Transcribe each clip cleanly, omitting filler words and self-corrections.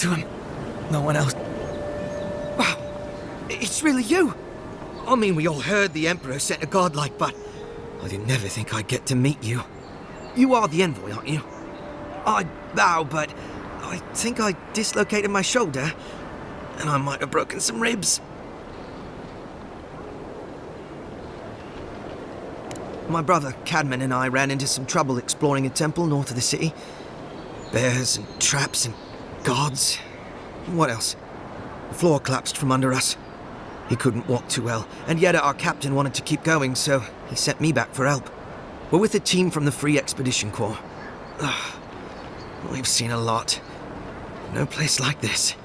to him. No one else. Wow, it's really you! I mean, we all heard the Emperor sent a godlike, but I didn't never think I'd get to meet you. You are the envoy, aren't you? I bow, but I think I dislocated my shoulder, and I might have broken some ribs. My brother, Cadman, and I ran into some trouble exploring a temple north of the city. Bears and traps and gods. What else? The floor collapsed from under us. He couldn't walk too well, and yet our captain wanted to keep going, so he sent me back for help. We're with a team from the Free Expedition Corps. We've seen a lot. No place like this.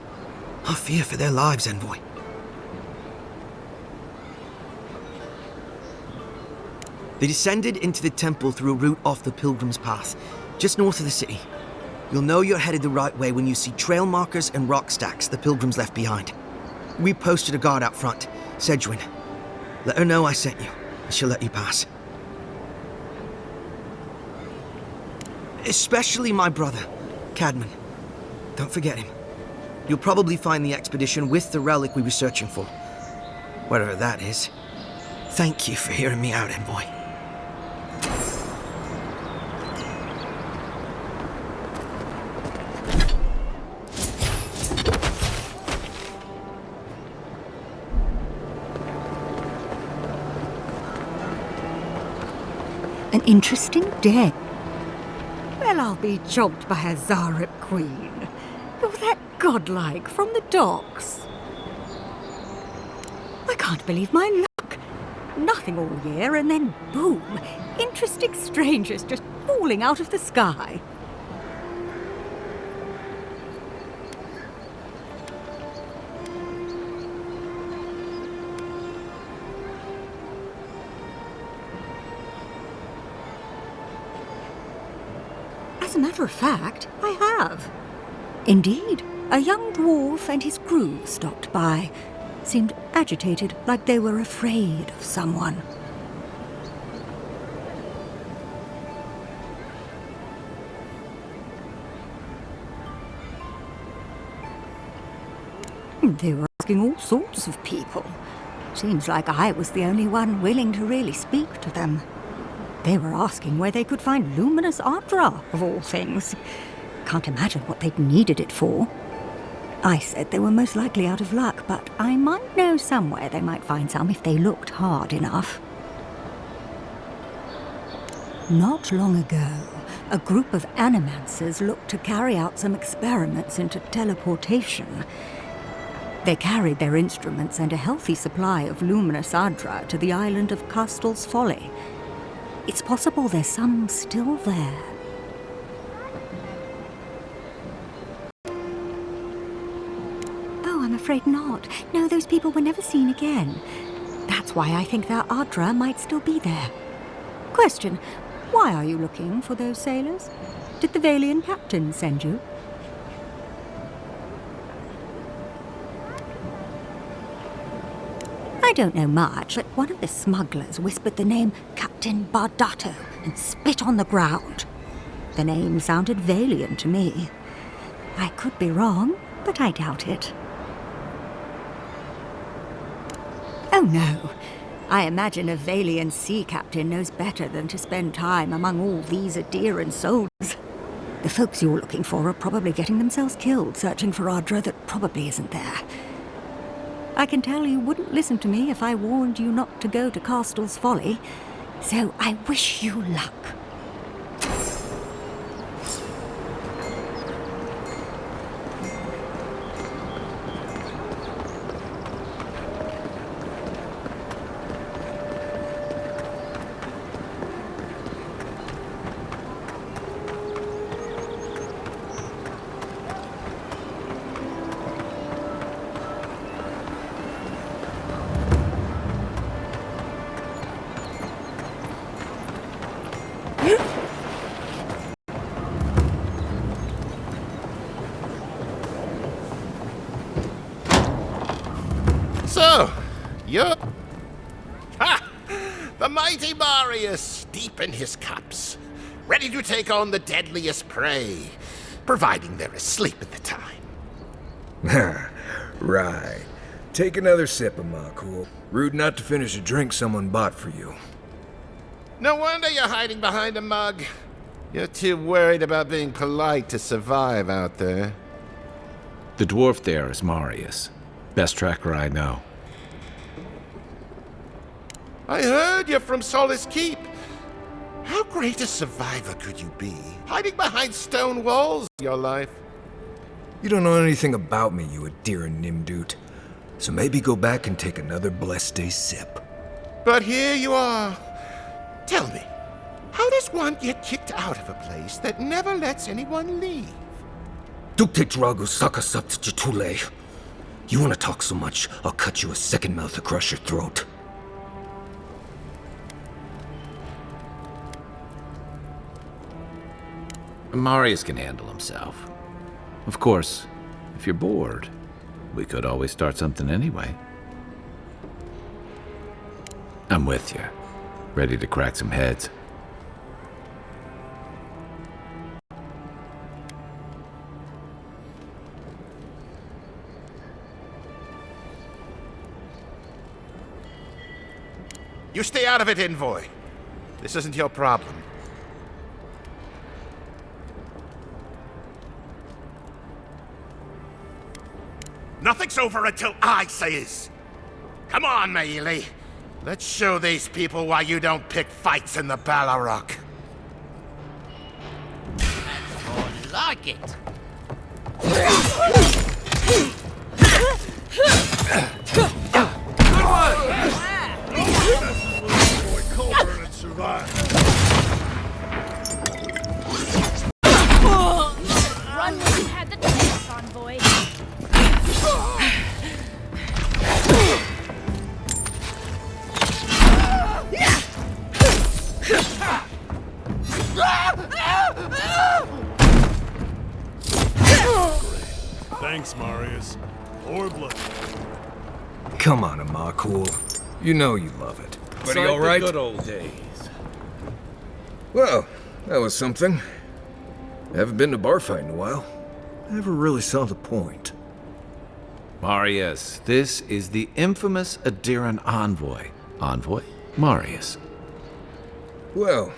I fear for their lives, envoy. They descended into the temple through a route off the Pilgrim's Path, just north of the city. You'll know you're headed the right way when you see trail markers and rock stacks the Pilgrims left behind. We posted a guard out front, Sedgwin. Let her know I sent you, and she'll let you pass. Especially my brother, Cadman. Don't forget him. You'll probably find the expedition with the relic we were searching for. Whatever that is. Thank you for hearing me out, envoy. An interesting day. Well, I'll be chopped by a Zarep queen. You're that godlike from the docks. I can't believe my luck. Nothing all year, and then boom, interesting strangers just falling out of the sky. As a matter of fact, I have. Indeed, a young dwarf and his crew stopped by. Seemed agitated, like they were afraid of someone. They were asking all sorts of people. Seems like I was the only one willing to really speak to them. They were asking where they could find luminous Ardra, of all things. Can't imagine what they'd needed it for. I said they were most likely out of luck, but I might know somewhere they might find some if they looked hard enough. Not long ago, a group of animancers looked to carry out some experiments into teleportation. They carried their instruments and a healthy supply of luminous Ardra to the island of Castel's Folly. It's possible there's some still there. Oh, I'm afraid not. No, those people were never seen again. That's why I think their Ardra might still be there. Question, why are you looking for those sailors? Did the Valian captain send you? I don't know much, but one of the smugglers whispered the name Captain Bardato and spit on the ground. The name sounded Valian to me. I could be wrong, but I doubt it. Oh no, I imagine a Valian sea captain knows better than to spend time among all these Adiran soldiers. The folks you're looking for are probably getting themselves killed searching for Ardra that probably isn't there. I can tell you wouldn't listen to me if I warned you not to go to Castel's Folly, so I wish you luck. So, you're... Ha! The mighty Marius, deep in his cups, ready to take on the deadliest prey, providing they're asleep at the time. Right. Take another sip of my cool. Rude not to finish a drink someone bought for you. No wonder you're hiding behind a mug. You're too worried about being polite to survive out there. The dwarf there is Marius. Best tracker I know. I heard you're from Solace Keep. How great a survivor could you be, hiding behind stone walls your life? You don't know anything about me, you Adiran Nimdut. So maybe go back and take another blessed day sip. But here you are. Tell me, how does one get kicked out of a place that never lets anyone leave? Dukte Drago Sakasapt Jitule. You wanna talk so much, I'll cut you a second mouth across your throat. Marius can handle himself. Of course, if you're bored, we could always start something anyway. I'm with you, ready to crack some heads. You stay out of it, Envoy. This isn't your problem. Nothing's over until I say is. Come on, Maili. Let's show these people why you don't pick fights in the Ballarok. That's more like it. Run when you had the chance, Envoy. Thanks, Marius. Or blood. Come on, Amakul. You know you love it. Buddy, all right? Good old days. Well, that was something. I haven't been to bar fight in a while. Never really saw the point. Marius, this is the infamous Adiran envoy. Envoy? Marius. Well,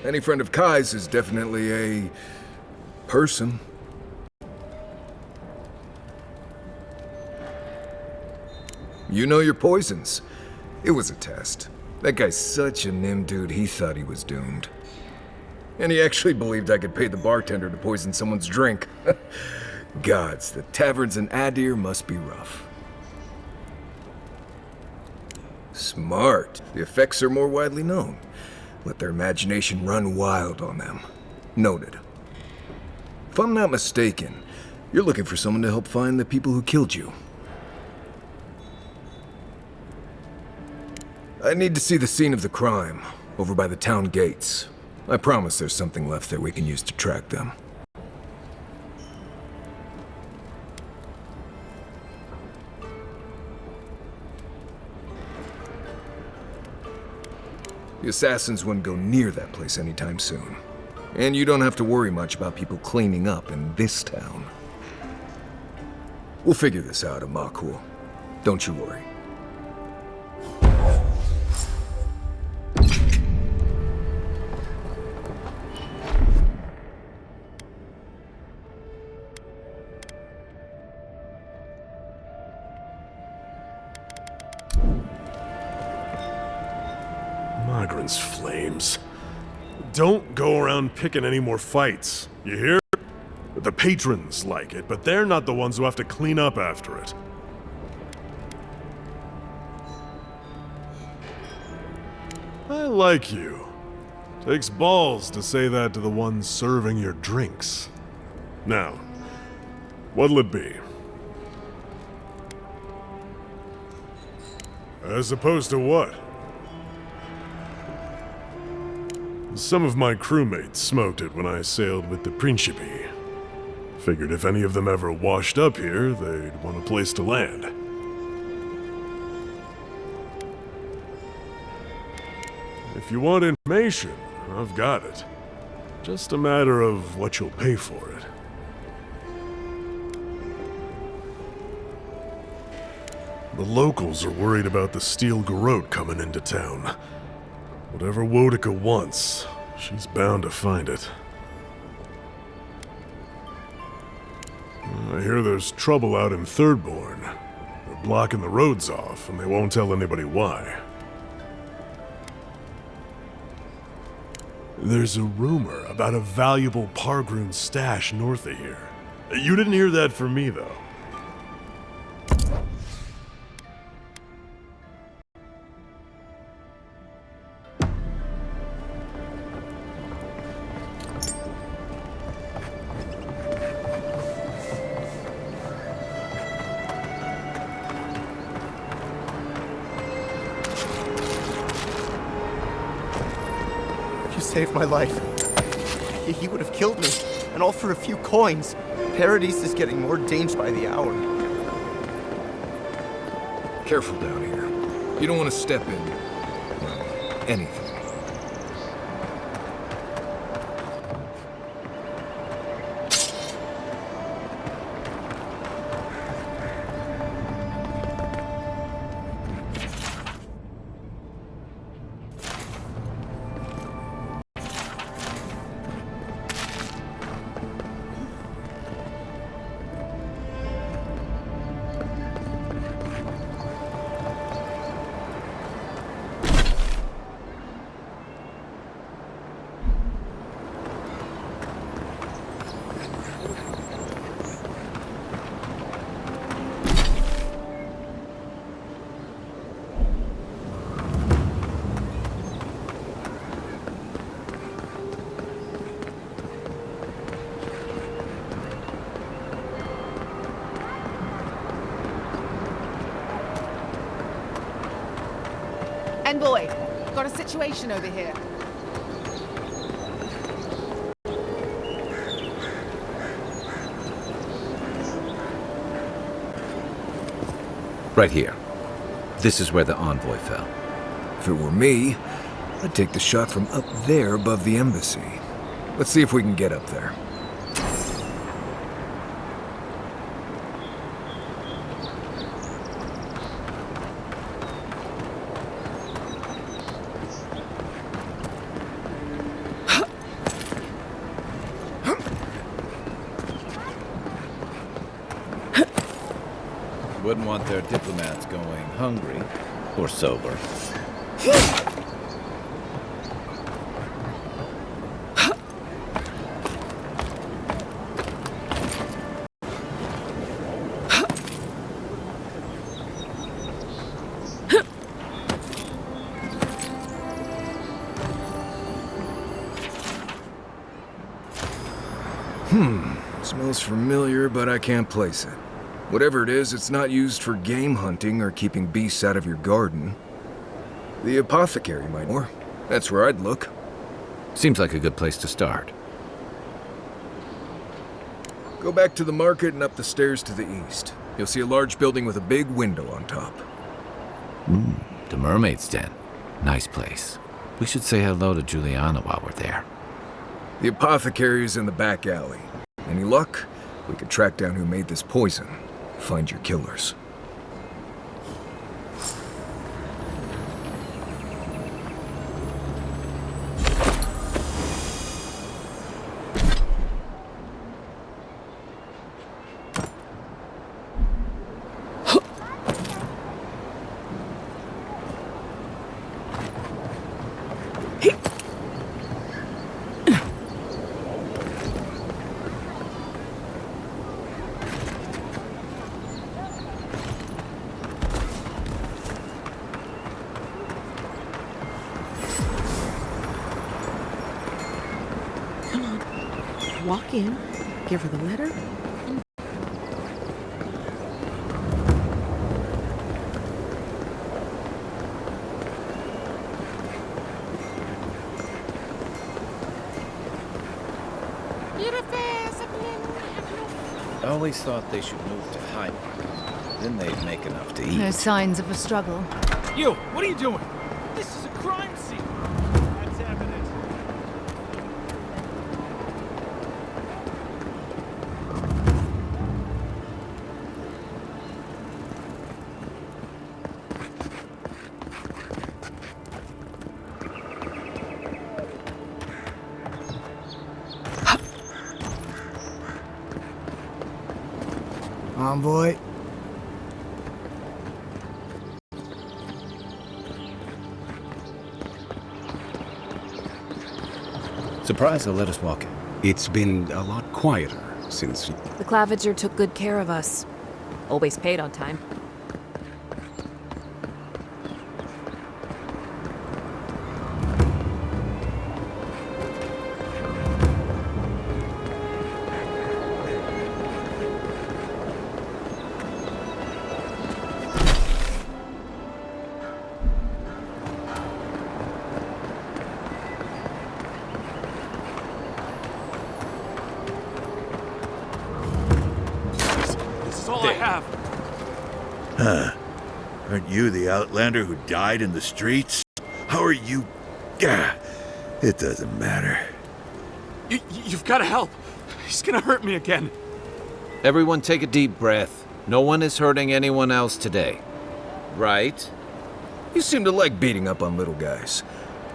any friend of Kai's is definitely a person. You know your poisons. It was a test. That guy's such a nim dude, he thought he was doomed. And he actually believed I could pay the bartender to poison someone's drink. Gods, the taverns in Adir must be rough. Smart. The effects are more widely known. Let their imagination run wild on them. Noted. If I'm not mistaken, you're looking for someone to help find the people who killed you. I need to see the scene of the crime, over by the town gates. I promise there's something left there we can use to track them. The assassins wouldn't go near that place anytime soon. And you don't have to worry much about people cleaning up in this town. We'll figure this out, Amakul. Don't you worry. Magran's flames. Don't go around picking any more fights. You hear? The patrons like it, but they're not the ones who have to clean up after it. I like you. Takes balls to say that to the ones serving your drinks. Now, what'll it be? As opposed to what? Some of my crewmates smoked it when I sailed with the Principe. Figured if any of them ever washed up here, they'd want a place to land. If you want information, I've got it. Just a matter of what you'll pay for it. The locals are worried about the steel garrote coming into town. Whatever Wodica wants, she's bound to find it. I hear there's trouble out in Thirdborn. They're blocking the roads off, and they won't tell anybody why. There's a rumor about a valuable Pargroon stash north of here. You didn't hear that from me, though. You saved my life. He would have killed me, and all for a few coins. Paradise is getting more dangerous by the hour. Careful down here. You don't want to step in, well, anything. Envoy, got a situation over here. Right here. This is where the envoy fell. If it were me, I'd take the shot from up there above the embassy. Let's see if we can get up there. Wouldn't want their diplomats going hungry or sober. Smells familiar, but I can't place it. Whatever it is, it's not used for game hunting or keeping beasts out of your garden. The apothecary might more. That's where I'd look. Seems like a good place to start. Go back to the market and up the stairs to the east. You'll see a large building with a big window on top. The Mermaid's Den. Nice place. We should say hello to Juliana while we're there. The apothecary's in the back alley. Any luck? We could track down who made this poison. Find your killers. Walk in, give her the letter. I always thought they should move to High Park. Then they'd make enough to eat. No signs of a struggle. You, what are you doing? This is a crime scene. That's evident. on, boy. Surprised they'll let us walk in. It's been a lot quieter since... The Claviger took good care of us. Always paid on time. All I have. Huh. Aren't you the Outlander who died in the streets? How are you... Gah, it doesn't matter. You've got to help. He's gonna hurt me again. Everyone take a deep breath. No one is hurting anyone else today. Right? You seem to like beating up on little guys.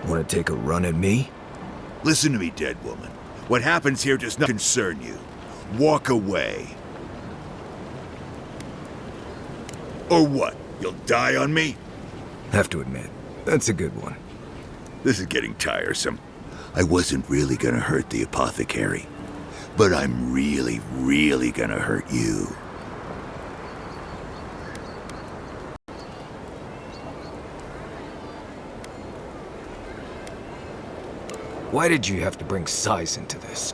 Want to take a run at me? Listen to me, dead woman. What happens here does not concern you. Walk away. Or what? You'll die on me? Have to admit, that's a good one. This is getting tiresome. I wasn't really gonna hurt the apothecary, but I'm really, really gonna hurt you. Why did you have to bring size into this?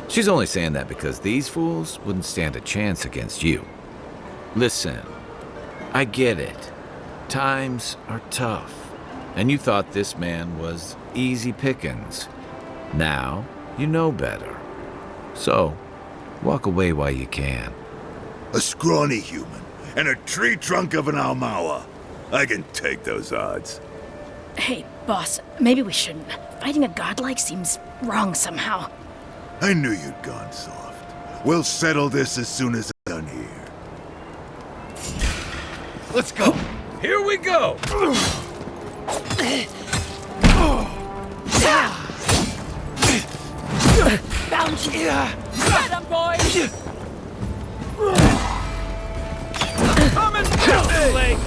She's only saying that because these fools wouldn't stand a chance against you. Listen, I get it. Times are tough. And you thought this man was easy pickings. Now, you know better. So, walk away while you can. A scrawny human and a tree trunk of an Almawa. I can take those odds. Hey, boss, maybe we shouldn't. Fighting a godlike seems wrong somehow. I knew you'd gone soft. We'll settle this as soon as I'm done here. Let's go. Here we go. Bounce. Get him, boys! Coming! Leg!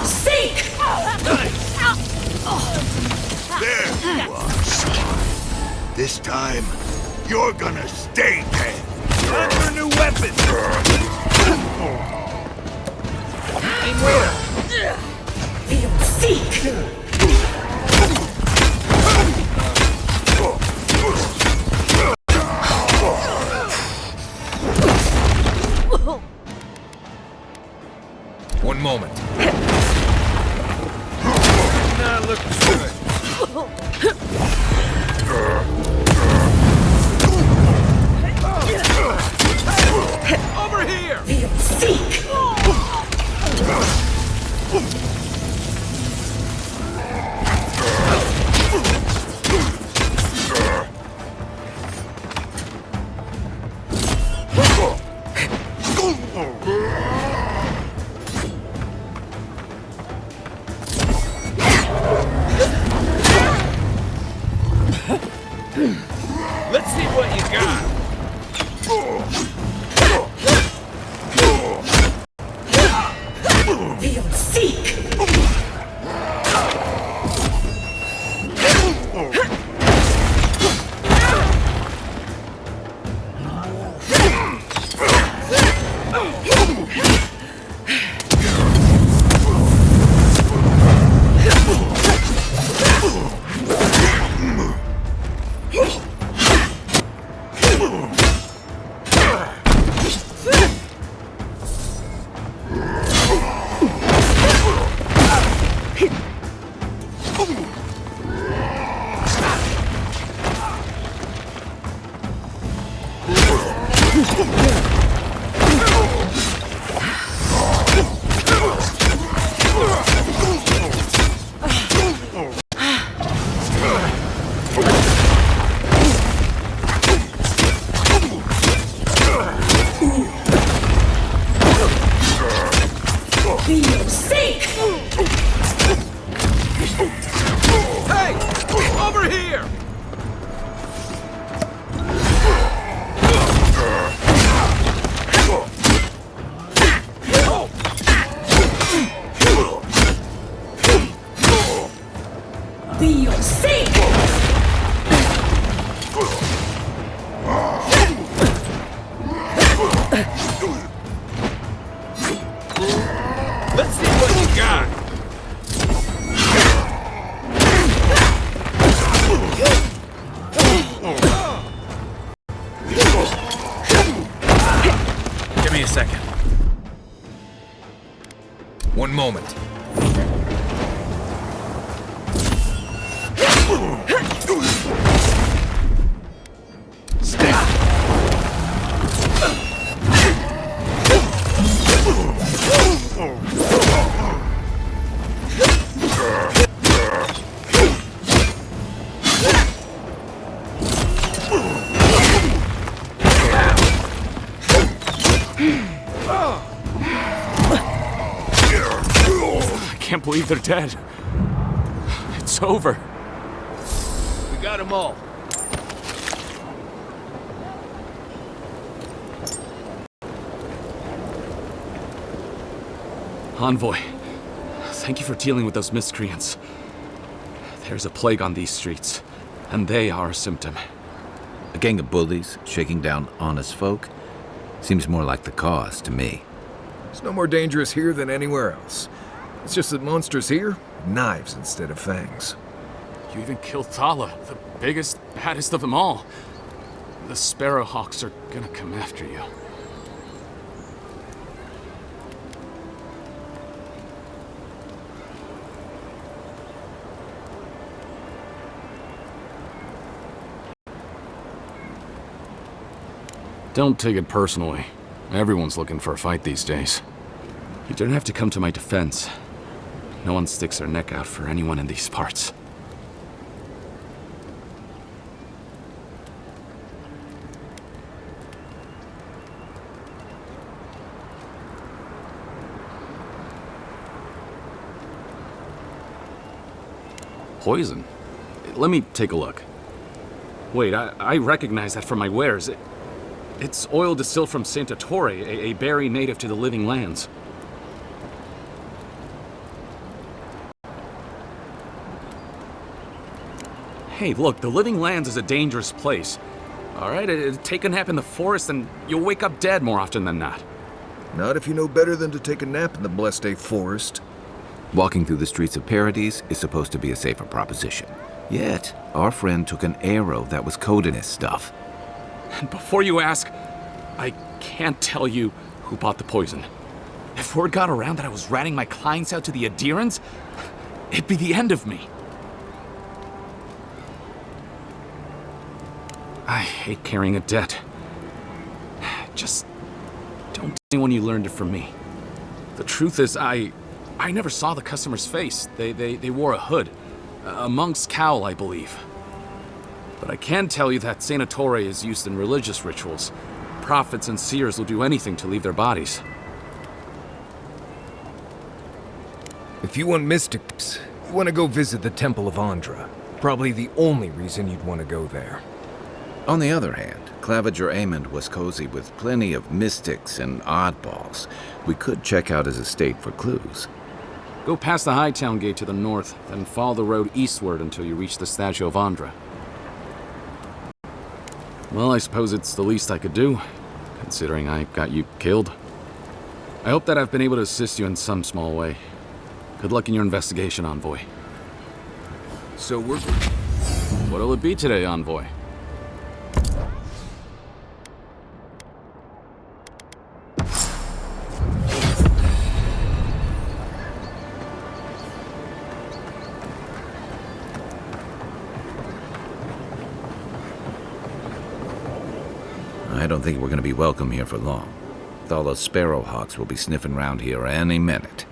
Sink! There you are. This time, you're gonna stay dead. Learn your new weapon! One moment. Not looking good. Over here! Let's see what you got. Hey! Over here! Let's see what you got. Give me a second. One moment. I can't believe they're dead. It's over. We got them all. Envoy, thank you for dealing with those miscreants. There's a plague on these streets, and they are a symptom. A gang of bullies shaking down honest folk seems more like the cause to me. It's no more dangerous here than anywhere else. It's just that monsters here have knives instead of fangs. You even killed Thala, the biggest, baddest of them all. The Sparrowhawks are gonna come after you. Don't take it personally. Everyone's looking for a fight these days. You don't have to come to my defense. No one sticks their neck out for anyone in these parts. Poison? Let me take a look. Wait, I recognize that from my wares. It's oil distilled from Santa Torre, a berry native to the Living Lands. Hey, look, the Living Lands is a dangerous place. All right, take a nap in the forest and you'll wake up dead more often than not. Not if you know better than to take a nap in the blessed A forest. Walking through the streets of Paradise is supposed to be a safer proposition. Yet, our friend took an arrow that was coated in stuff. And before you ask, I can't tell you who bought the poison. If word got around that I was ratting my clients out to the adherents, it'd be the end of me. I hate carrying a debt. Just don't tell anyone you learned it from me. The truth is, I never saw the customer's face. They wore a hood. A monk's cowl, I believe. But I can tell you that Santa Torre is used in religious rituals. Prophets and seers will do anything to leave their bodies. If you want mystic tips, you want to go visit the Temple of Andra. Probably the only reason you'd want to go there. On the other hand, Claviger Amond was cozy with plenty of mystics and oddballs. We could check out his estate for clues. Go past the Hightown Gate to the north, then follow the road eastward until you reach the statue of Andra. Well, I suppose it's the least I could do, considering I got you killed. I hope that I've been able to assist you in some small way. Good luck in your investigation, Envoy. So we're... What'll it be today, Envoy? I don't think we're going to be welcome here for long. All those Sparrowhawks will be sniffing around here any minute.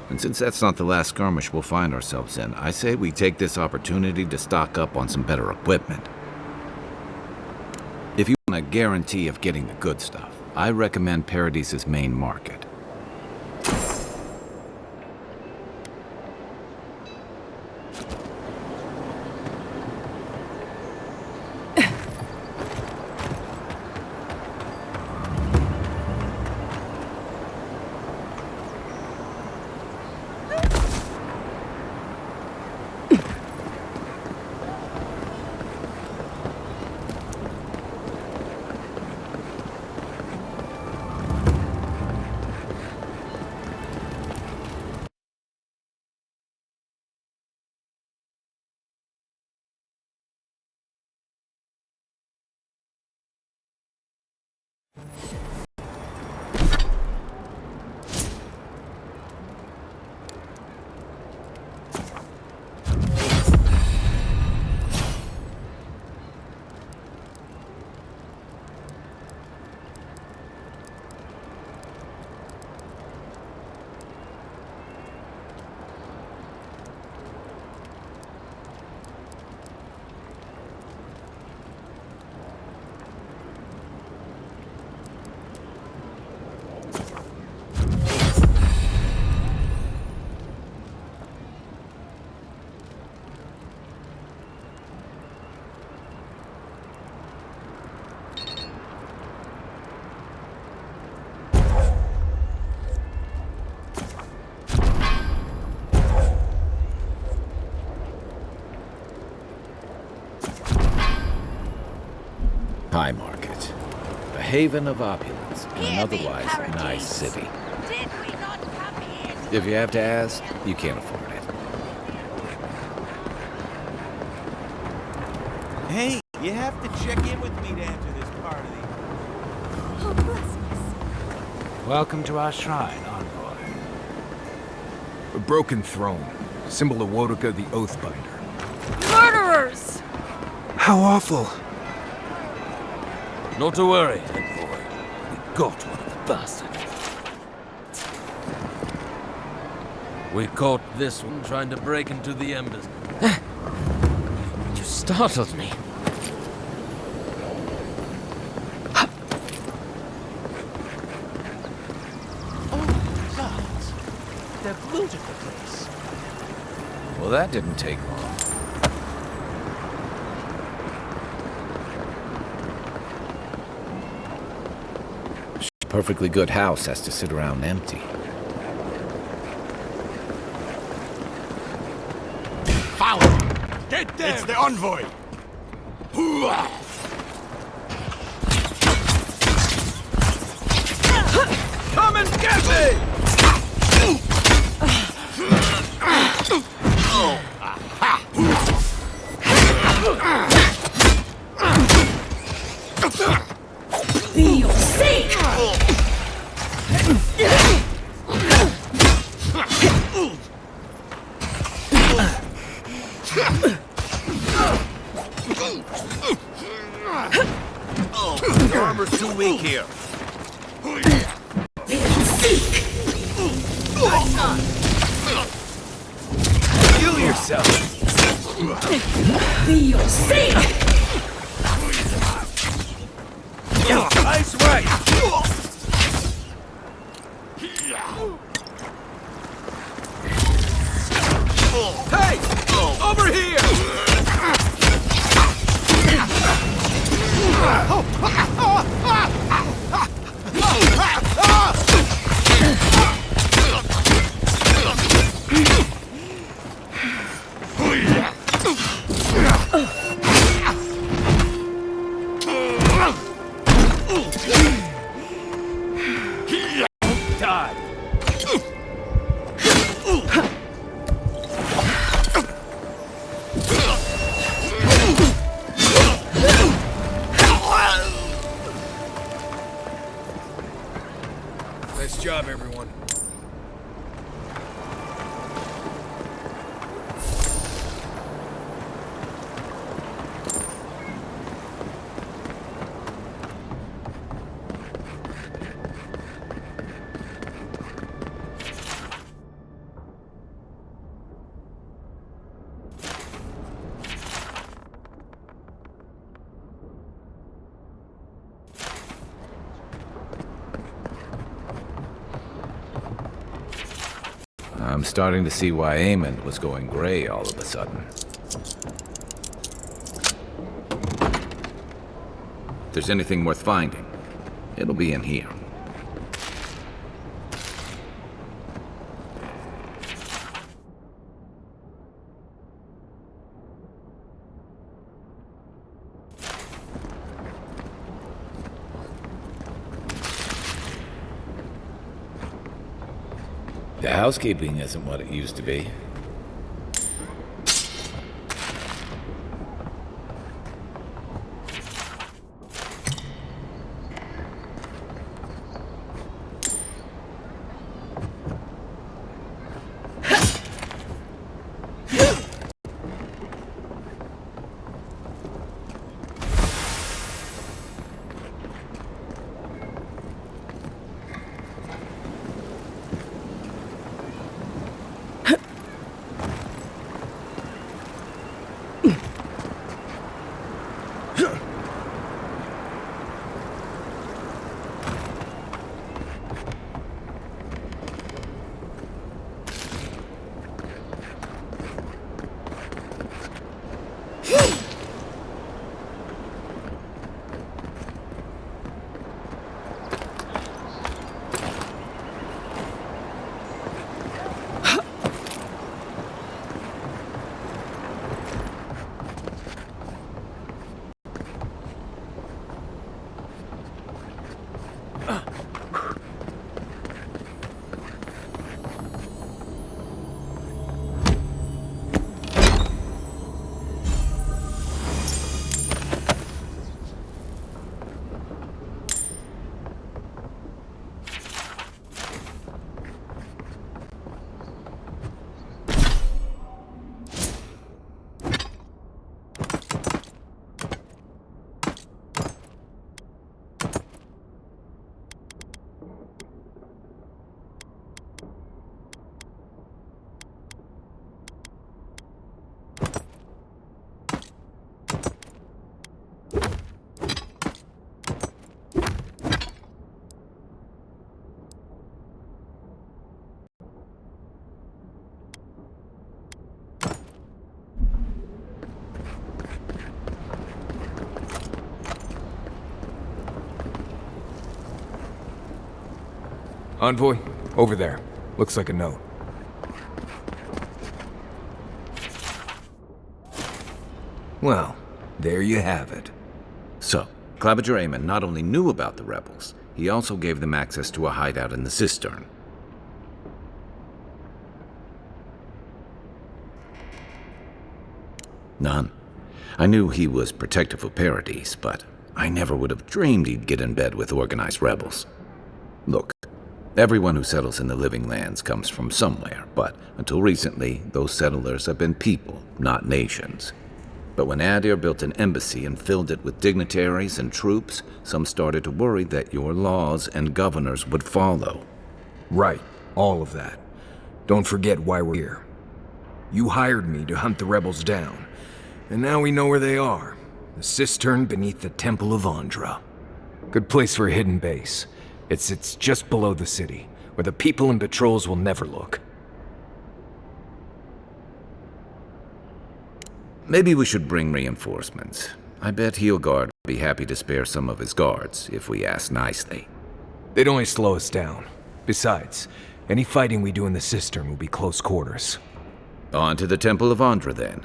And since that's not the last skirmish we'll find ourselves in, I say we take this opportunity to stock up on some better equipment. If you want a guarantee of getting the good stuff, I recommend Paradise's main market. High Market, a haven of opulence in an otherwise nice city. If you have to ask, you can't afford it. Hey, you have to check in with me to enter this party. Oh, bless us. Welcome to our shrine, Envoy. A broken throne, symbol of Wodoka the Oathbinder. Murderers! How awful. Not to worry, Envoy. We got one of the bastards. We caught this one trying to break into the embers. You startled me. Oh, gods. They've looted the place. Well, that didn't take long. Perfectly good house has to sit around empty. Follow! Get them! It's the envoy! Come and get me! Be your sake! Your armor's too weak here. Heal yourself! Be your sake! Nice right! Hey! Over here! Die! Nice job, everyone. I'm starting to see why Eamon was going gray all of a sudden. If there's anything worth finding, it'll be in here. The housekeeping isn't what it used to be. Envoy, over there. Looks like a note. Well, there you have it. So, Claviger Amon not only knew about the rebels, he also gave them access to a hideout in the cistern. None. I knew he was protective of Paradis, but I never would have dreamed he'd get in bed with organized rebels. Look, everyone who settles in the Living Lands comes from somewhere, but until recently, those settlers have been people, not nations. But when Adir built an embassy and filled it with dignitaries and troops, some started to worry that your laws and governors would follow. Right, all of that. Don't forget why we're here. You hired me to hunt the rebels down, and now we know where they are. The cistern beneath the Temple of Andra. Good place for a hidden base. It sits just below the city, where the people and patrols will never look. Maybe we should bring reinforcements. I bet Heelgard would be happy to spare some of his guards, if we ask nicely. They'd only slow us down. Besides, any fighting we do in the cistern will be close quarters. On to the Temple of Andra, then.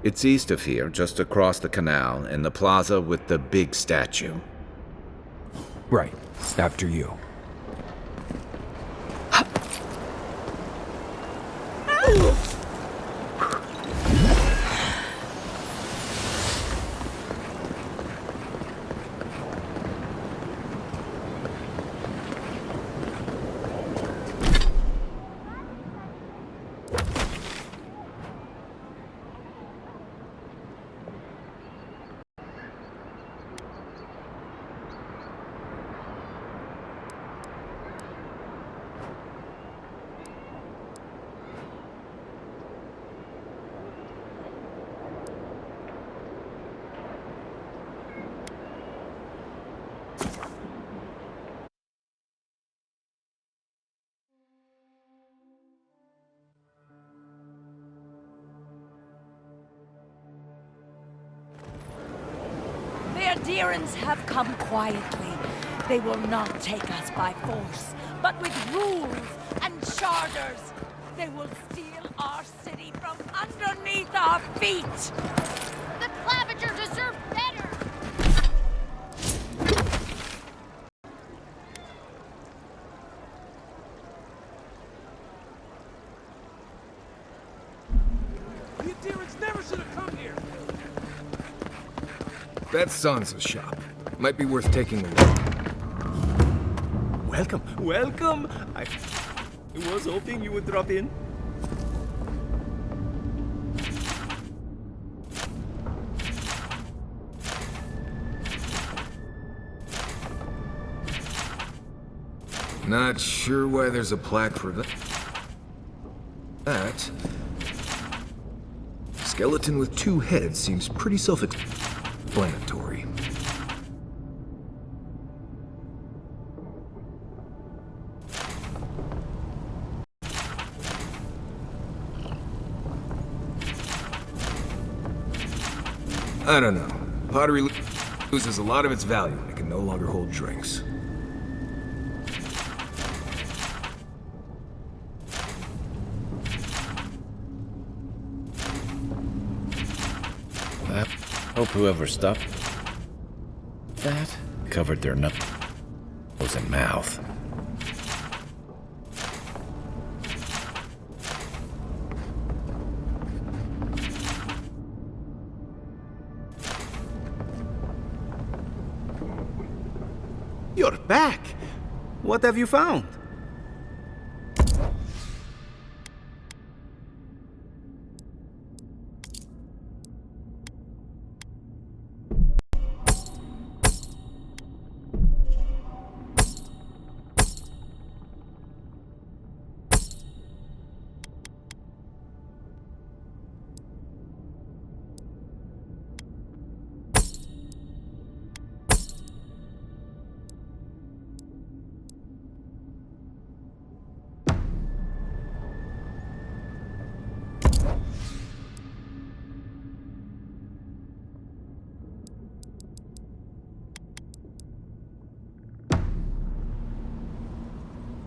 It's east of here, just across the canal, in the plaza with the big statue. Right. After you. The Adirans have come quietly. They will not take us by force, but with rules and charters. They will steal our city from underneath our feet. The Claviger deserve better! The Adirans never should have come here! That's Sansa's shop. Might be worth taking a look. Welcome, welcome! I was hoping you would drop in. Not sure why there's a plaque for that. Skeleton with 2 heads seems pretty self-explanatory. I don't know. Pottery loses a lot of its value when it can no longer hold drinks. I hope whoever stopped that covered their nose and mouth. You're back! What have you found?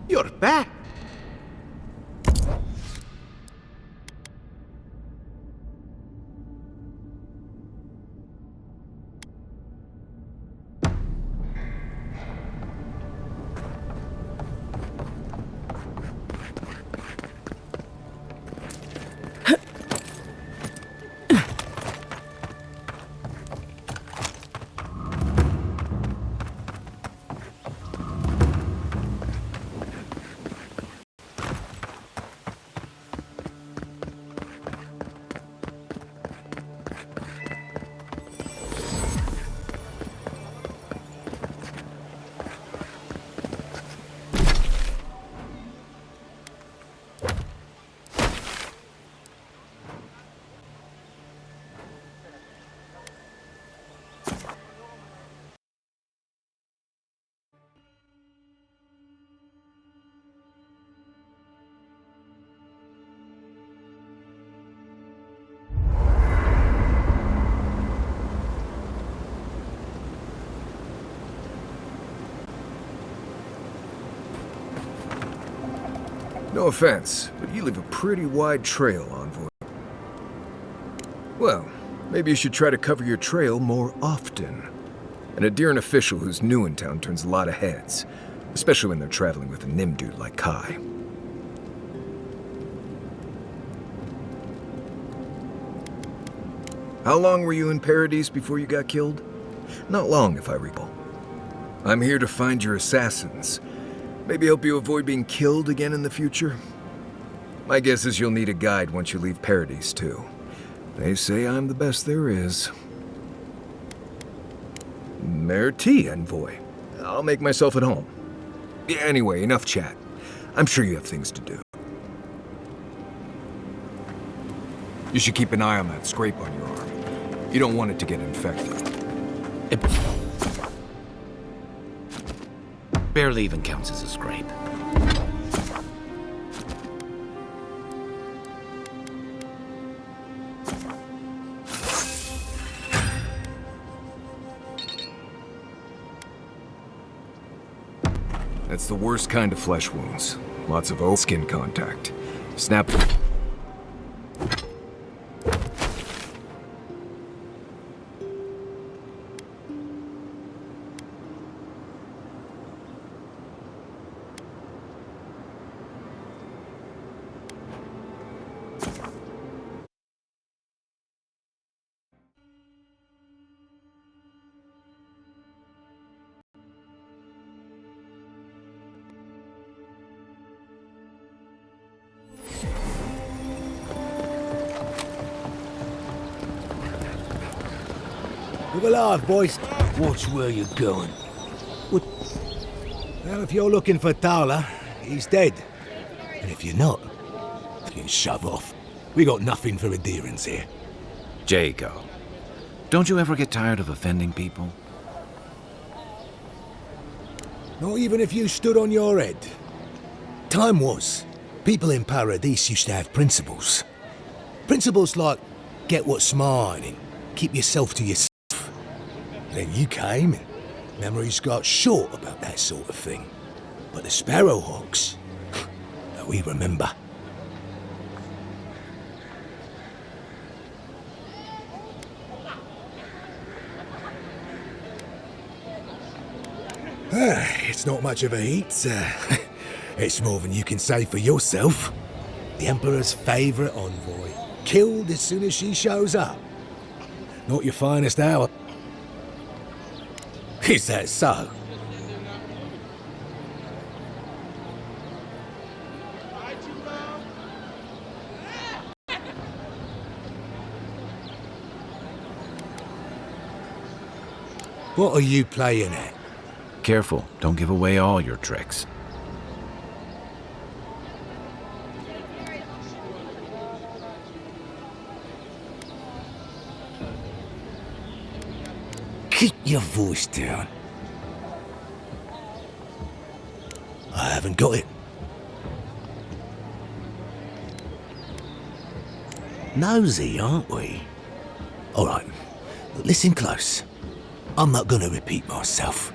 You're back. No offense, but you leave a pretty wide trail, Envoy. Well, maybe you should try to cover your trail more often. An Adiran official who's new in town turns a lot of heads, especially when they're traveling with a Nim dude like Kai. How long were you in Paradise before you got killed? Not long, if I recall. I'm here to find your assassins. Maybe help you avoid being killed again in the future? My guess is you'll need a guide once you leave Paradise, too. They say I'm the best there is. Merci, Envoy. I'll make myself at home. Anyway, enough chat. I'm sure you have things to do. You should keep an eye on that scrape on your arm. You don't want it to get infected. It barely even counts as a scrape. That's the worst kind of flesh wounds. Lots of old skin contact. Snap. We're alive, boys. Watch where you're going. Well, if you're looking for Tala, he's dead. And if you're not, you can shove off. We got nothing for adherence here. Jacob, don't you ever get tired of offending people? Not even if you stood on your head. Time was, people in Paradise used to have principles. Principles like, get what's mine and keep yourself to yourself. Then you came and memories got short about that sort of thing. But the Sparrowhawks, we remember. It's not much of a heat. It's more than you can say for yourself. The Emperor's favourite envoy, killed as soon as she shows up. Not your finest hour. Is that so? What are you playing at? Careful, don't give away all your tricks. Keep your voice down. I haven't got it. Nosy, aren't we? All right, listen close. I'm not gonna repeat myself.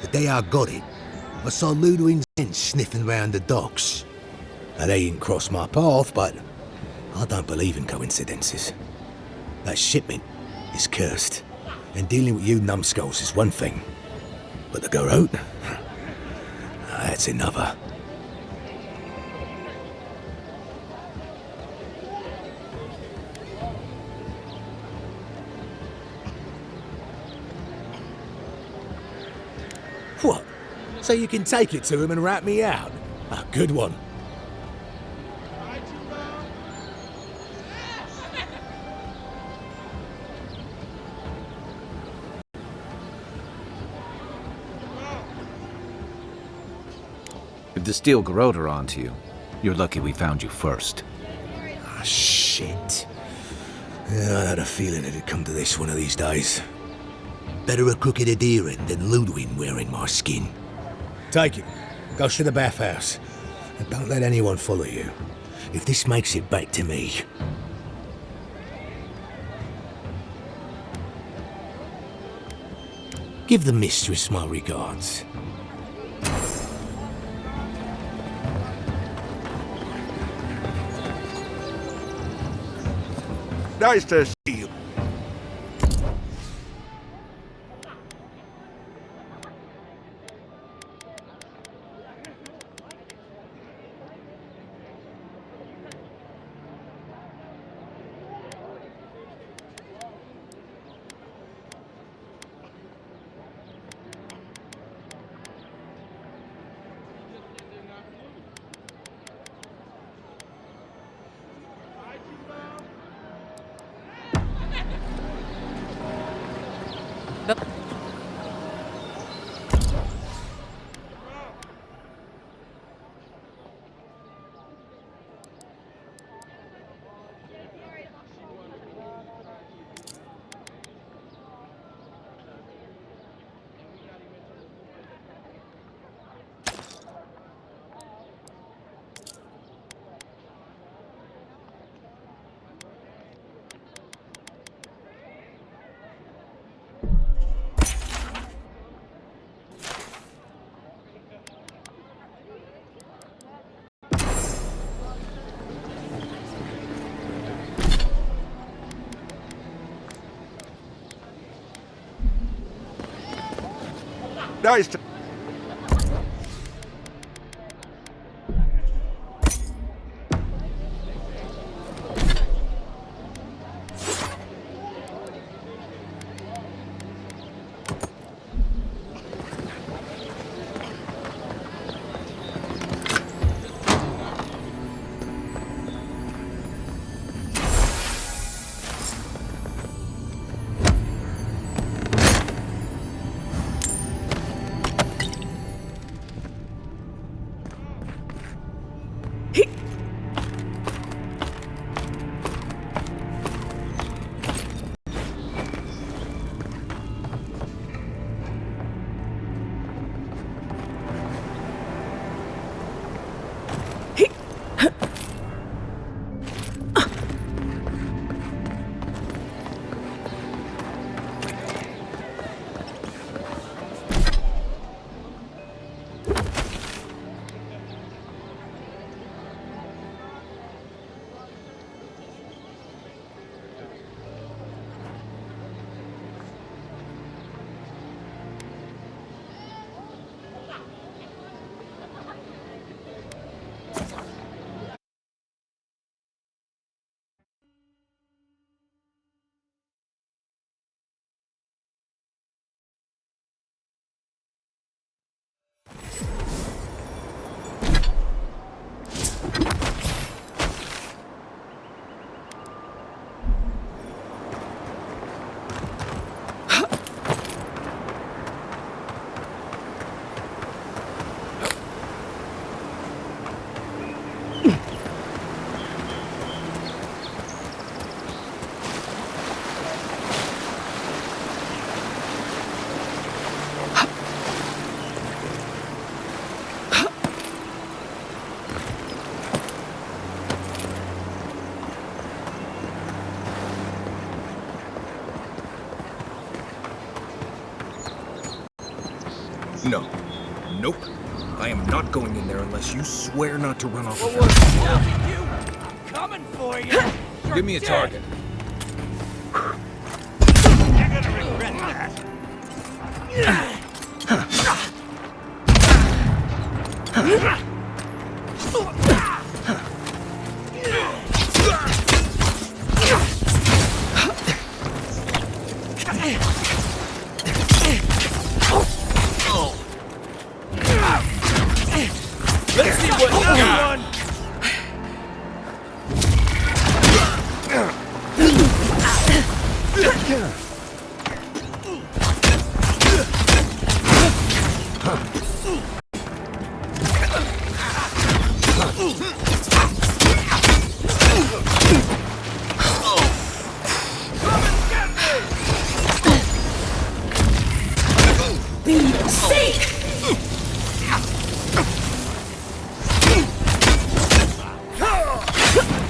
The day I got it, I saw Ludwig's men sniffing round the docks. Now, they didn't cross my path, but I don't believe in coincidences. That shipment is cursed, and dealing with you numbskulls is one thing. But the Garrote? That's another. What? So you can take it to him and rat me out? A good one. If the steel garrote are onto you, you're lucky we found you first. Ah, shit. Yeah, I had a feeling it'd come to this one of these days. Better a crooked adherent than Ludwig wearing my skin. Take it. Go to the bathhouse. And don't let anyone follow you. If this makes it back to me. Give the mistress my regards. Nice to see you. Nice to... No. Nope. I am not going in there unless you swear not to run off. What was it? You? I'm coming for you. Give me a target. You're gonna regret that. Let's see what you got.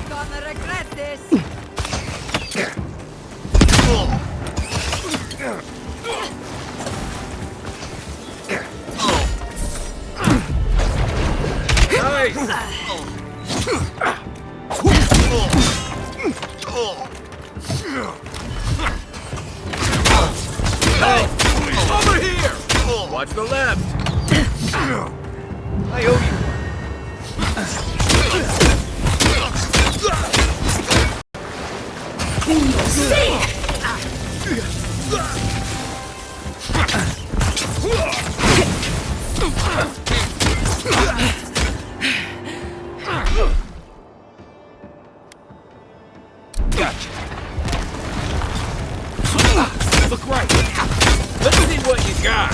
Gonna regret this. Over here! Watch the left. I owe you. Gotcha. Look right. Let's see what you got.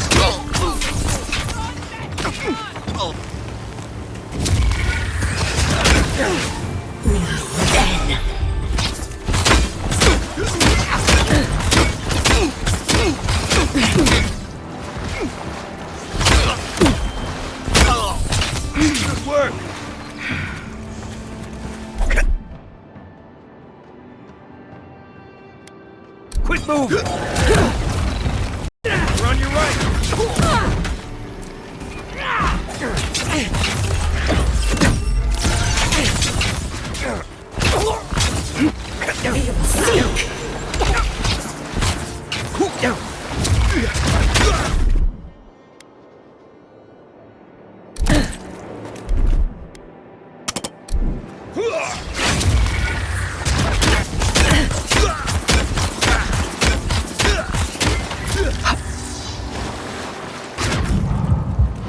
Good work. Quit moving. We're on your right.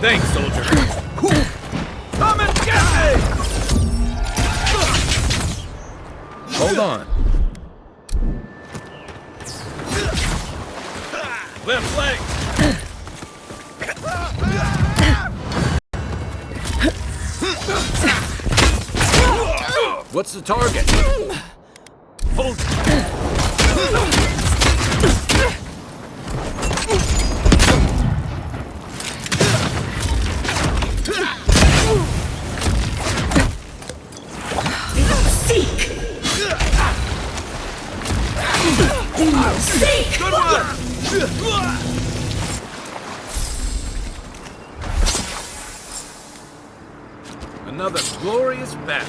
Thanks, soldier. Come and get me! Hold on. Left leg. What's the target? Hold it. Good one! Another glorious battle.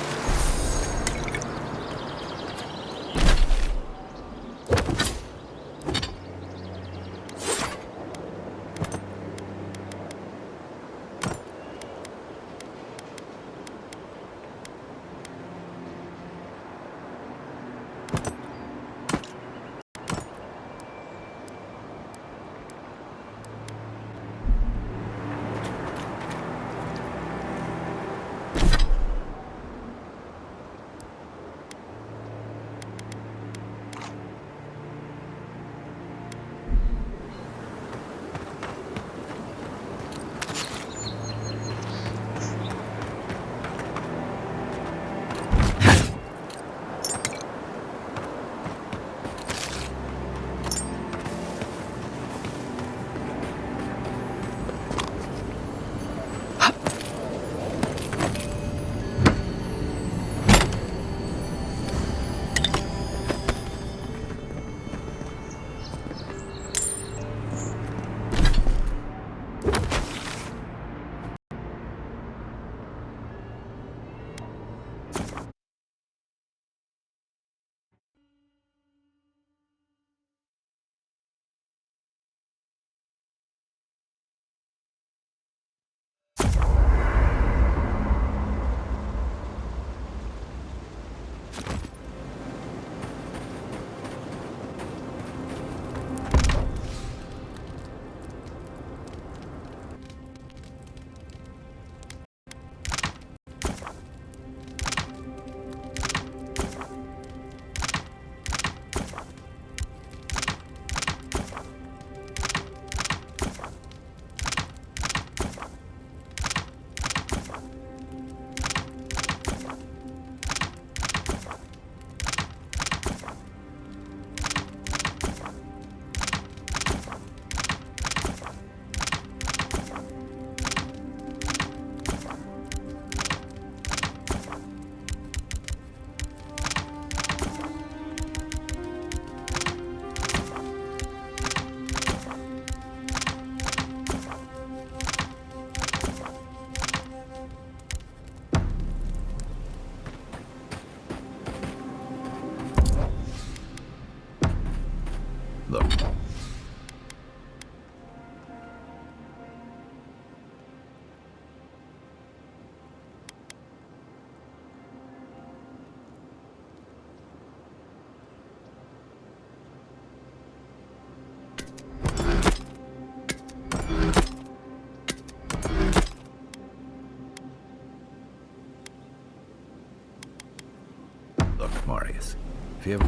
If you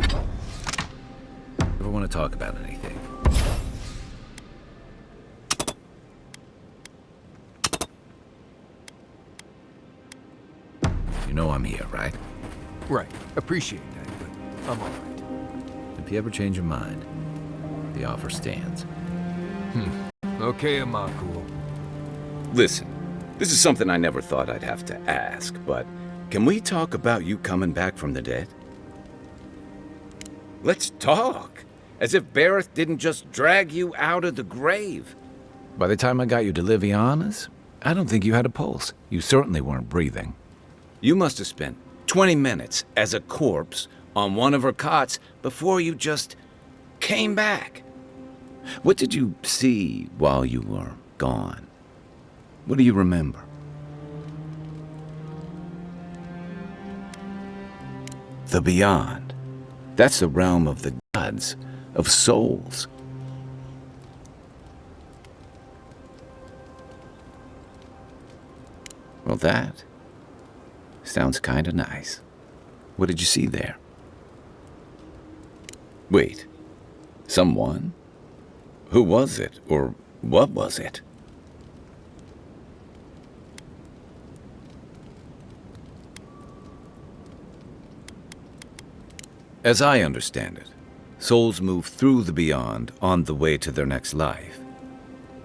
ever want to talk about anything. You know I'm here, right? Right. Appreciate that, but I'm alright. If you ever change your mind, the offer stands. Okay, Amakuo. Listen, this is something I never thought I'd have to ask, but can we talk about you coming back from the dead? Let's talk. As if Bareth didn't just drag you out of the grave. By the time I got you to Liviana's, I don't think you had a pulse. You certainly weren't breathing. You must have spent 20 minutes as a corpse on one of her cots before you just came back. What did you see while you were gone? What do you remember? The beyond. That's the realm of the gods, of souls. Well, that sounds kinda nice. What did you see there? Wait, someone? Who was it, or what was it? As I understand it, souls move through the beyond on the way to their next life.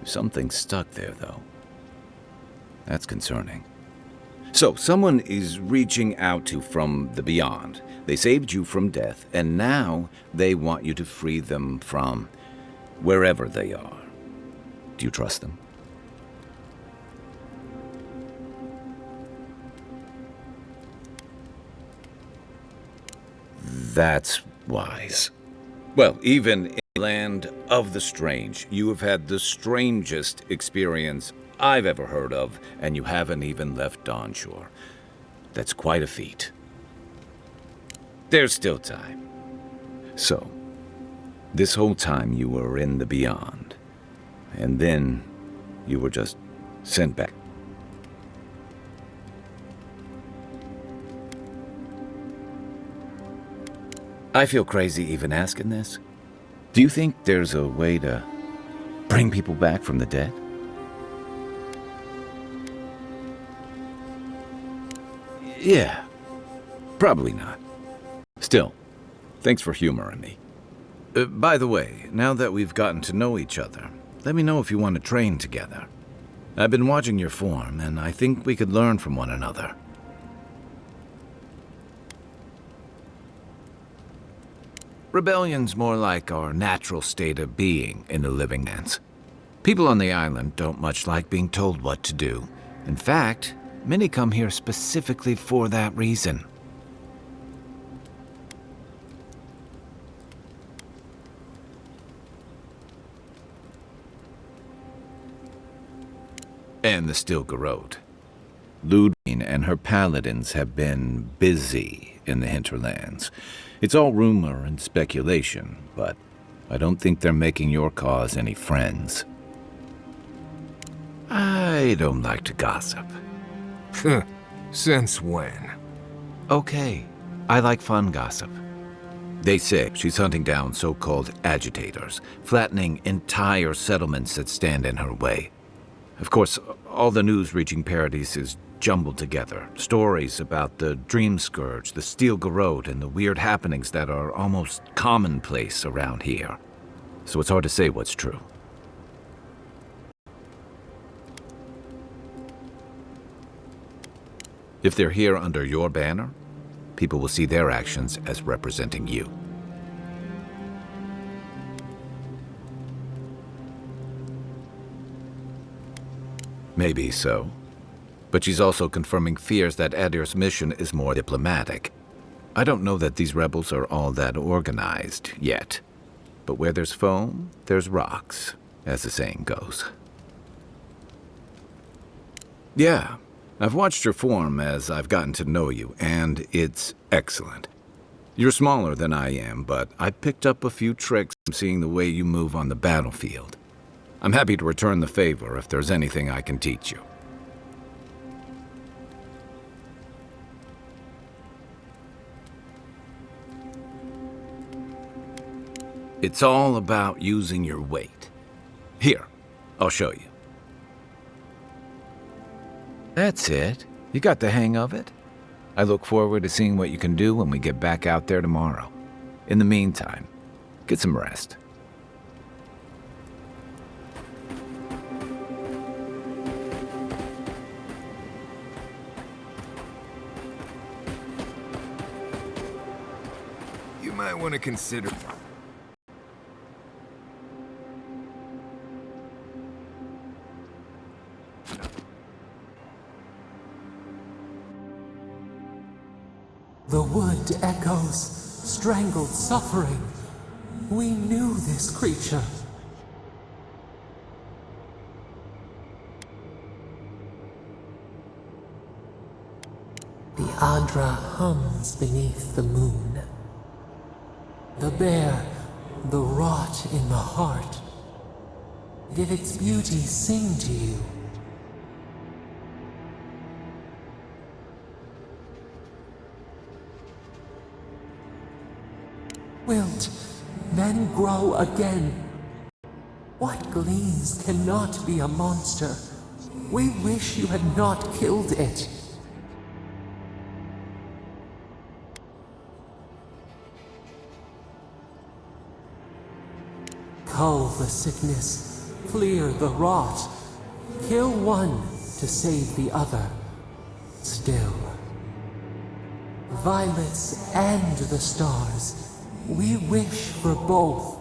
Something's stuck there, though. That's concerning. So, someone is reaching out to from the beyond. They saved you from death, and now they want you to free them from wherever they are. Do you trust them? That's wise. Well, even in the land of the strange, you have had the strangest experience I've ever heard of, and you haven't even left Dawnshore. That's quite a feat. There's still time. So, this whole time you were in the beyond, and then you were just sent back. I feel crazy even asking this. Do you think there's a way to bring people back from the dead? Yeah, probably not. Still, thanks for humoring me. By the way, now that we've gotten to know each other, let me know if you want to train together. I've been watching your form, and I think we could learn from one another. Rebellion's more like our natural state of being in the living lands. People on the island don't much like being told what to do. In fact, many come here specifically for that reason. And the Stilgarrode. Ludwine and her paladins have been busy in the hinterlands. It's all rumor and speculation, but I don't think they're making your cause any friends. I don't like to gossip. Since when? Okay, I like fun gossip. They say she's hunting down so-called agitators, flattening entire settlements that stand in her way. Of course, all the news reaching Paradise is jumbled together. Stories about the Dream Scourge, the Stilgarrode, and the weird happenings that are almost commonplace around here. So it's hard to say what's true. If they're here under your banner, people will see their actions as representing you. Maybe so. But she's also confirming fears that Adir's mission is more diplomatic. I don't know that these rebels are all that organized yet. But where there's foam, there's rocks, as the saying goes. Yeah, I've watched your form as I've gotten to know you, and it's excellent. You're smaller than I am, but I picked up a few tricks from seeing the way you move on the battlefield. I'm happy to return the favor if there's anything I can teach you. It's all about using your weight. Here, I'll show you. That's it. You got the hang of it. I look forward to seeing what you can do when we get back out there tomorrow. In the meantime, get some rest. You might want to consider... The wood echoes, strangled suffering. We knew this creature. The Adra hums beneath the moon. The bear, the rot in the heart. Did its beauty sing to you? Wilt, then grow again. What gleams cannot be a monster? We wish you had not killed it. Cull the sickness, clear the rot. Kill one to save the other. Still. Violets and the stars. We wish for both.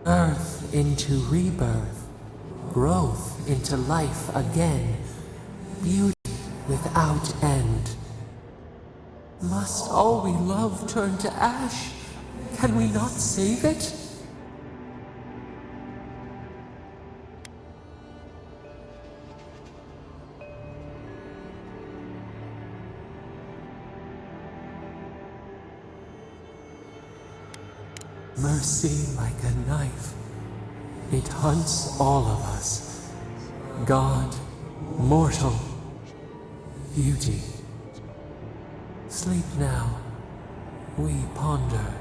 Earth into rebirth, growth into life again, beauty without end. Must all we love turn to ash? Can we not save it? Mercy like a knife. It hunts all of us. God, mortal, beauty. Sleep now. We ponder.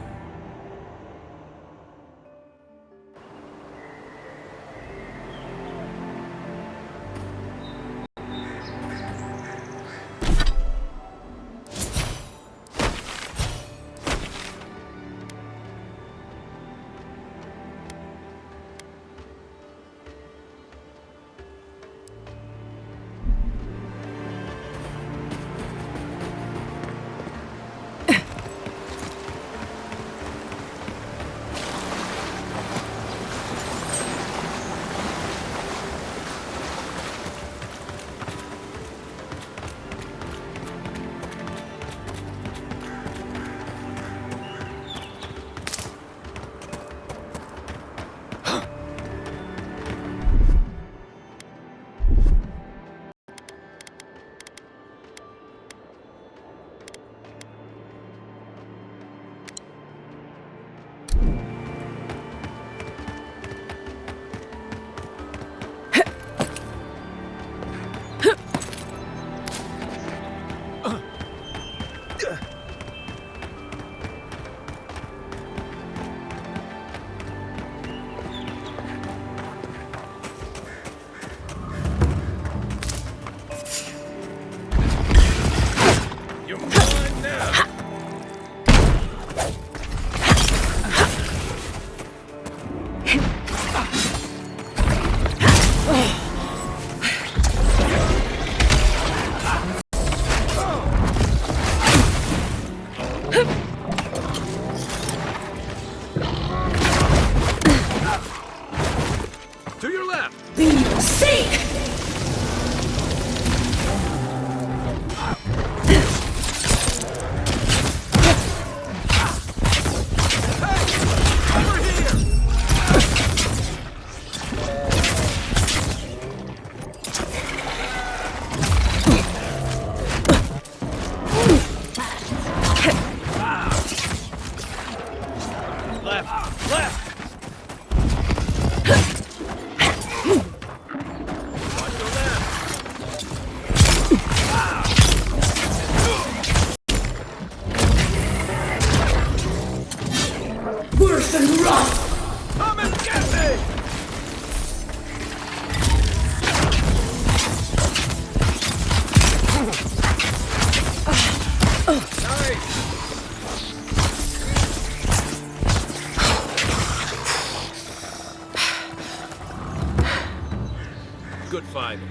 good fighting.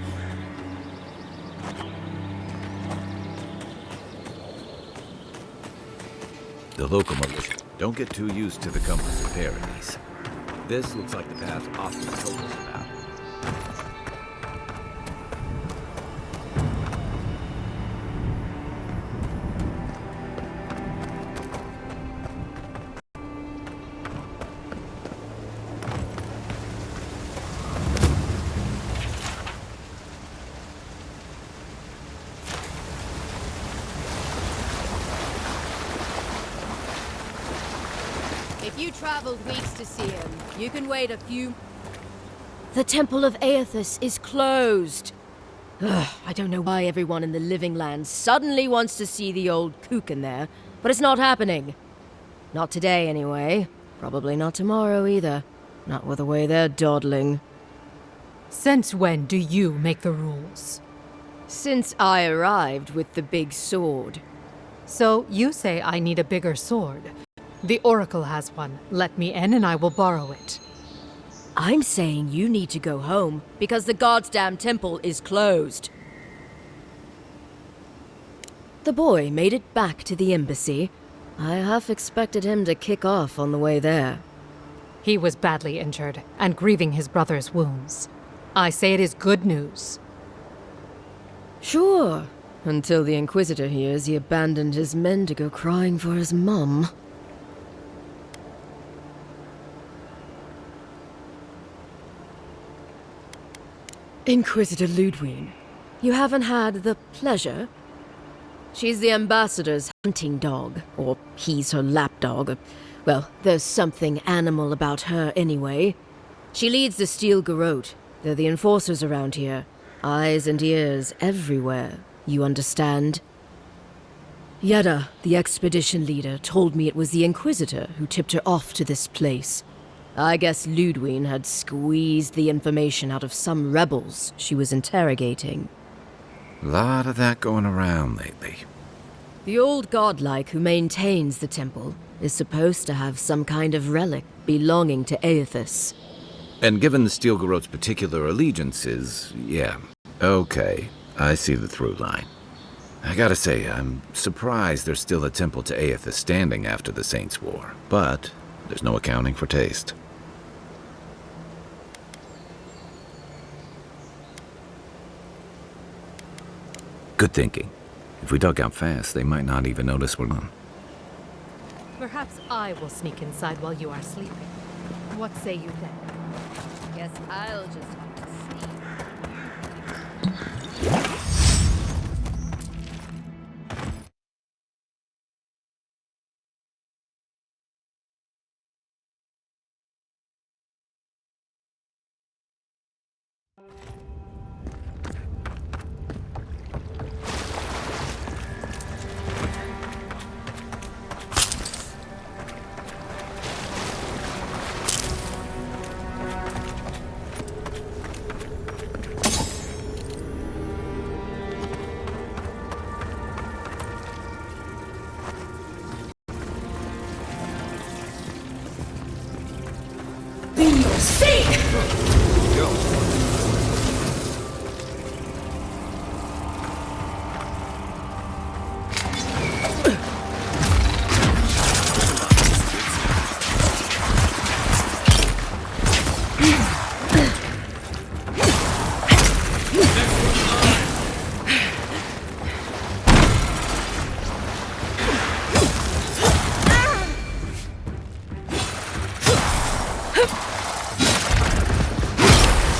The local militia don't get too used to the comforts of paradise. This looks like the path Austin told us about. If you traveled weeks to see him, you can wait a few... The Temple of Aethys is closed. Ugh, I don't know why everyone in the Living Land suddenly wants to see the old kook in there, but it's not happening. Not today, anyway. Probably not tomorrow, either. Not with the way they're dawdling. Since when do you make the rules? Since I arrived with the big sword. So you say I need a bigger sword. The Oracle has one. Let me in and I will borrow it. I'm saying you need to go home, because the goddamn temple is closed. The boy made it back to the embassy. I half expected him to kick off on the way there. He was badly injured, and grieving his brother's wounds. I say it is good news. Sure, until the Inquisitor hears he abandoned his men to go crying for his mum. Inquisitor Ludwig, you haven't had the pleasure? She's the ambassador's hunting dog, or he's her lapdog. Well, there's something animal about her anyway. She leads the Steel Garrote. They're the enforcers around here. Eyes and ears everywhere, you understand? Yada, the expedition leader, told me it was the Inquisitor who tipped her off to this place. I guess Ludwig had squeezed the information out of some rebels she was interrogating. Lot of that going around lately. The old godlike who maintains the temple is supposed to have some kind of relic belonging to Aethys. And given the Steel Garrote's particular allegiances, yeah. Okay, I see the through line. I gotta say, I'm surprised there's still a temple to Aethys standing after the Saints' War. But there's no accounting for taste. Good thinking. If we dug out fast, they might not even notice we're gone. Perhaps I will sneak inside while you are sleeping. What say you then? Guess I'll just have to sleep.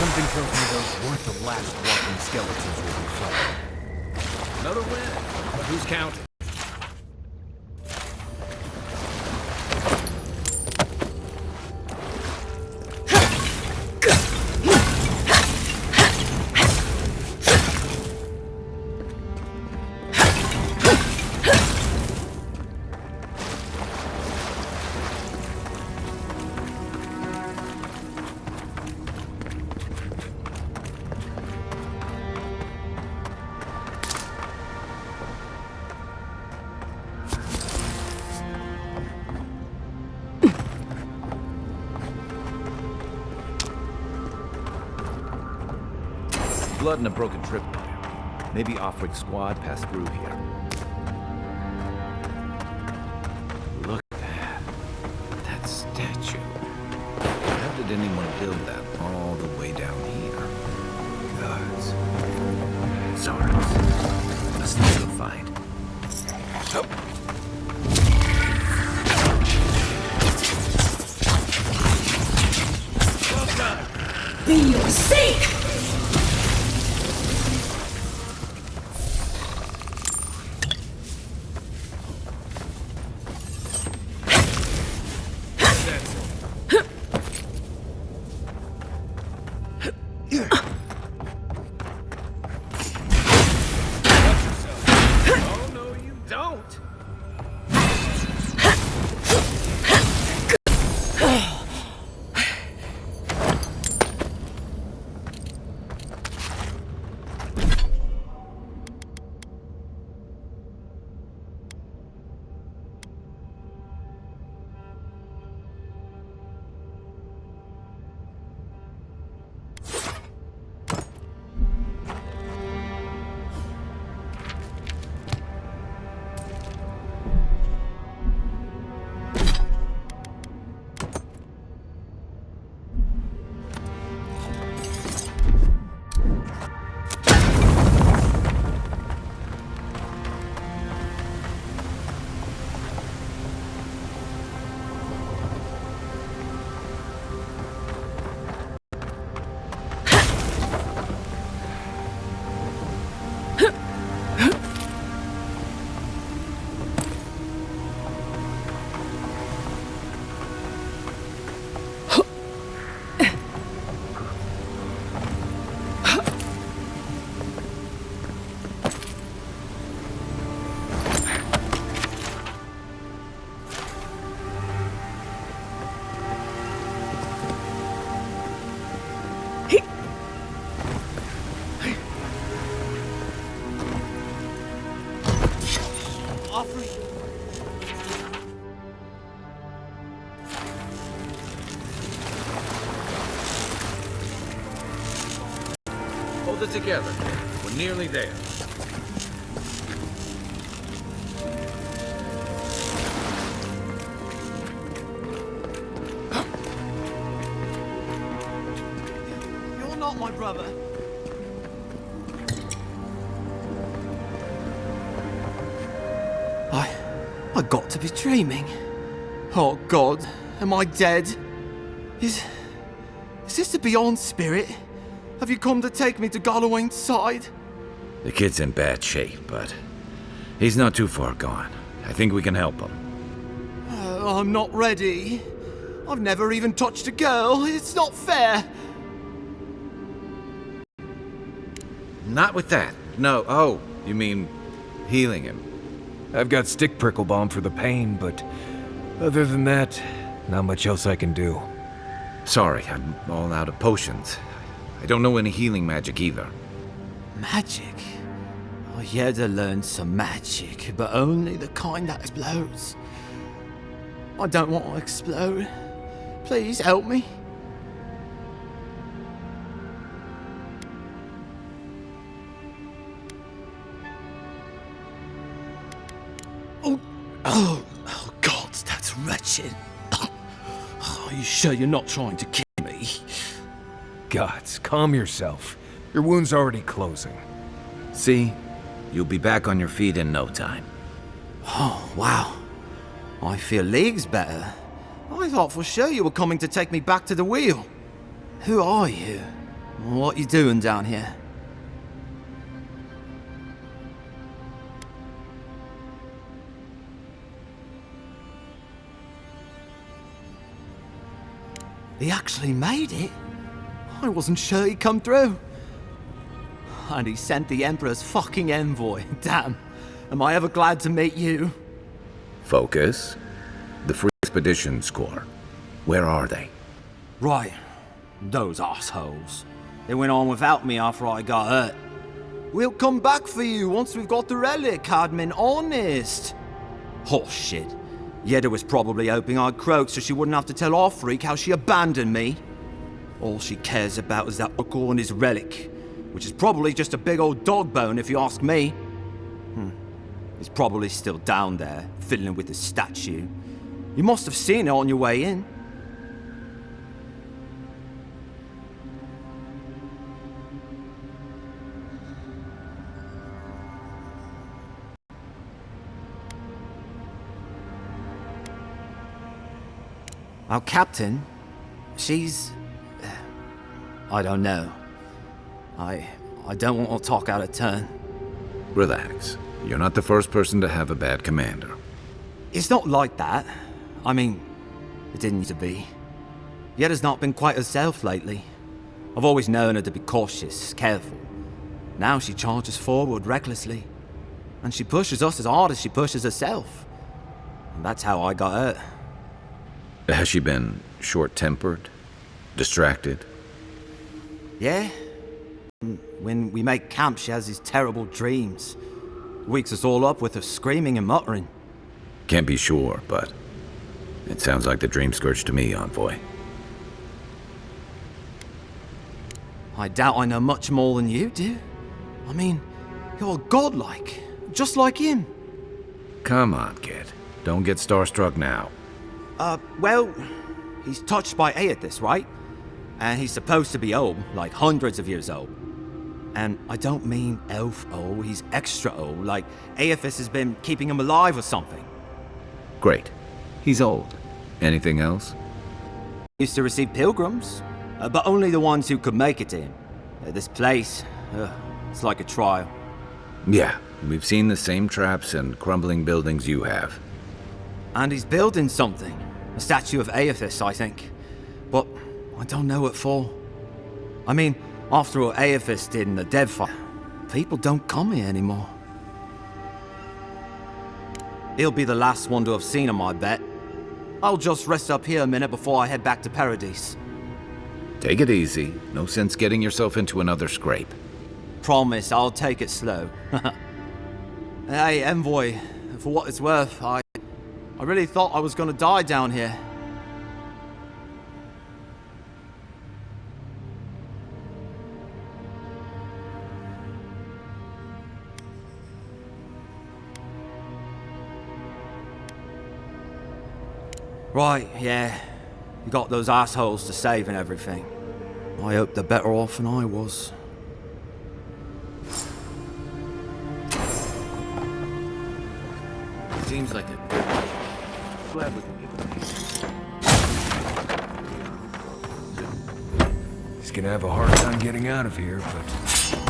Something tells me those weren't the last walking skeletons we'll be fighting. Another win, but who's counting? blood and a broken tripwire. Maybe Offric squad passed through here. Look at that. That statue. How did anyone build that all the way down here? Gods. Sorry. Let's not go find. Be your sake! Hold it together. We're nearly there. You're not my brother. I got to be dreaming. Oh God, am I dead? Is this the Beyond Spirit? Have you come to take me to Galloway's side? The kid's in bad shape, but he's not too far gone. I think we can help him. I'm not ready. I've never even touched a girl. It's not fair. Not with that. No. Oh, you mean healing him? I've got stick prickle balm for the pain, but other than that, not much else I can do. Sorry, I'm all out of potions. I don't know any healing magic either. Magic? I had to learn some magic, but only the kind that explodes. I don't want to explode. Please help me. Oh, God, that's wretched. Are you sure you're not trying to kill me? Gods, calm yourself. Your wound's already closing. See? You'll be back on your feet in no time. Oh, wow. I feel leagues better. I thought for sure you were coming to take me back to the wheel. Who are you? What you doing down here? He actually made it. I wasn't sure he'd come through. And he sent the Emperor's fucking envoy. Damn. Am I ever glad to meet you? Focus. The Free Expeditions Corps. Where are they? Right. Those assholes. They went on without me after I got hurt. We'll come back for you once we've got the relic, Cadman. Honest. Oh, shit. Yeda was probably hoping I'd croak so she wouldn't have to tell Offreak how she abandoned me. All she cares about is that uncle and his relic. which is probably just a big old dog bone if you ask me. He's probably still down there, fiddling with the statue. You must have seen it on your way in. Our captain, she's... I don't know. I don't want to talk out of turn. Relax. You're not the first person to have a bad commander. It's not like that. I mean, it didn't need to be. Yetta's not been quite herself lately. I've always known her to be cautious, careful. Now she charges forward recklessly. And she pushes us as hard as she pushes herself. And that's how I got hurt. Has she been short-tempered? Distracted? Yeah. When we make camp, she has these terrible dreams. Wakes us all up with her screaming and muttering. Can't be sure, but it sounds like the dream scourge to me, Envoy. I doubt I know much more than you do. I mean, you're godlike, just like him. Come on, kid. Don't get starstruck now. Well, he's touched by Aethys, right? And he's supposed to be old, like hundreds of years old. And I don't mean elf old, he's extra old, like Aethys has been keeping him alive or something. Great. He's old. Anything else? He used to receive pilgrims, but only the ones who could make it to him. This place, it's like a trial. Yeah, we've seen the same traps and crumbling buildings you have. And he's building something. A statue of Aethys, I think. But I don't know what for. I mean, after what Aethys did in the Dev Fire, people don't come here anymore. He'll be the last one to have seen him, I bet. I'll just rest up here a minute before I head back to Paradise. Take it easy. No sense getting yourself into another scrape. Promise, I'll take it slow. Hey, Envoy, for what it's worth, I really thought I was gonna die down here. Right, yeah. You got those assholes to save and everything. I hope they're better off than I was. Seems like a good... Glad we can get He's gonna have a hard time getting out of here, but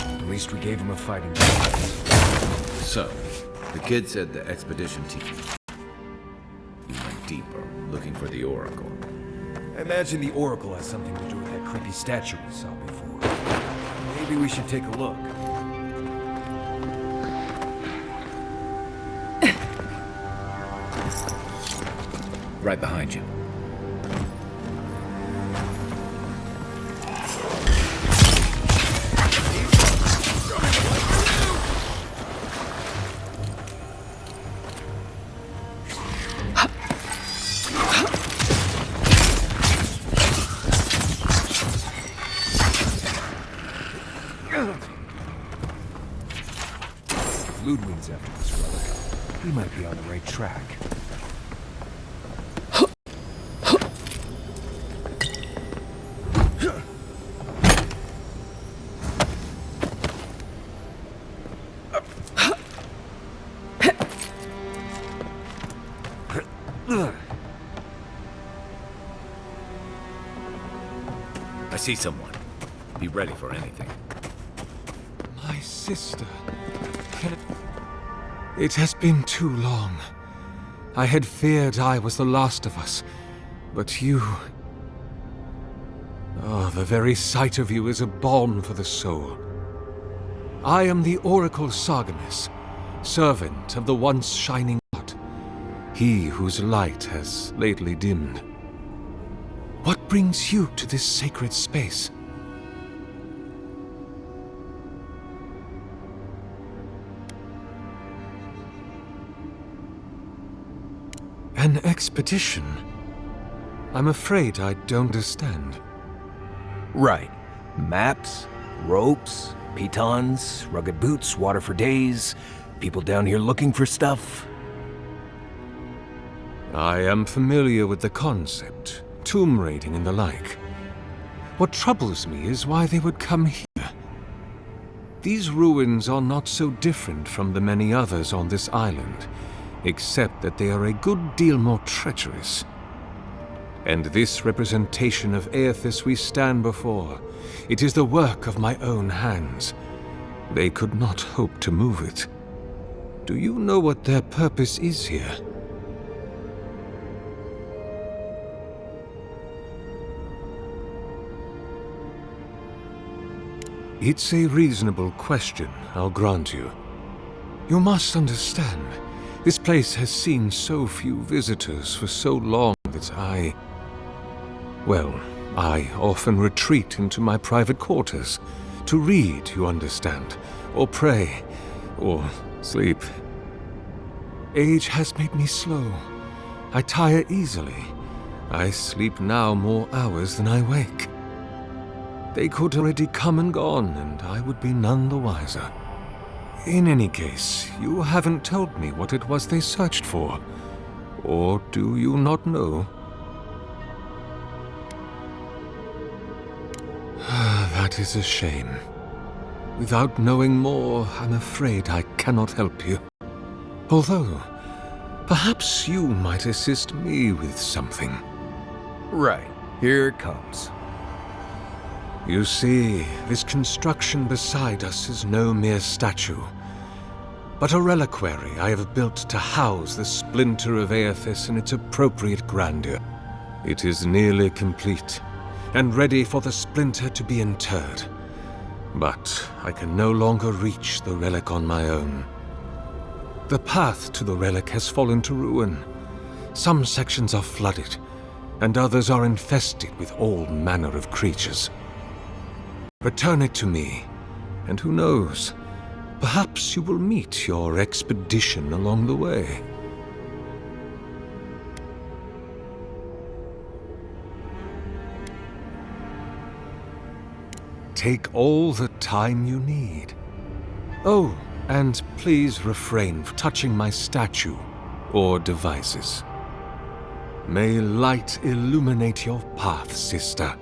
at least we gave him a fighting chance. So, the kid said the expedition team went deeper, looking for the Oracle. I imagine the Oracle has something to do with that creepy statue we saw before. Maybe we should take a look. Right behind you. Ludwig's after this relic. He might be on the right track. I see someone. Be ready for anything. My sister. It has been too long. I had feared I was the last of us, but you... Oh, the very sight of you is a balm for the soul. I am the Oracle Sargemus, servant of the once shining God, he whose light has lately dimmed. What brings you to this sacred space? An expedition? I'm afraid I don't understand. Right. Maps, ropes, Pitons, rugged boots, water for days, people down here looking for stuff. I am familiar with the concept, tomb raiding and the like. What troubles me is why they would come here. These ruins are not so different from the many others on this island, except that they are a good deal more treacherous. And this representation of Aethys we stand before, it is the work of my own hands. They could not hope to move it. Do you know what their purpose is here? It's a reasonable question, I'll grant you. You must understand, this place has seen so few visitors for so long that I often retreat into my private quarters to read, you understand, or pray, or sleep. Age has made me slow. I tire easily. I sleep now more hours than I wake. They could already come and gone, and I would be none the wiser. In any case, you haven't told me what it was they searched for. Or do you not know? That is a shame. Without knowing more, I'm afraid I cannot help you. Although, perhaps you might assist me with something. Right, here it comes. You see, this construction beside us is no mere statue, but a reliquary I have built to house the splinter of Aethys in its appropriate grandeur. It is nearly complete, and ready for the splinter to be interred. But I can no longer reach the relic on my own. The path to the relic has fallen to ruin. Some sections are flooded, and others are infested with all manner of creatures. Return it to me, and who knows, perhaps you will meet your expedition along the way. Take all the time you need. Oh, and please refrain from touching my statue or devices. May light illuminate your path, sister.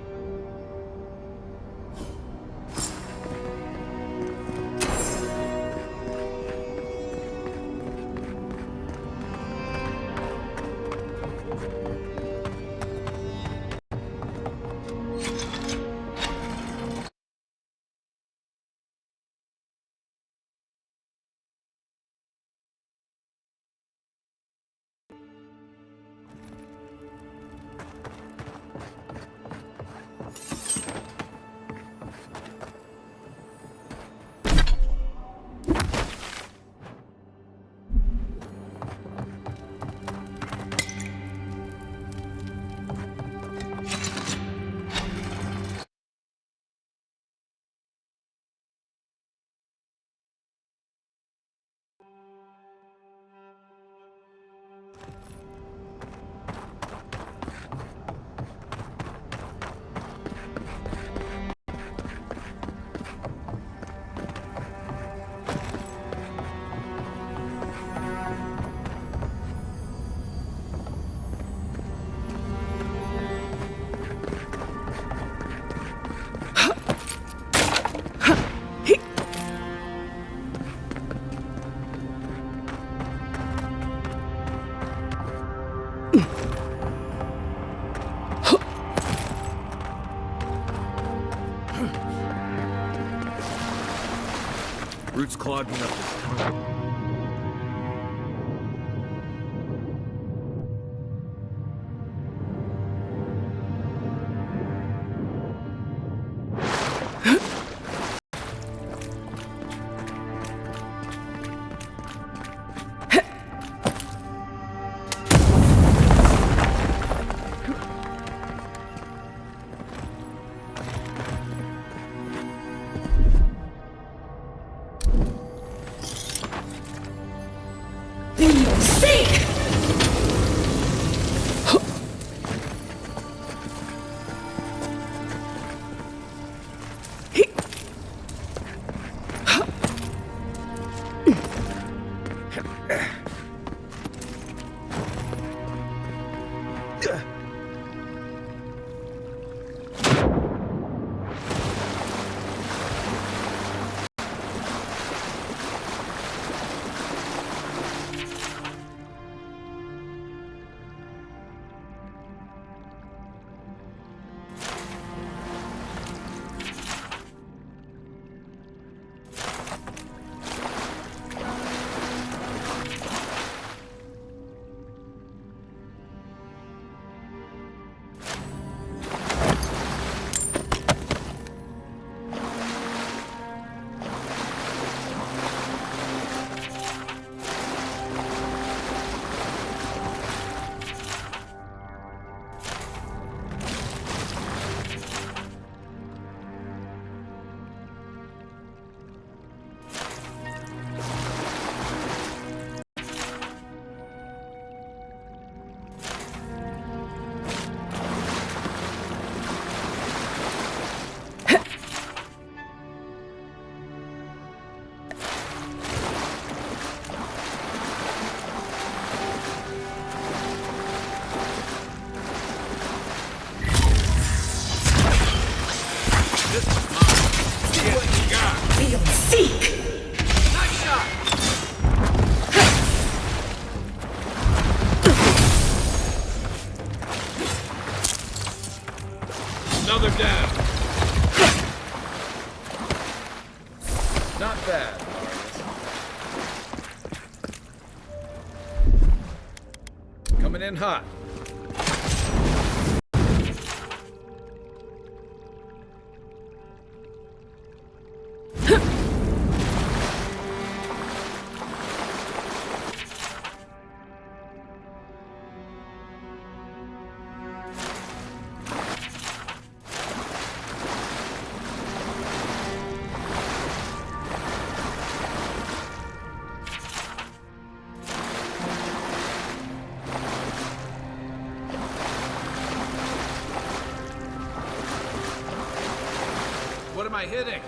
Roots clogging up this tunnel. Not bad, Marius. Coming in hot. What am I hitting?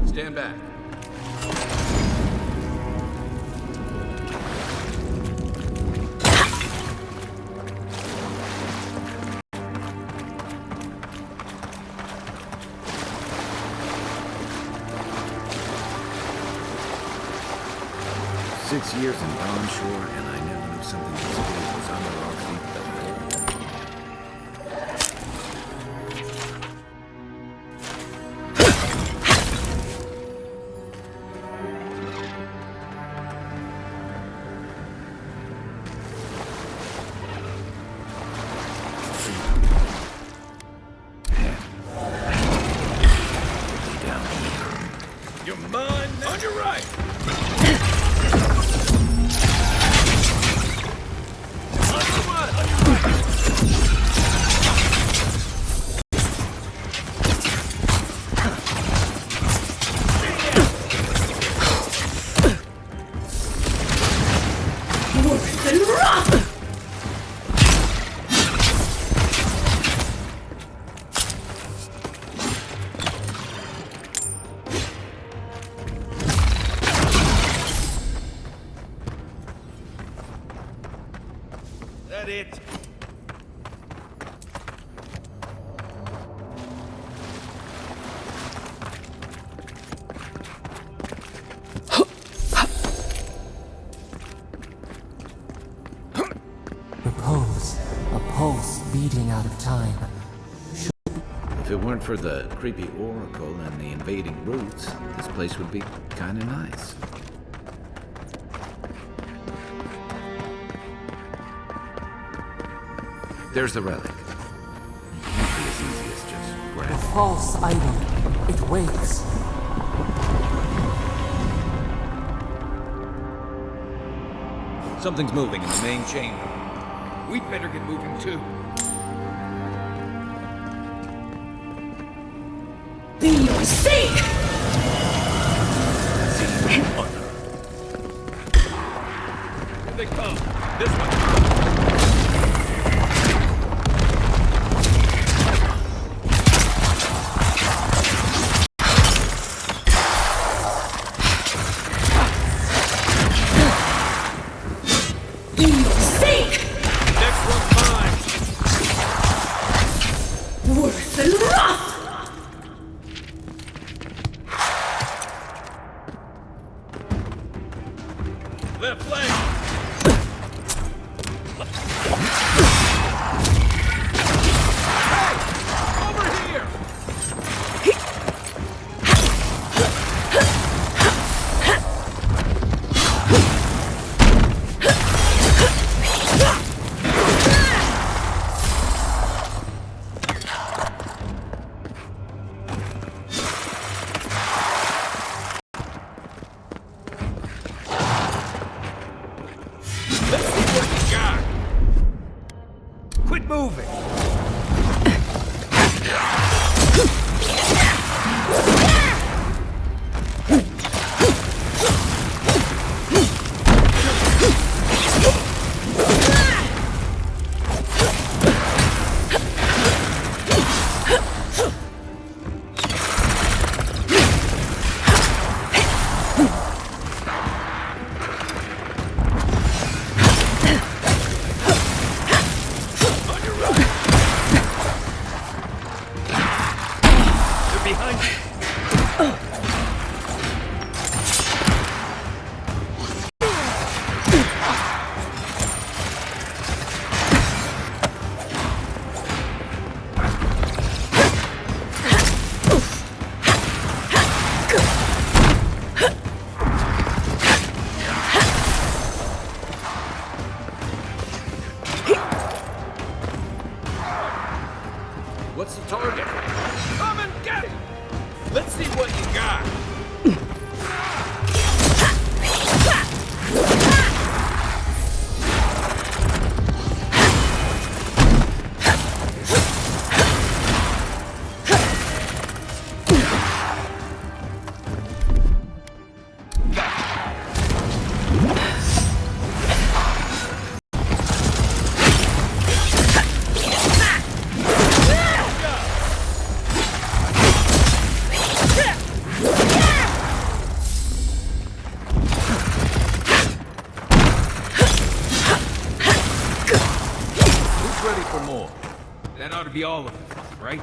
Stand back. 6 years in Dawn Shore, and I never knew something this big was under our feet that way. You're mine now. On your right! That it? Repose, a pulse beating out of time. If it weren't for the creepy oracle and the invading roots, this place would be kinda nice. There's the relic. It can't be as easy as just A grab it. false item. It wakes. Something's moving in the main chamber. We'd better get moving too. Be your sake! Here they come. This way. Be your sake! Next one's mine. Worth and wrath! Left leg. Hey! Over here! Let's see what you got. Quit moving. On your right. What's the target? Come and get it! Let's see what you got. That ought to be all of them, right?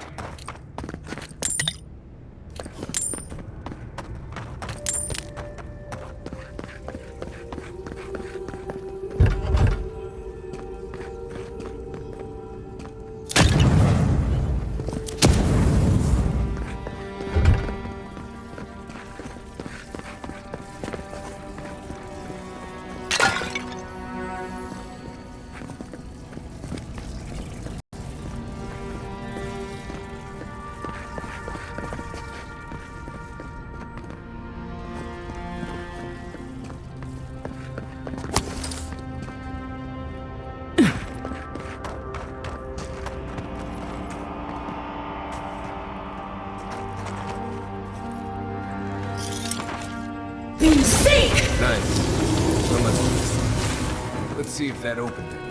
Nice. So much. Let's see if that opened anything.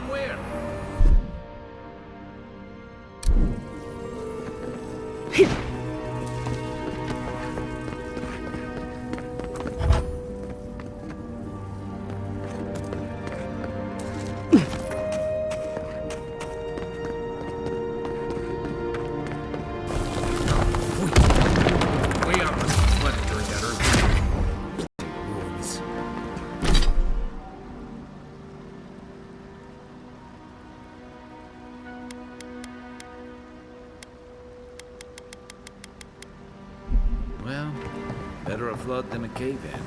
Where? Way out was flooded during that earthquake. Ruins. Well, better a flood than a cave-in.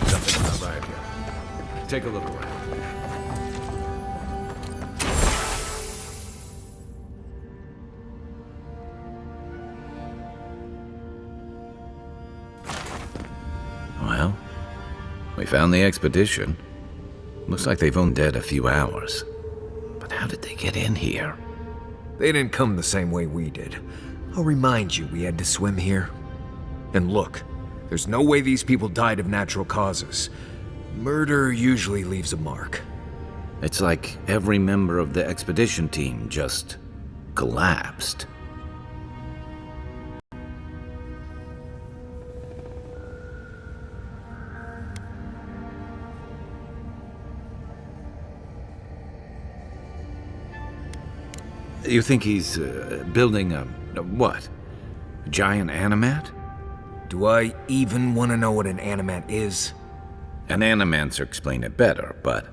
Something's not right here. Take a look around. Well, we found the expedition. Looks like they've only dead a few hours. But how did they get in here? They didn't come the same way we did. I'll remind you, we had to swim here. And look, there's no way these people died of natural causes. Murder usually leaves a mark. It's like every member of the expedition team just collapsed. You think he's building a what? A giant animat? Do I even want to know what an animat is? An animancer explain it better, but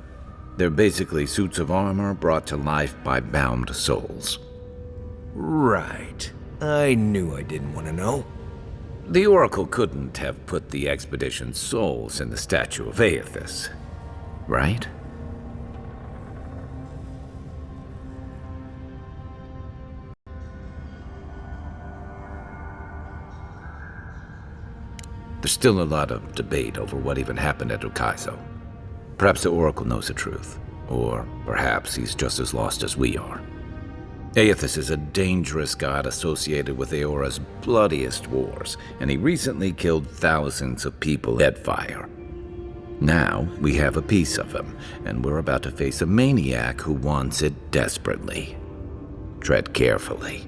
they're basically suits of armor brought to life by bound souls. Right. I knew I didn't want to know. The Oracle couldn't have put the expedition's souls in the statue of Aethys, right? There's still a lot of debate over what even happened at Ukaizo. Perhaps the Oracle knows the truth, or perhaps he's just as lost as we are. Aethys is a dangerous god associated with Eora's bloodiest wars, and he recently killed thousands of people at fire. Now we have a piece of him, and we're about to face a maniac who wants it desperately. Tread carefully.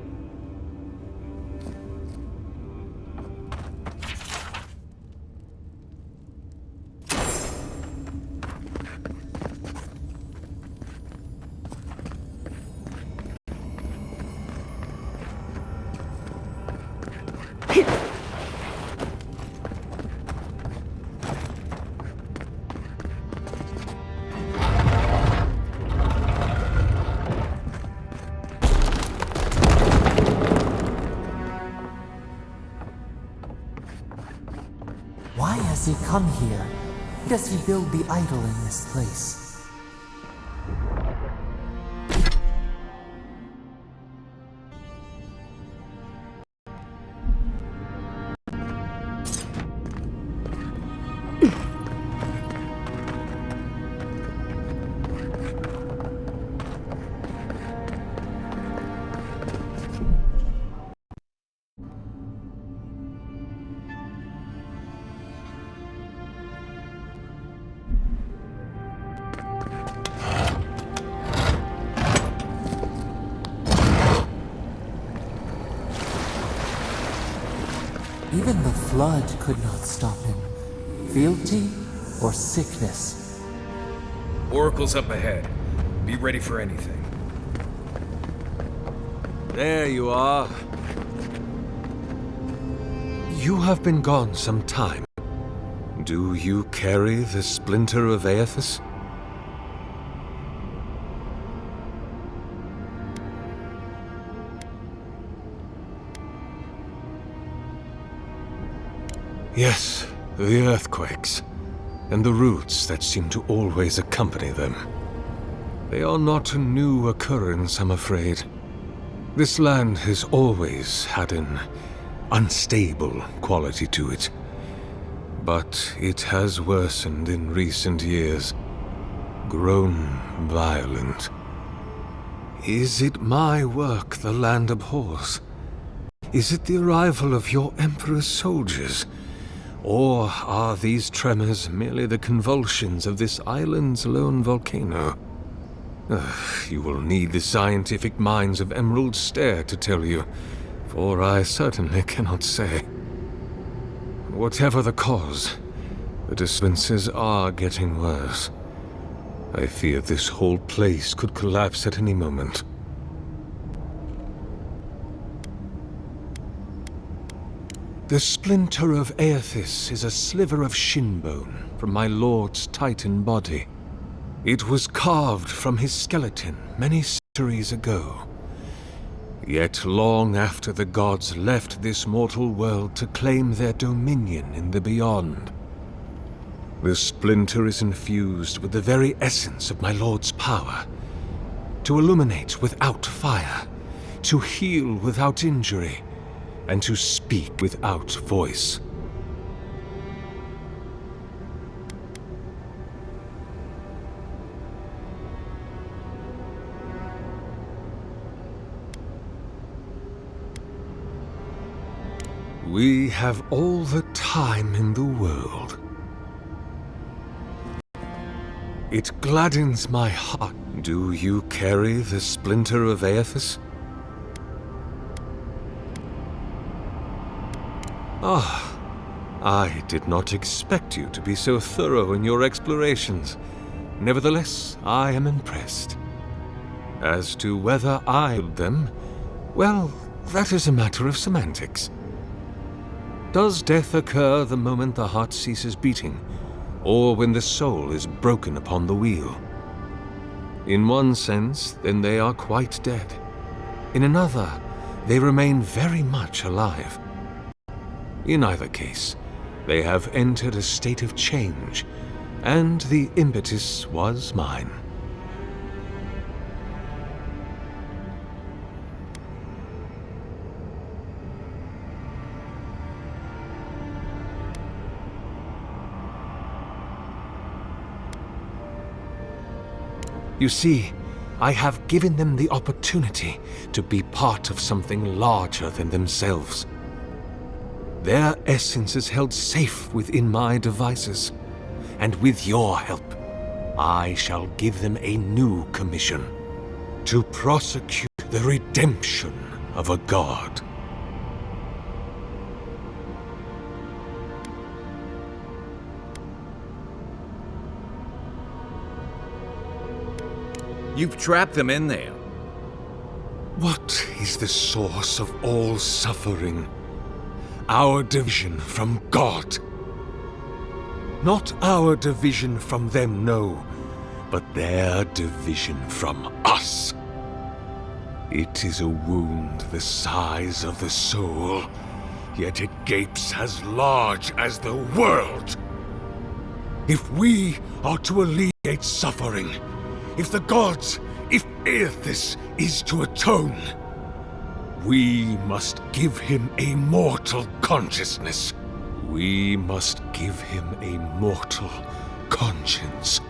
Why has he come here? Does he build the idol in this place? Even the flood could not stop him. Fealty or sickness. Oracle's up ahead. Be ready for anything. There you are. You have been gone some time. Do you carry the splinter of Aethys? Yes, the earthquakes, and the roots that seem to always accompany them. They are not a new occurrence, I'm afraid. This land has always had an unstable quality to it. But it has worsened in recent years, grown violent. Is it my work the land abhors? Is it the arrival of your Emperor's soldiers? Or are these tremors merely the convulsions of this island's lone volcano? You will need the scientific minds of Emerald Stair to tell you, for I certainly cannot say. Whatever the cause, the disturbances are getting worse. I fear this whole place could collapse at any moment. The splinter of Aethys is a sliver of shin bone from my lord's titan body. It was carved from his skeleton many centuries ago. Yet long after the gods left this mortal world to claim their dominion in the beyond, the splinter is infused with the very essence of my lord's power. To illuminate without fire, to heal without injury, and to speak without voice. We have all the time in the world. It gladdens my heart. Do you carry the splinter of Aethys? Ah, I did not expect you to be so thorough in your explorations. Nevertheless, I am impressed. As to whether I build them, well, that is a matter of semantics. Does death occur the moment the heart ceases beating, or when the soul is broken upon the wheel? In one sense, then they are quite dead. In another, they remain very much alive. In either case, they have entered a state of change, and the impetus was mine. You see, I have given them the opportunity to be part of something larger than themselves. Their essence is held safe within my devices, and with your help, I shall give them a new commission to prosecute the redemption of a god. You've trapped them in there. What is the source of all suffering? Our division from God. Not our division from them, no, but their division from us. It is a wound the size of the soul, yet it gapes as large as the world. If we are to alleviate suffering, if the gods, if Aethys is to atone, we must give him a mortal consciousness. We must give him a mortal conscience.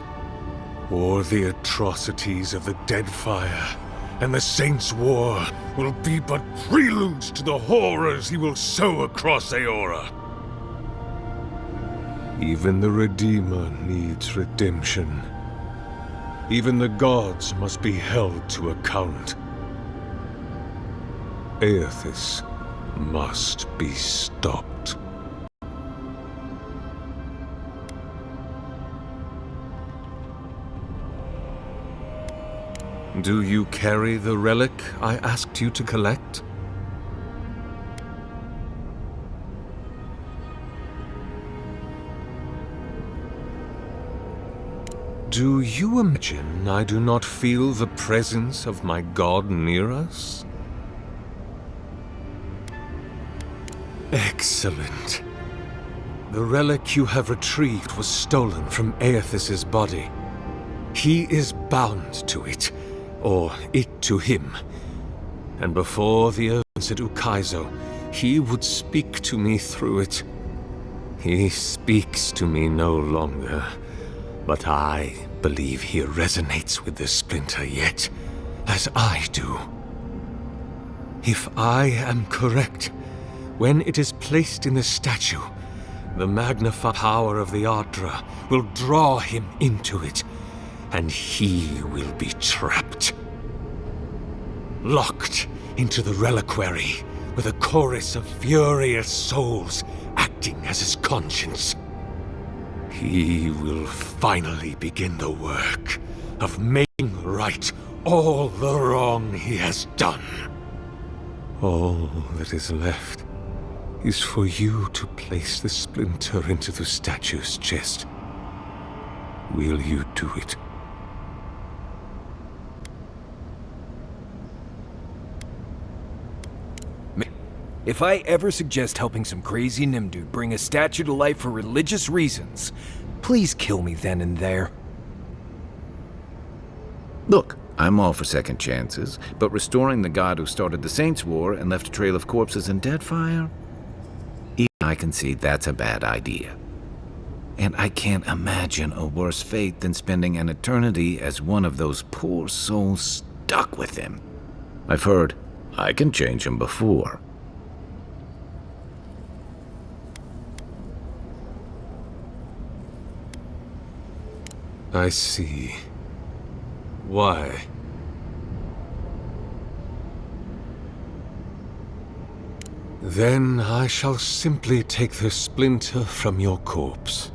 Or the atrocities of the Deadfire and the Saints' War will be but preludes to the horrors he will sow across Aora. Even the Redeemer needs redemption. Even the gods must be held to account. Aethys must be stopped. Do you carry the relic I asked you to collect? Do you imagine I do not feel the presence of my god near us? Excellent. The relic you have retrieved was stolen from Aethys' body. He is bound to it, or it to him. And before the events at Ukaizo, he would speak to me through it. He speaks to me no longer, but I believe he resonates with the splinter yet, as I do. If I am correct, when it is placed in the statue, the magnified power of the Ardra will draw him into it, and he will be trapped. Locked into the reliquary with a chorus of furious souls acting as his conscience. He will finally begin the work of making right all the wrong he has done. All that is left is for you to place the splinter into the statue's chest. Will you do it? If I ever suggest helping some crazy Nimdu bring a statue to life for religious reasons, please kill me then and there. Look, I'm all for second chances, but restoring the god who started the Saints' War and left a trail of corpses in Deadfire? Even I concede that's a bad idea. And I can't imagine a worse fate than spending an eternity as one of those poor souls stuck with him. I've heard I can change him before. I see. Why? Then I shall simply take the splinter from your corpse.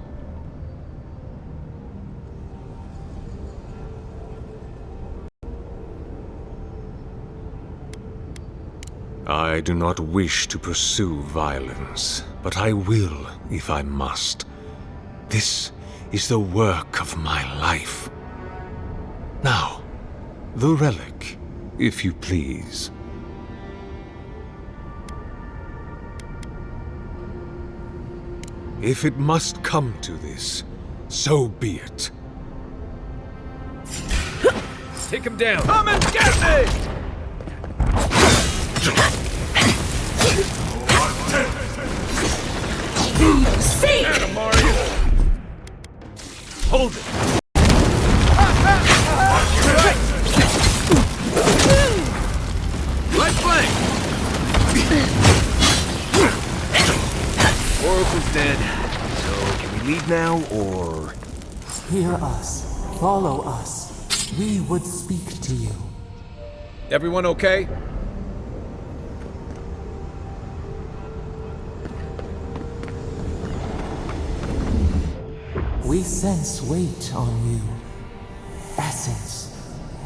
I do not wish to pursue violence, but I will if I must. This is the work of my life. Now, the relic, if you please. If it must come to this, so be it. Take him down! Come and get me! Seek! Hold it! leave now, or...? Hear us. Follow us. We would speak to you. Everyone okay? We sense weight on you. Essence.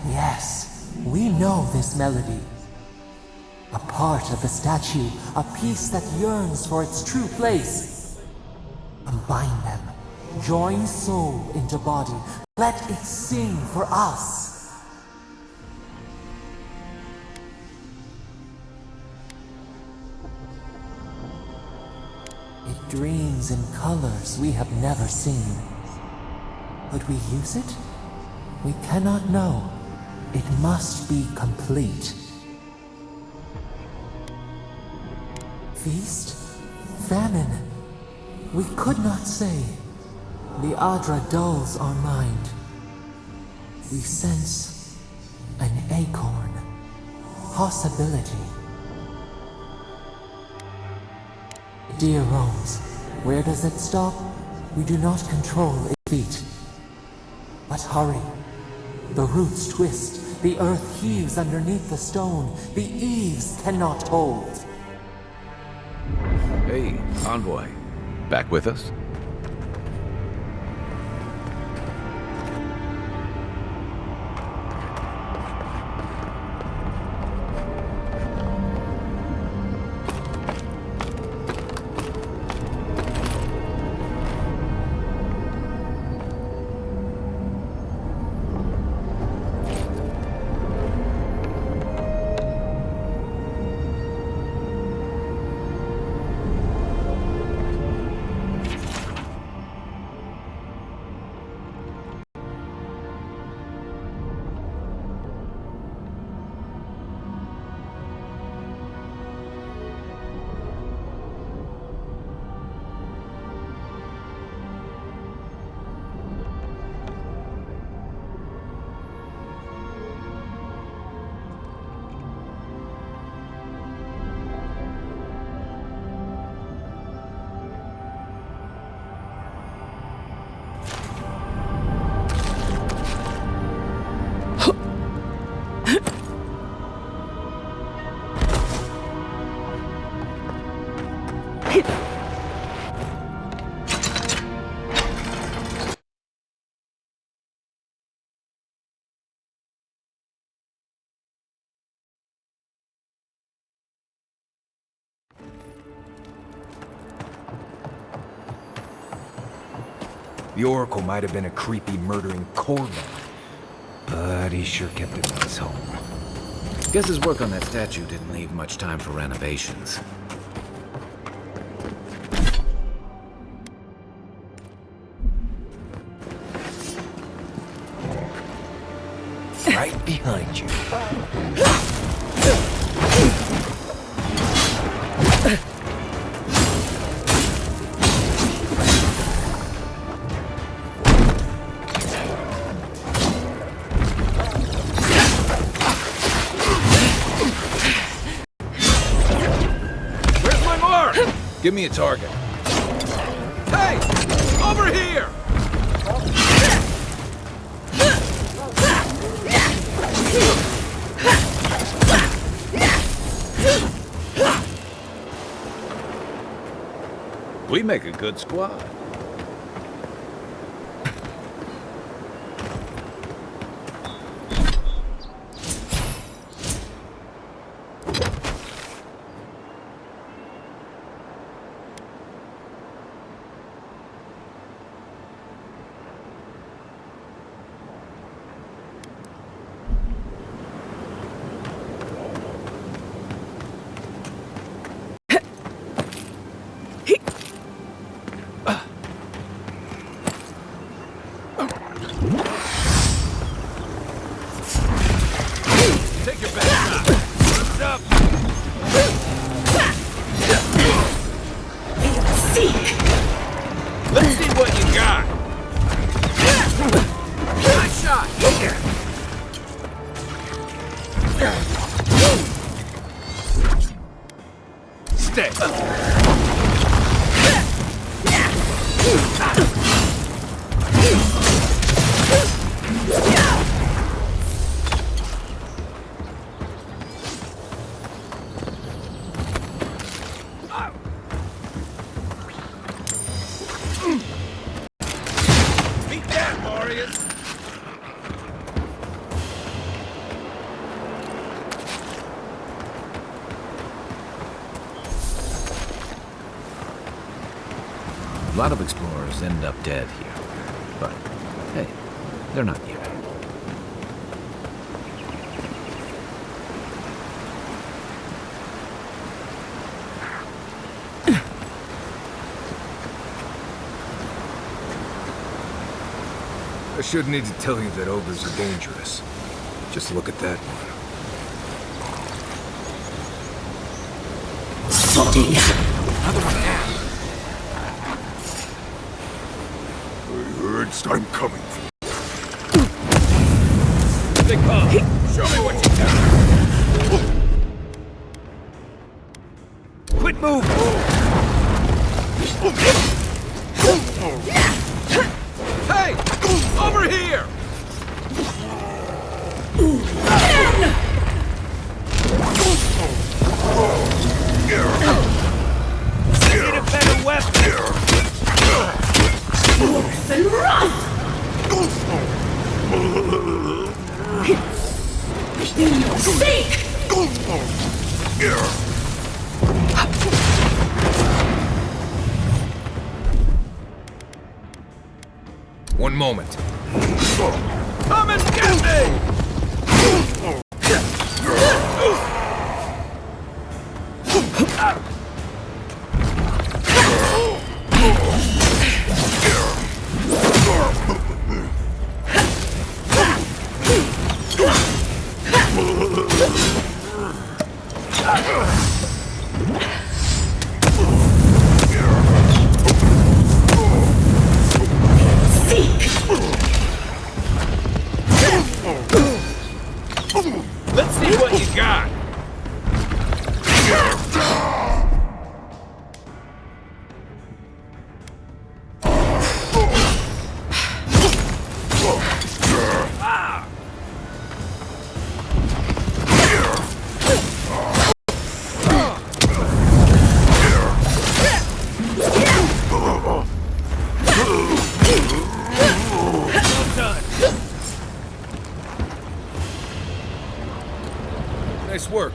Yes, we know this melody. A part of the statue, a piece that yearns for its true place. Combine them. Join soul into body. Let it sing for us. It dreams in colors we have never seen. Would we use it? We cannot know. It must be complete. Feast? Famine? We could not say. The Adra dulls our mind. We sense an acorn. Possibility. Dear Rose, where does it stop? We do not control its feet. But hurry. The roots twist. The earth heaves underneath the stone. The eaves cannot hold. Hey, envoy. Back with us? The Oracle might have been a creepy, murdering corpse, but he sure kept a nice home. Guess his work on that statue didn't leave much time for renovations. Right behind you. Give me a target. Hey! Over here! We make a good squad. A lot of explorers end up dead here. But, hey, they're not you. I shouldn't need to tell you that ogres are dangerous. Just look at that one. Spotted. I heard I'm coming. They come. Show me what you got. Quit moving. Hey! Over here! Need a better weapon! Worth and wrath! Be your sake! One moment. Come and get me! Let's see what you got. Nice work.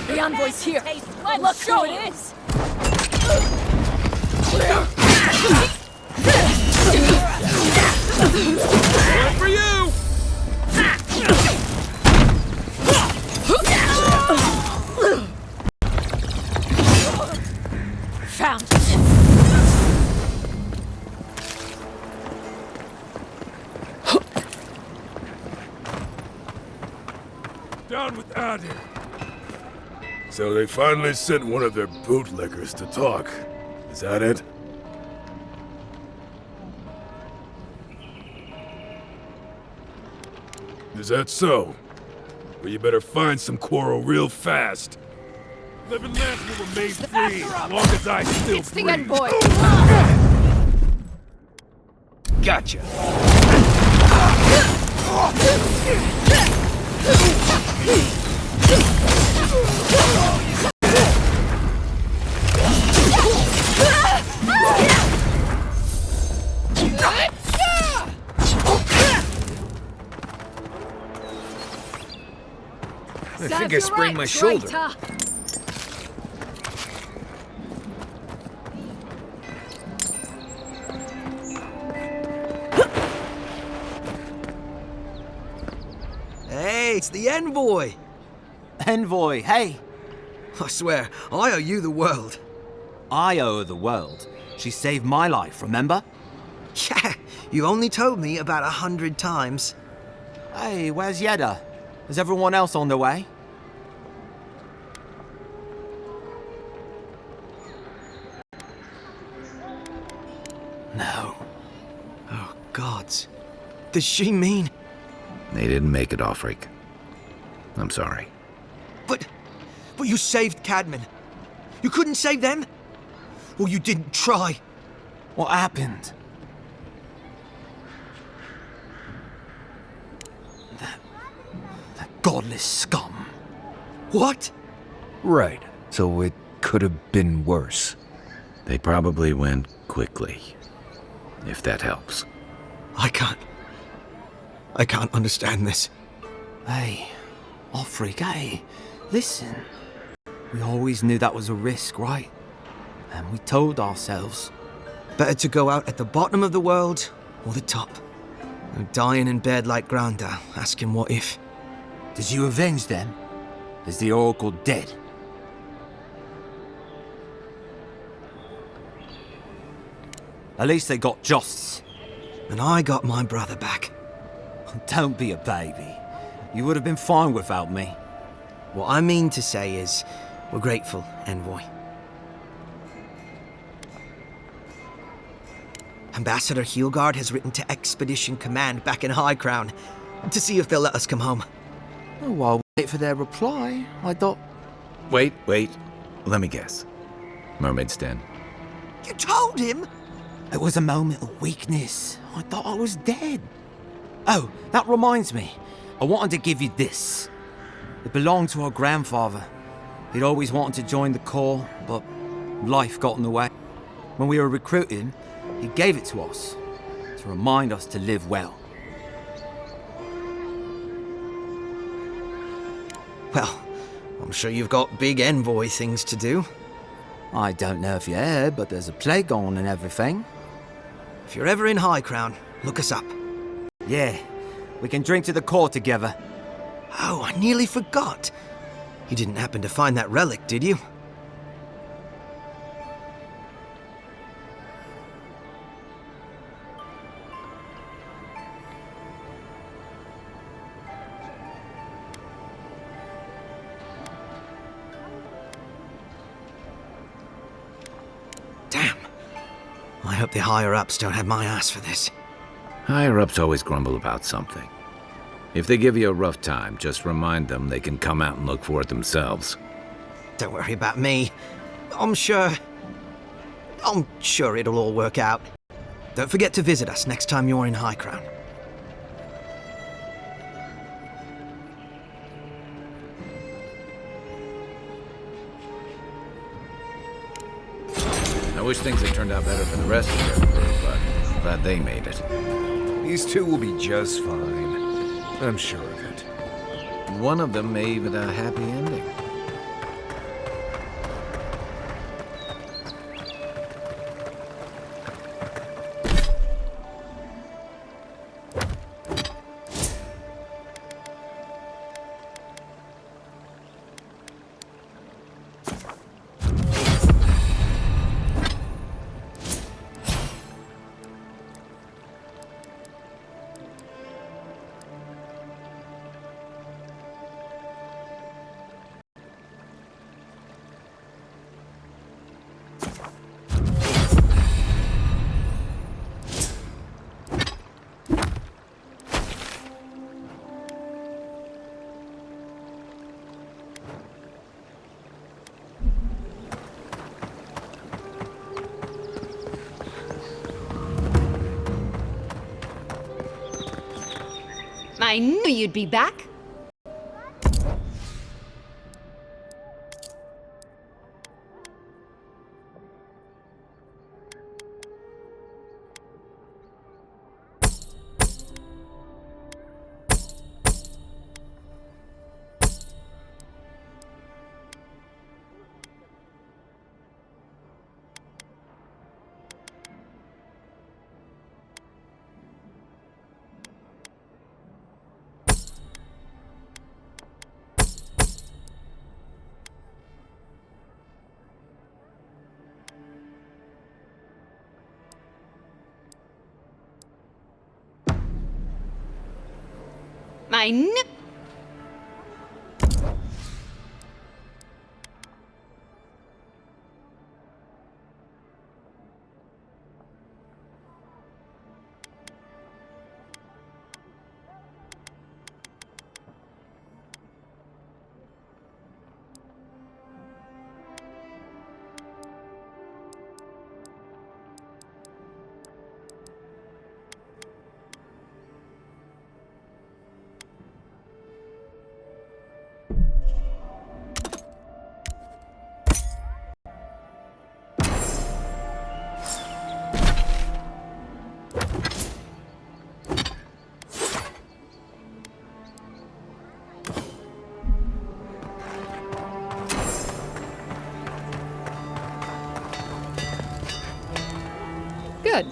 The envoy's here. Look who it is. One for you! Found it. Down with Addy. So they finally sent one of their bootlickers to talk. Is that it? Is that so? Or you better find some quarrel real fast. Living lands will remain free as long as I still It's the breathe. envoy! Gotcha. I think I sprained my shoulder. Hey, it's the envoy! Envoy, hey! I swear, I owe you the world. I owe her the world. She saved my life, remember? Yeah, you only told me about 100 times. Hey, where's Yeda? Is everyone else on their way? No. Oh, gods. Does she mean... They didn't make it, Offreak. I'm sorry. But you saved Cadman. You couldn't save them? Or you didn't try? What happened? That godless scum. What? Right. So it could have been worse. They probably went quickly. If that helps. I can't understand this. Hey, Offreak, hey, listen. We always knew that was a risk, right? And we told ourselves. Better to go out at the bottom of the world or the top. No dying in bed like Granda, asking what if. Did you avenge them? Is the Oracle dead? At least they got justice. And I got my brother back. Don't be a baby. You would have been fine without me. What I mean to say is, we're grateful, Envoy. Ambassador Heelgard has written to Expedition Command back in High Crown to see if they'll let us come home. Oh, while we wait for their reply, I thought... Wait. Let me guess. Mermaid's Den. You told him? It was a moment of weakness. I thought I was dead. Oh, that reminds me. I wanted to give you this. It belonged to our grandfather. He'd always wanted to join the Corps, but life got in the way. When we were recruiting, he gave it to us to remind us to live well. Well, I'm sure you've got big envoy things to do. I don't know if you heard, but there's a plague on and everything. If you're ever in High Crown, look us up. Yeah, we can drink to the Corps together. Oh, I nearly forgot. You didn't happen to find that relic, did you? Damn. I hope the higher-ups don't have my ass for this. Higher-ups always grumble about something. If they give you a rough time, just remind them they can come out and look for it themselves. Don't worry about me. I'm sure it'll all work out. Don't forget to visit us next time you're in High Crown. I wish things had turned out better for the rest of their crew, but glad they made it. These two will be just fine. I'm sure of it. One of them may even have a happy ending. I knew you'd be back. I knew. Good.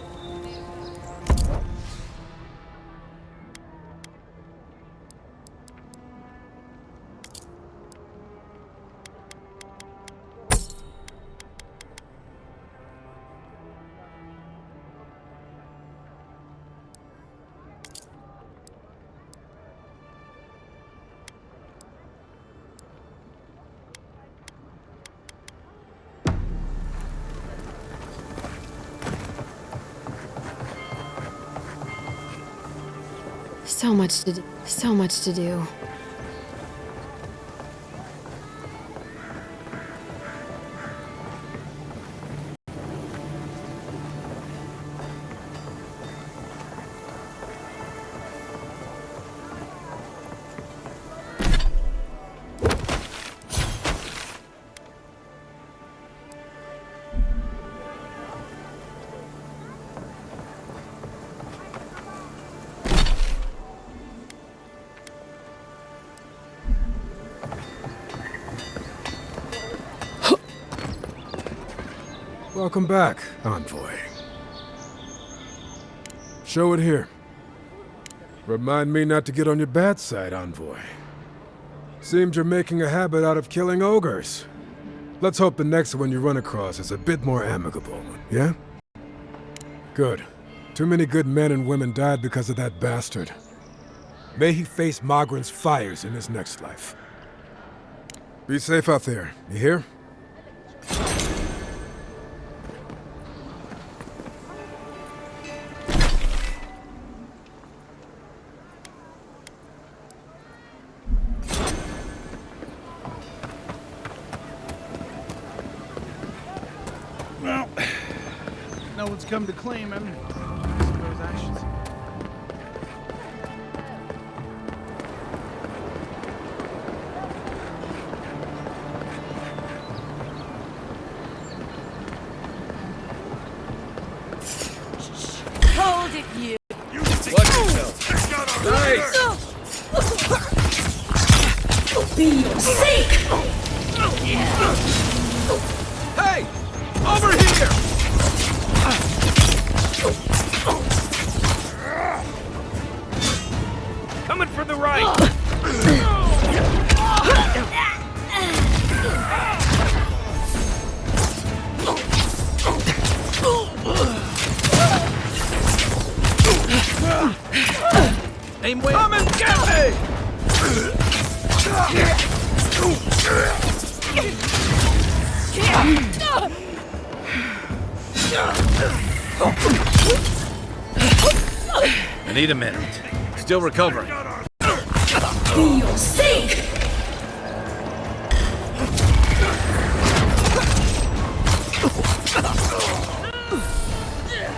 So much to do. So much to do. Welcome back, Envoy. Show it here. Remind me not to get on your bad side, Envoy. Seems you're making a habit out of killing ogres. Let's hope the next one you run across is a bit more amicable, yeah? Good. Too many good men and women died because of that bastard. May he face Magran's fires in his next life. Be safe out there, you hear? Well, no one's come to claim him. I suppose I should. Hold it, you! Watch yourself. Nice! Be your sake! Hey! Over here! Coming for the right! Aim way. Come and get me! I need a minute. Still recovering. Be your sake!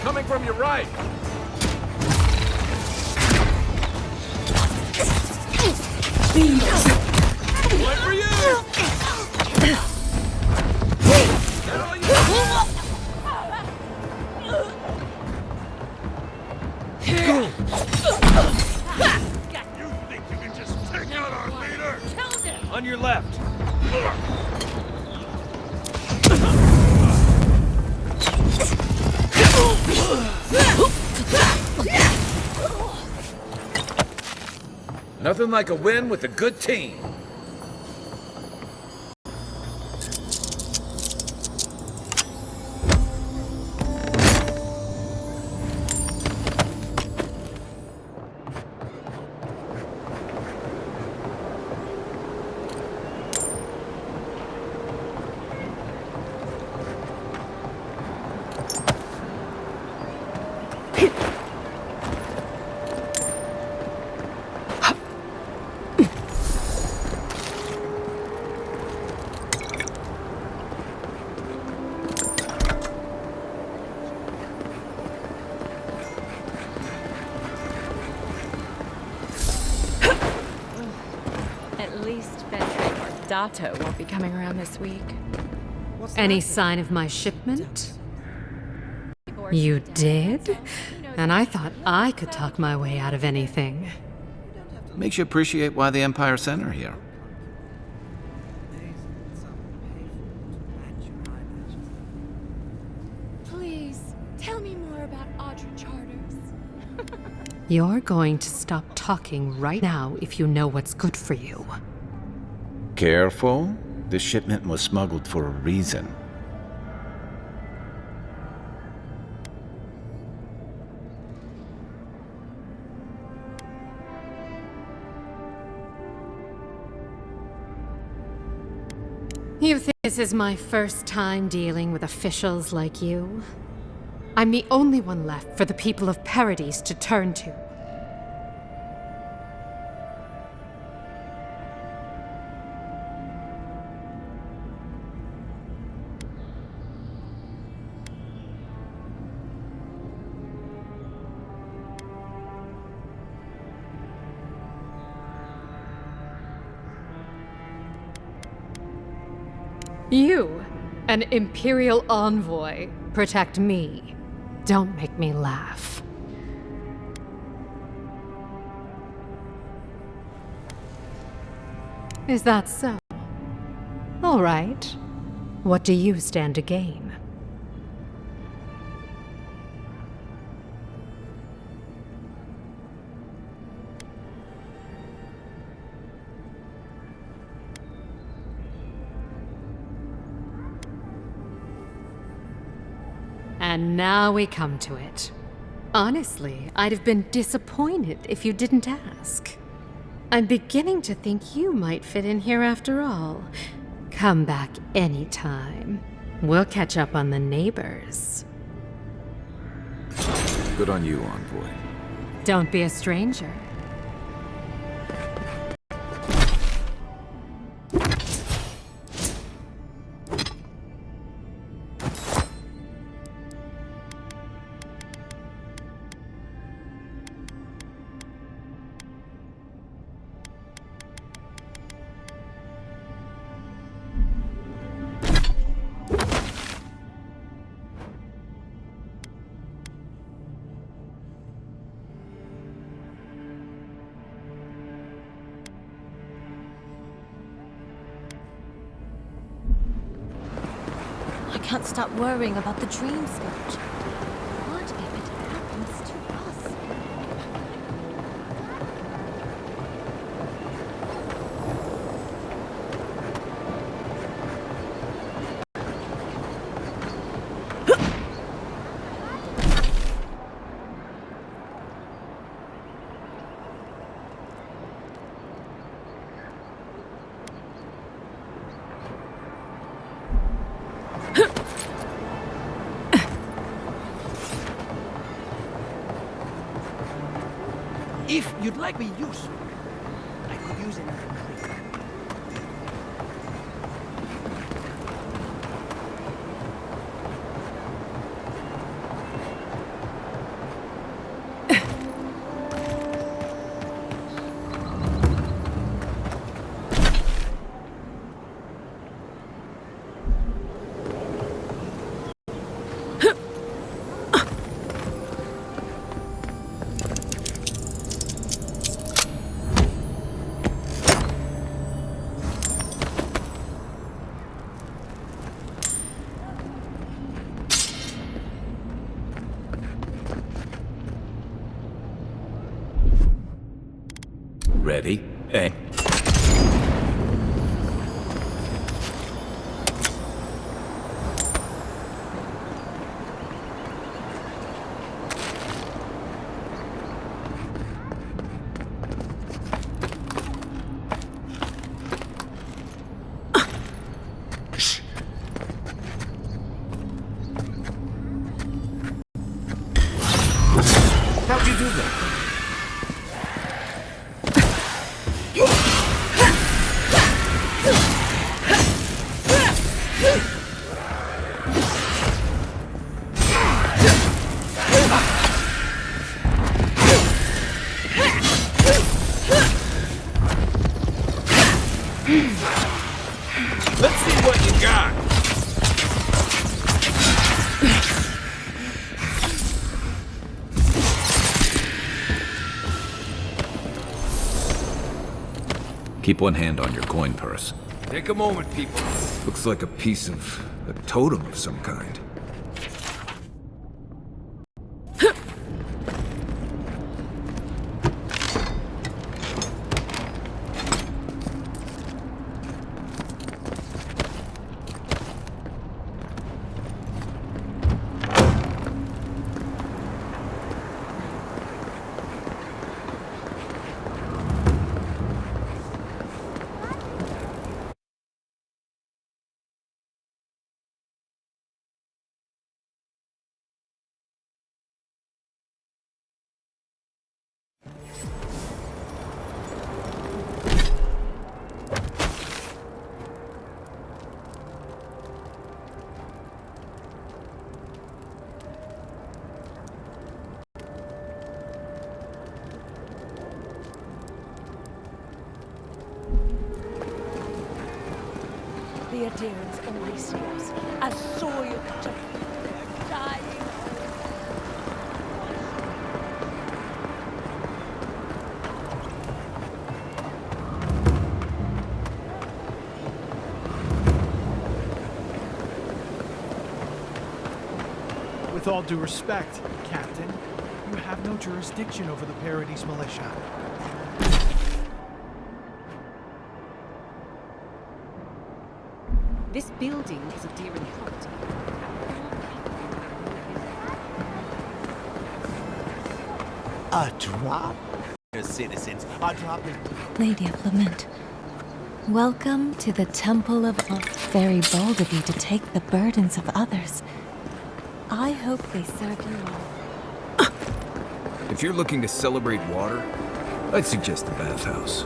Coming from your right. be yours. Wait for you! You think you can just take out our leader? On your left. Nothing like a win with a good team. At least Fenrir or Dato won't be coming around this week. Any sign of my shipment? You did? And I thought I could talk my way out of anything. Makes you appreciate why the Empire sent her here. Please, tell me more about Audra Charters. You're going to stop talking right now if you know what's good for you. Careful. This shipment was smuggled for a reason. You think this is my first time dealing with officials like you? I'm the only one left for the people of Paradise to turn to. You, an Imperial envoy, protect me. Don't make me laugh. Is that so? All right. What do you stand to gain? And now we come to it. Honestly, I'd have been disappointed if you didn't ask. I'm beginning to think you might fit in here after all. Come back anytime. We'll catch up on the neighbors. Good on you, Envoy. Don't be a stranger. I can't stop worrying about the dream sketch. What if it happens to us? If you'd like me useful, I could use an ready, eh? How'd you do that? Let's see what you got. Keep one hand on your coin purse. Take a moment, people. Looks like a piece of a totem of some kind. The adherents only see us as soil to feed their dying. With all due respect, Captain, you have no jurisdiction over the Paradise Militia. This building is of Deeren property. A drop? Citizens, a drop is... Lady of Lament, welcome to the Temple of... Very bold of you to take the burdens of others. I hope they serve you well. If you're looking to celebrate water, I'd suggest the bathhouse.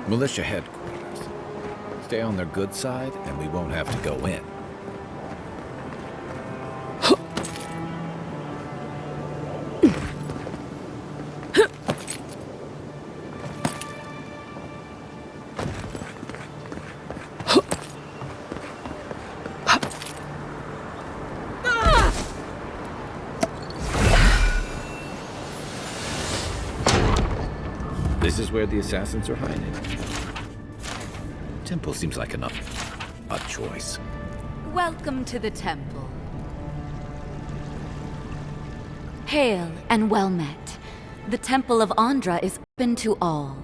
Militia headquarters. Stay on their good side, and we won't have to go in. This is where the assassins are hiding. Temple seems like an odd choice. Welcome to the temple. Hail and well met. The Temple of Andra is open to all.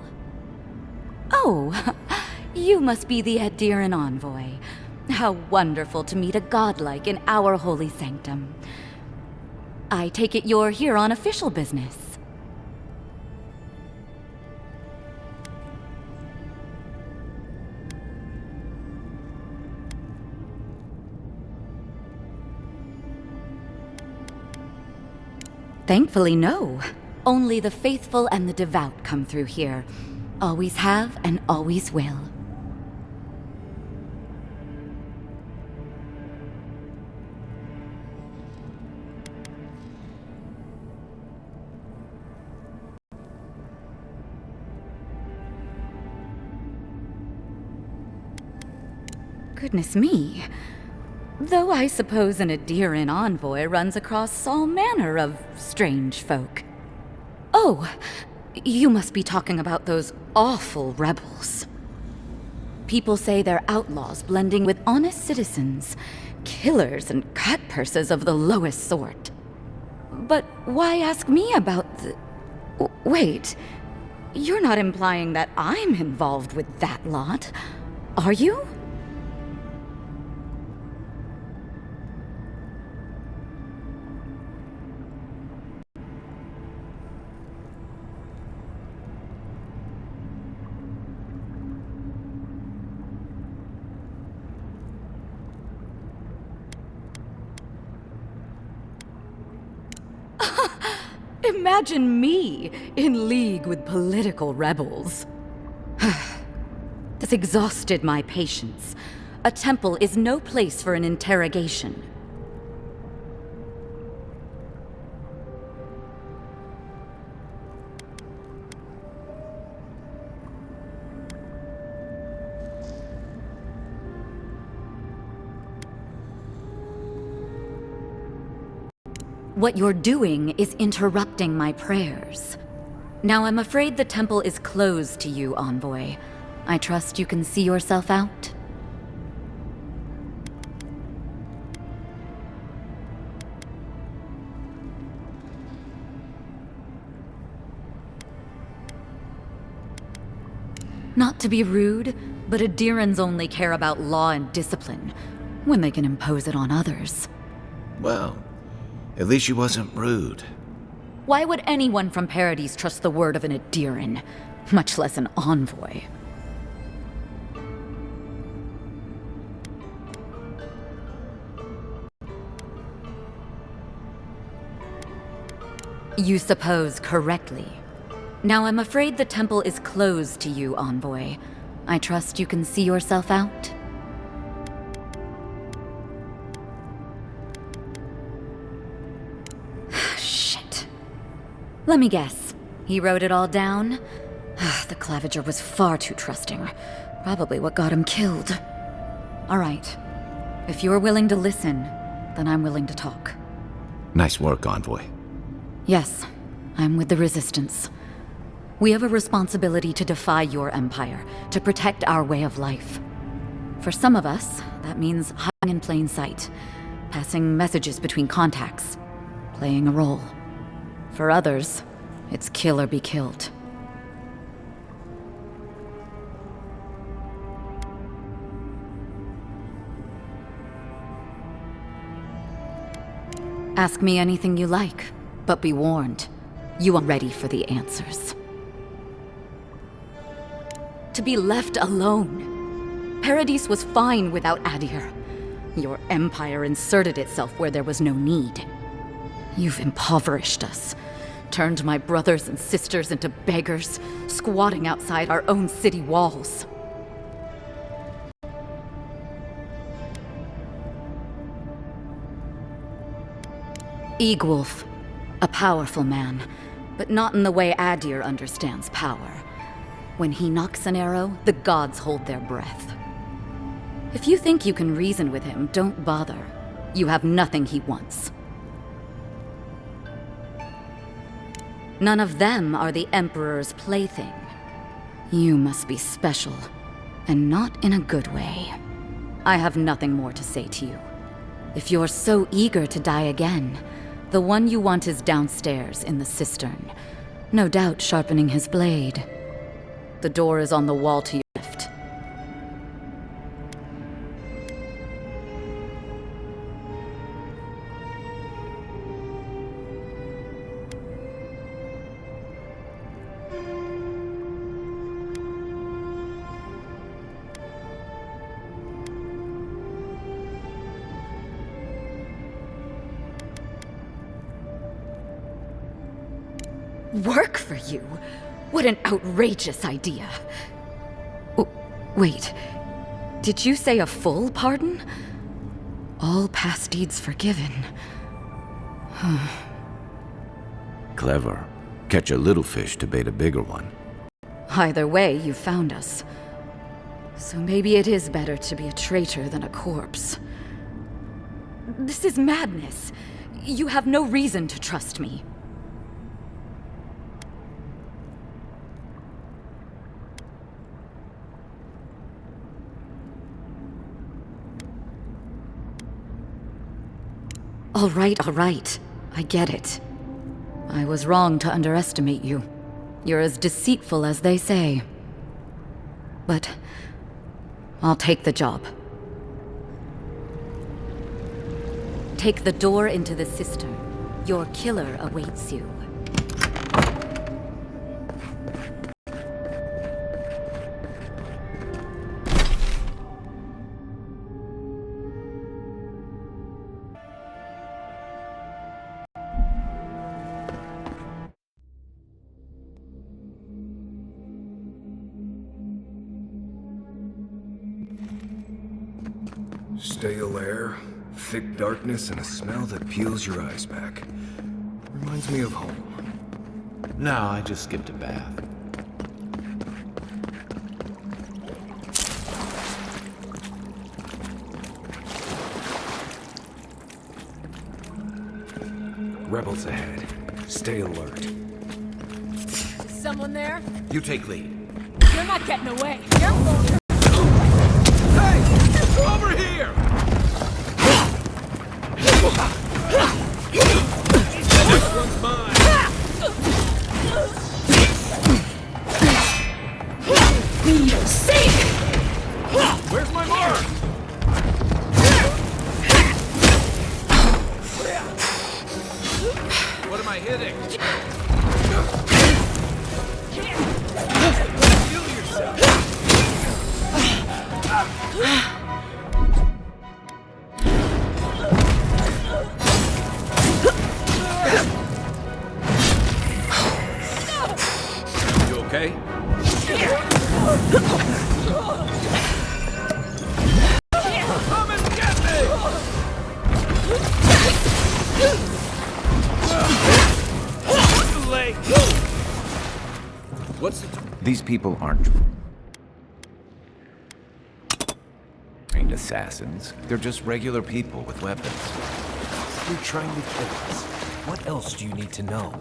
Oh, you must be the Adheran envoy. How wonderful to meet a godlike in our holy sanctum. I take it you're here on official business. Thankfully, no. Only the faithful and the devout come through here. Always have and always will. Goodness me. Though I suppose an Adiran envoy runs across all manner of strange folk. Oh, you must be talking about those awful rebels. People say they're outlaws blending with honest citizens, killers and cutpurses of the lowest sort. But why ask me about the... Wait, you're not implying that I'm involved with that lot, are you? Imagine me in league with political rebels. This exhausted my patience. A temple is no place for an interrogation. What you're doing is interrupting my prayers. Now I'm afraid the temple is closed to you, Envoy. I trust you can see yourself out? Not to be rude, but Adirans only care about law and discipline when they can impose it on others. Well, at least she wasn't rude. Why would anyone from Paradis trust the word of an Adiran, much less an envoy? You suppose correctly. Now I'm afraid the temple is closed to you, Envoy. I trust you can see yourself out? Shit. Let me guess. He wrote it all down? The Claviger was far too trusting. Probably what got him killed. All right. If you're willing to listen, then I'm willing to talk. Nice work, Envoy. Yes, I'm with the Resistance. We have a responsibility to defy your empire, to protect our way of life. For some of us, that means hiding in plain sight, passing messages between contacts, playing a role. For others, it's kill or be killed. Ask me anything you like, but be warned, you are ready for the answers. To be left alone. Paradis was fine without Adir. Your empire inserted itself where there was no need. You've impoverished us, turned my brothers and sisters into beggars, squatting outside our own city walls. Eagwolf, a powerful man, but not in the way Adir understands power. When he knocks an arrow, the gods hold their breath. If you think you can reason with him, don't bother. You have nothing he wants. None of them are the Emperor's plaything. You must be special, and not in a good way. I have nothing more to say to you. If you're so eager to die again, the one you want is downstairs in the cistern, no doubt sharpening his blade. The door is on the wall to your left. Work for you? What an outrageous idea. Oh, wait, did you say a full pardon? All past deeds forgiven. Clever. Catch a little fish to bait a bigger one. Either way, you found us. So maybe it is better to be a traitor than a corpse. This is madness. You have no reason to trust me. All right. I get it. I was wrong to underestimate you. You're as deceitful as they say. But I'll take the job. Take the door into the cistern. Your killer awaits you. Stale air, thick darkness, and a smell that peels your eyes back. Reminds me of home. No, I just skipped a bath. Rebels ahead. Stay alert. Is someone there? You take lead. You're not getting away. You're going. Over here! This one's mine! Be your sake! Where's my mark? What am I hitting? Heal yourself! You okay? Come and get me! Too late! What's it? These people aren't trained assassins. They're just regular people with weapons. You're trying to kill us. What else do you need to know?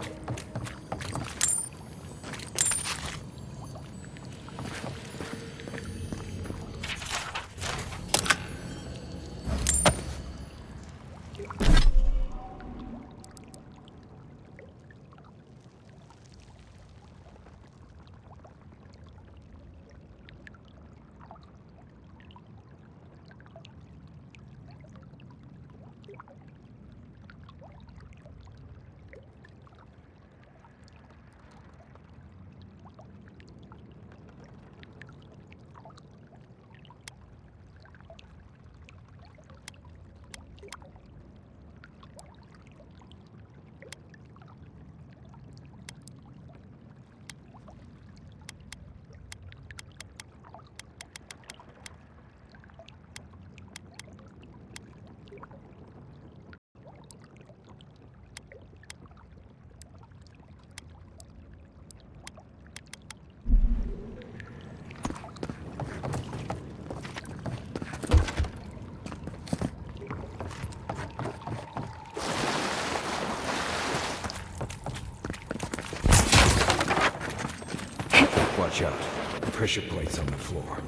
Watch out. Pressure plates on the floor.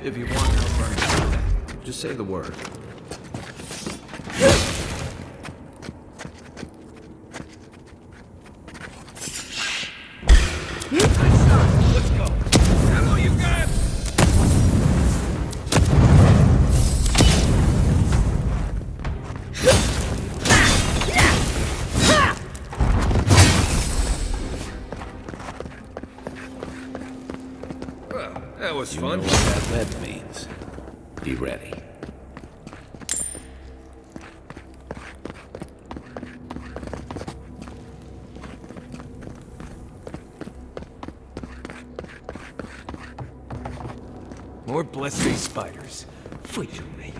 If you want help burning that, just say the word. Let's go. Hello, you guys. Well, that was fun. You know what that lead means. Be ready. Lord bless these spiders. Fui yo meio.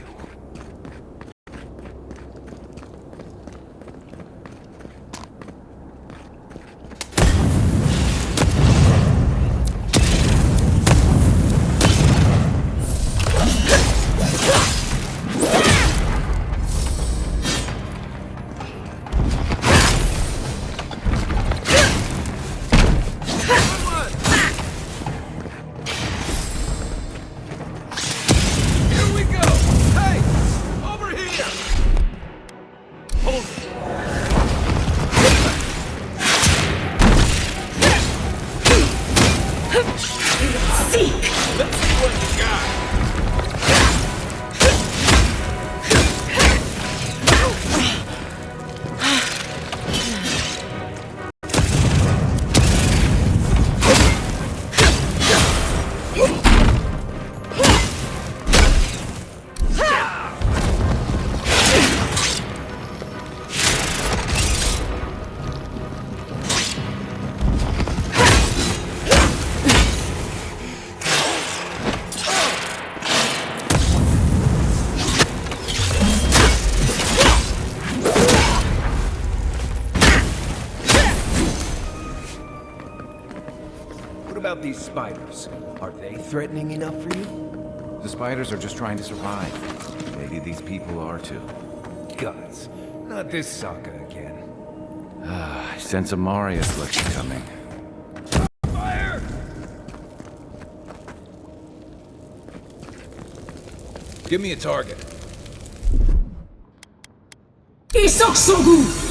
What about these spiders? Are they threatening enough for you? The spiders are just trying to survive. Maybe these people are too. Guts, not this saga again. I sense a Marius looks coming. Fire! Give me a target. Isok Sogu!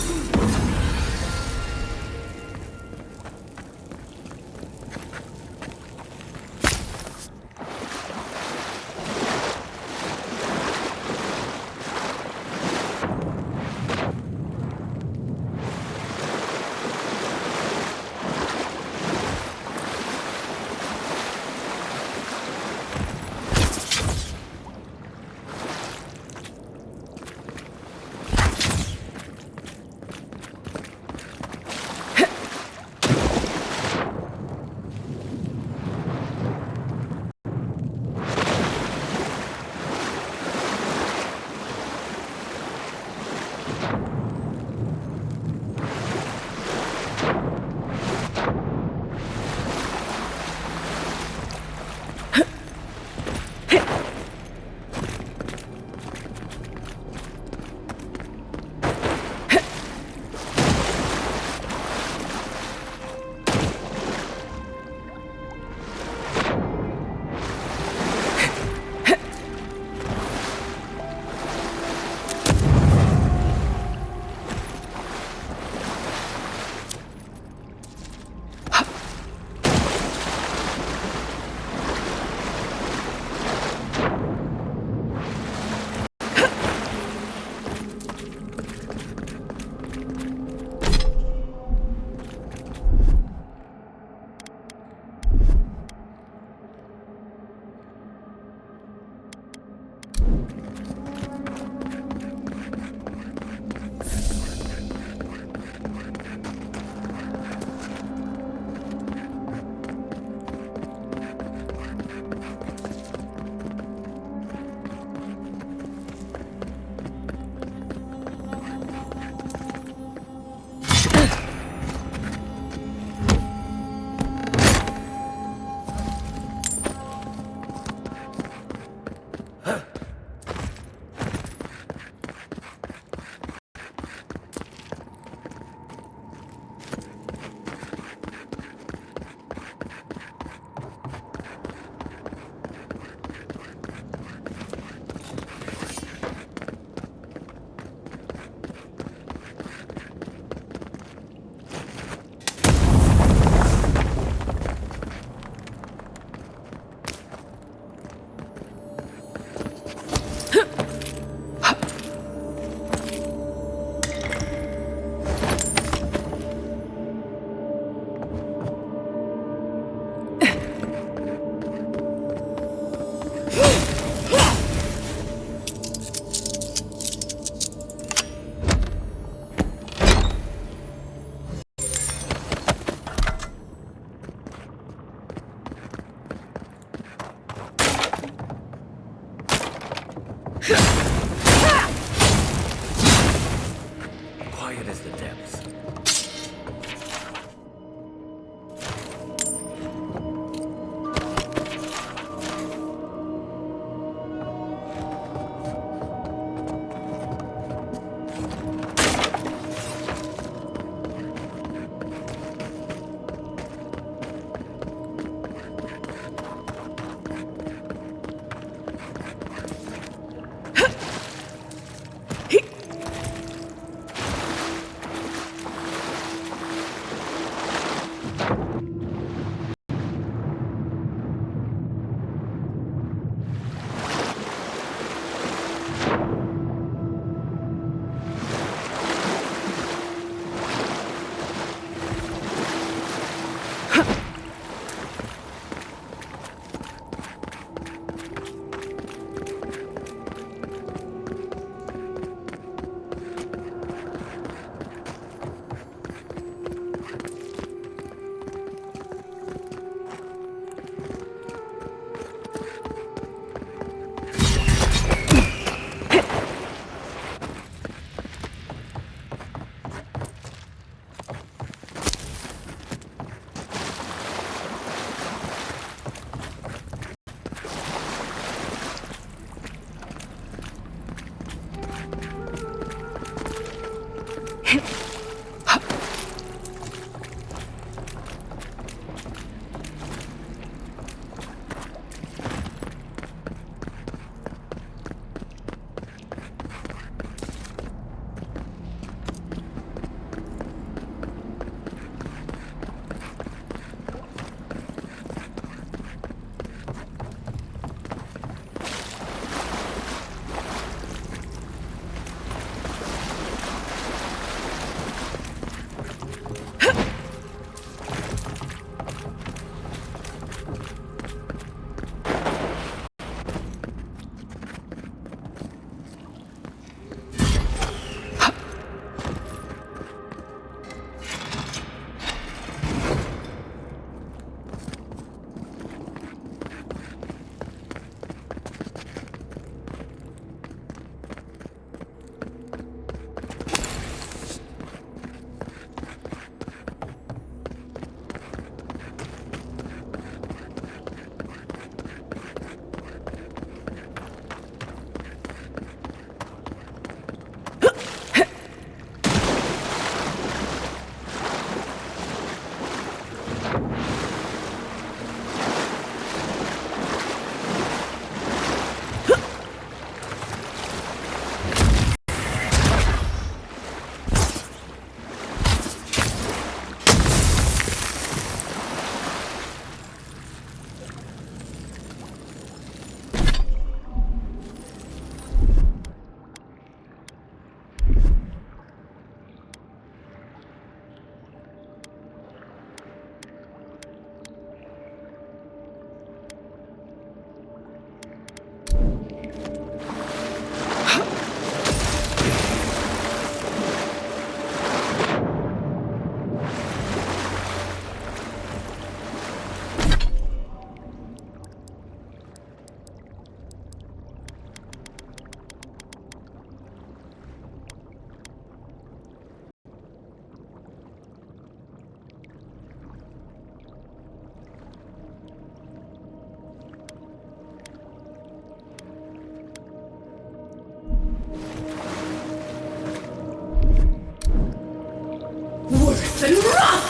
Worth and wrath!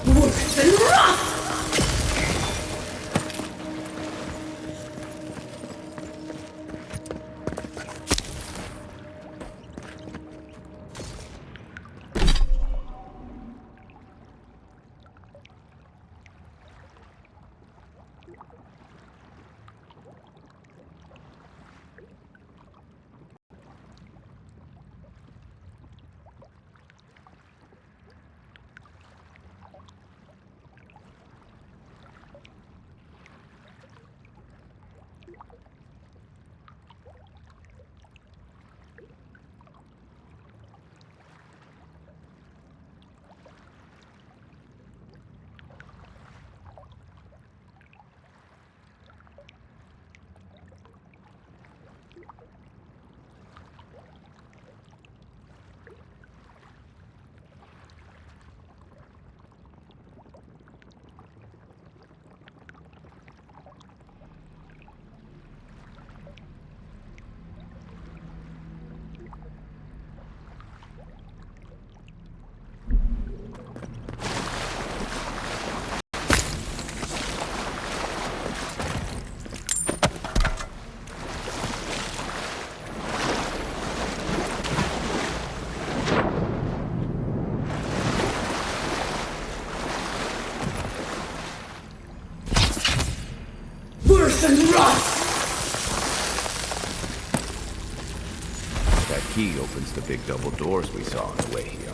Worth and wrath! Worth and wrath! That key opens the big double doors we saw on the way here.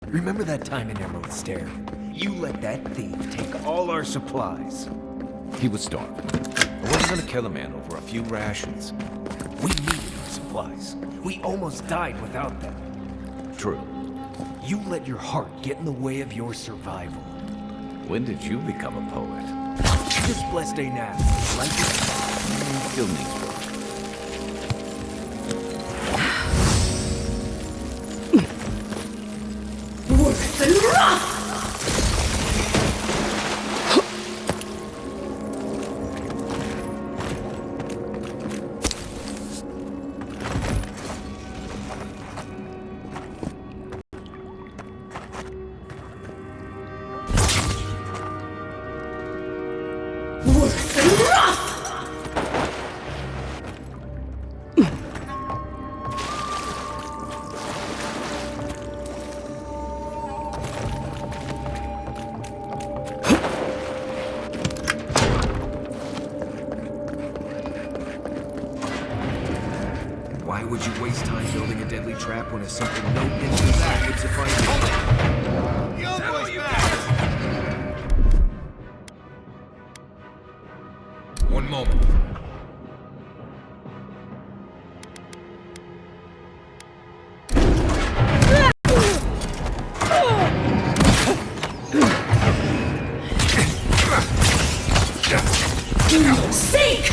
Remember that time in Emerald Stair? You let that thief take all our supplies. He was starving. I wasn't gonna kill a man over a few rations. We needed our supplies. We almost died without them. True. You let your heart get in the way of your survival. When did you become a poet? This blessed day now, like it? Still needs work. Worse than rough! Worse than rough! Why would you waste time building a deadly trap when a simple note into the sack would suffice? One moment. Sink!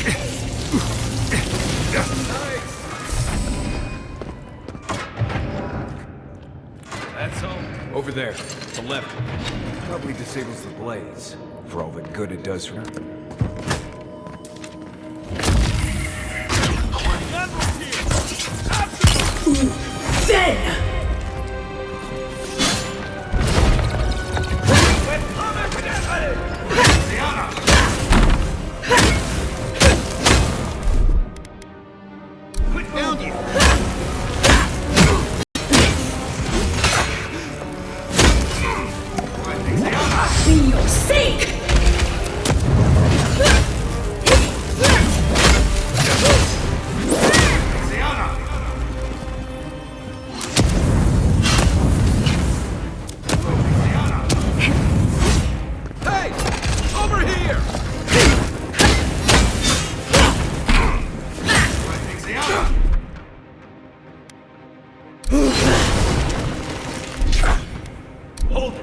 That's all. Over there, the left. Probably disables the blaze, for all the good it does for nothing. Dead! Put down you! In your sink! Hey! Over here! Hold it!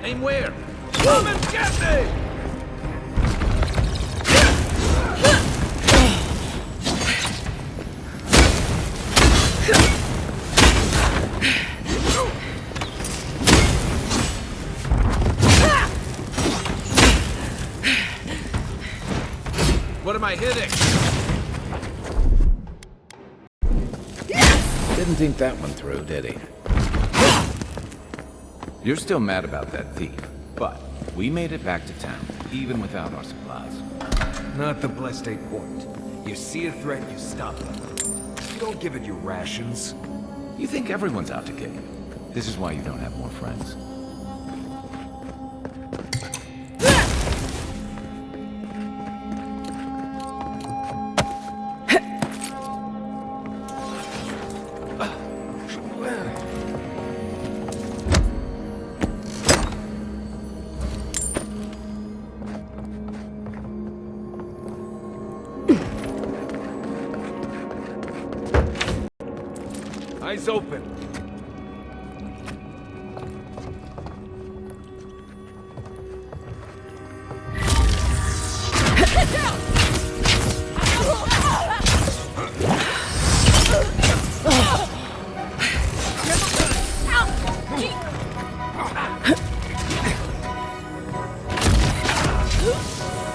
Aim where? Come and get me! What am I hitting? Didn't think that one through, did he? You're still mad about that thief, but we made it back to town, even without our supplies. Not the blessed eight point. You see a threat, you stop it. You don't give it your rations. You think everyone's out to get you. This is why you don't have more friends. Eyes open.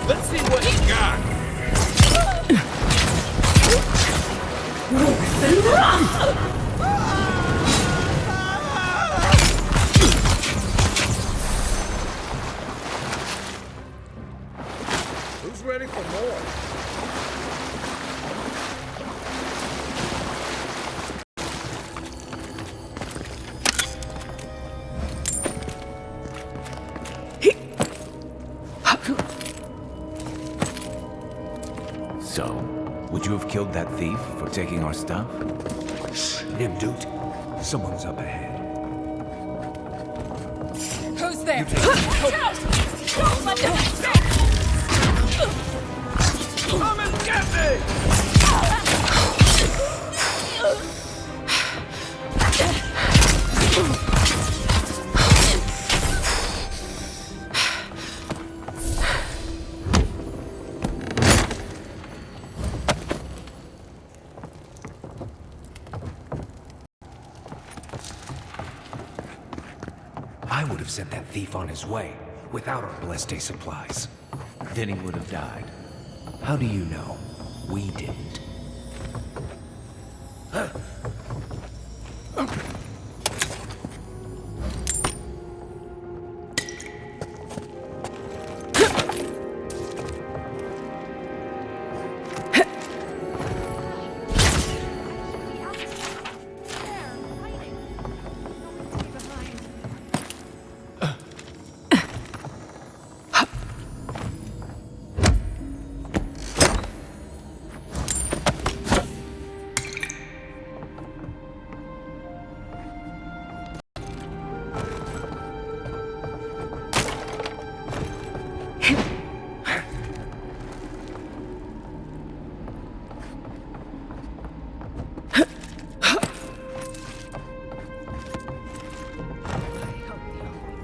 Let's see what you got. Who's ready for more? killed that thief for taking our stuff? Dude, someone's up ahead. Who's there? Come and get me! I would have sent that thief on his way without our Bleste supplies. Then he would have died. How do you know? We didn't.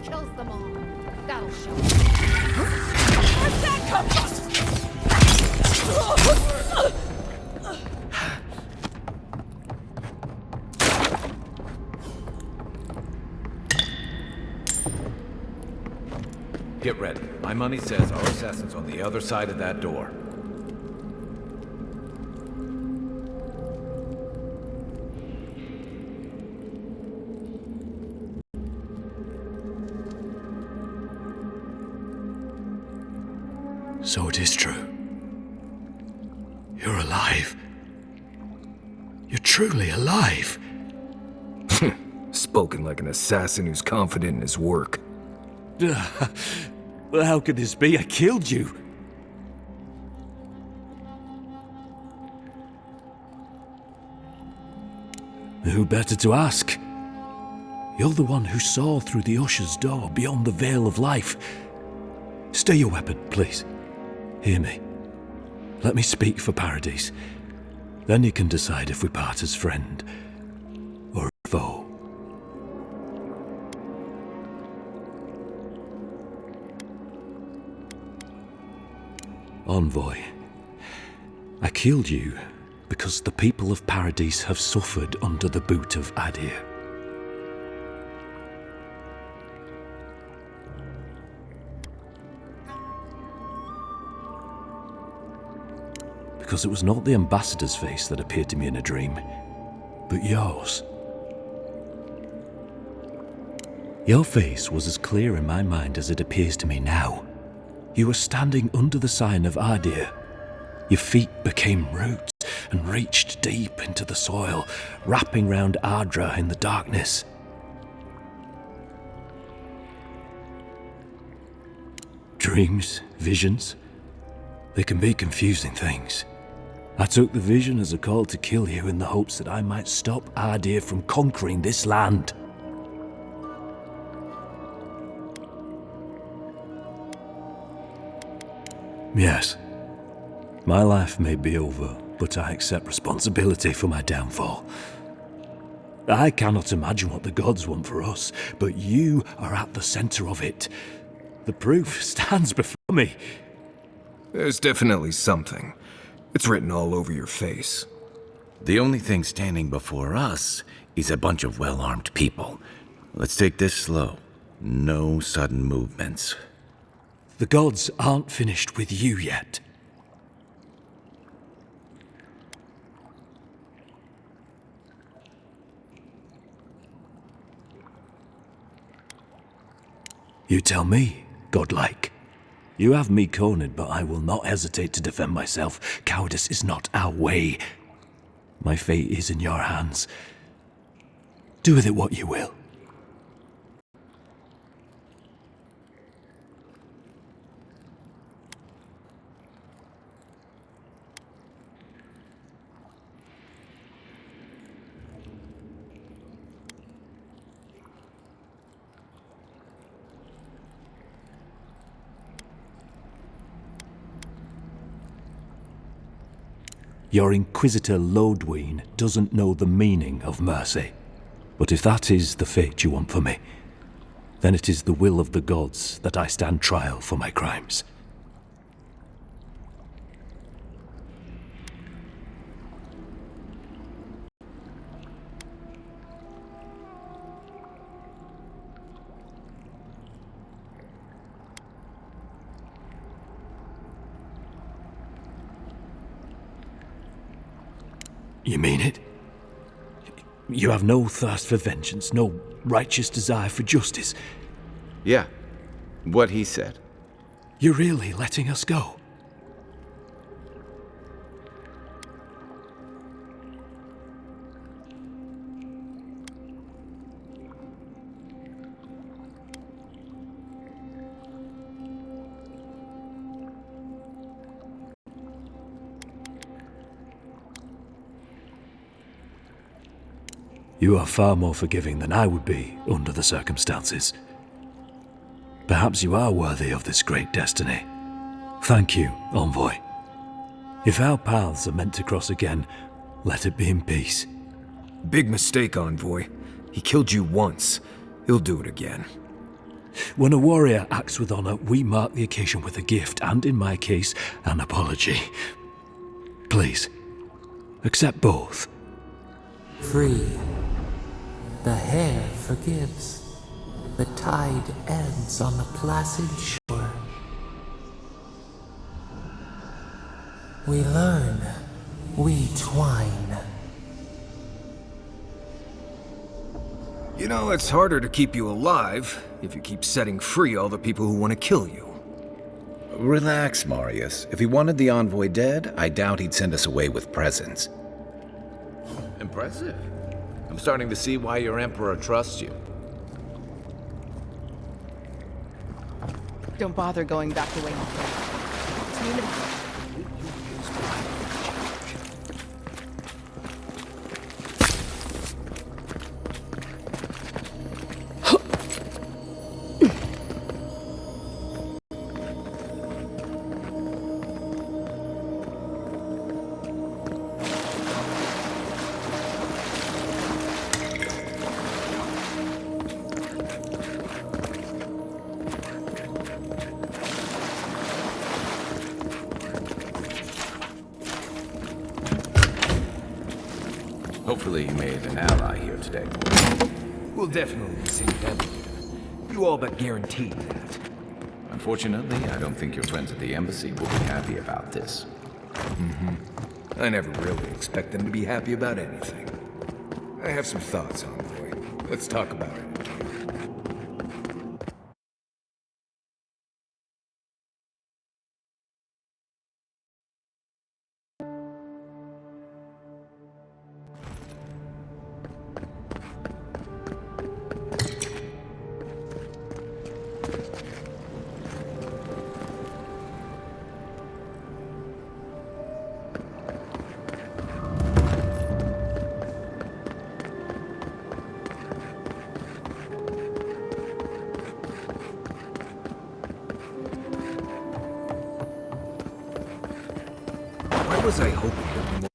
Kills them all. That'll show. Where'd that come from? Get ready. My money says our assassin's on the other side of that door. So it is true. You're alive. You're truly alive. Spoken like an assassin who's confident in his work. Well, how could this be? I killed you. Who better to ask? You're the one who saw through the usher's door beyond the veil of life. Stay your weapon, please. Hear me. Let me speak for Paradise. Then you can decide if we part as friend or foe. Envoy, I killed you because the people of Paradise have suffered under the boot of Adir. Because it was not the ambassador's face that appeared to me in a dream, but yours. Your face was as clear in my mind as it appears to me now. You were standing under the sign of Adir. Your feet became roots and reached deep into the soil, wrapping round Ardra in the darkness. Dreams, visions, they can be confusing things. I took the vision as a call to kill you in the hopes that I might stop Adir from conquering this land. Yes, my life may be over, but I accept responsibility for my downfall. I cannot imagine what the gods want for us, but you are at the center of it. The proof stands before me. There's definitely something. It's written all over your face. The only thing standing before us is a bunch of well-armed people. Let's take this slow. No sudden movements. The gods aren't finished with you yet. You tell me, godlike. You have me cornered, but I will not hesitate to defend myself. Cowardice is not our way. My fate is in your hands. Do with it what you will. Your Inquisitor Lodween doesn't know the meaning of mercy. But if that is the fate you want for me, then it is the will of the gods that I stand trial for my crimes. You mean it? You have no thirst for vengeance, no righteous desire for justice? Yeah, what he said. You're really letting us go? You are far more forgiving than I would be under the circumstances. Perhaps you are worthy of this great destiny. Thank you, Envoy. If our paths are meant to cross again, let it be in peace. Big mistake, Envoy. He killed you once. He'll do it again. When a warrior acts with honor, we mark the occasion with a gift, and in my case, an apology. Please, accept both. Free. The hair forgives. The tide ebbs on the placid shore. We learn. We twine. You know, it's harder to keep you alive if you keep setting free all the people who want to kill you. Relax, Marius. If he wanted the envoy dead, I doubt he'd send us away with presents. Impressive. I'm starting to see why your Emperor trusts you. Don't bother going back the way you came. See you in a bit. Hopefully you made an ally here today. We'll definitely be seeing them again. You all but guaranteed that. Unfortunately, I don't think your friends at the embassy will be happy about this. I never really expect them to be happy about anything. I have some thoughts, Envoy. Let's talk about it. Why was I hoping there'd be more?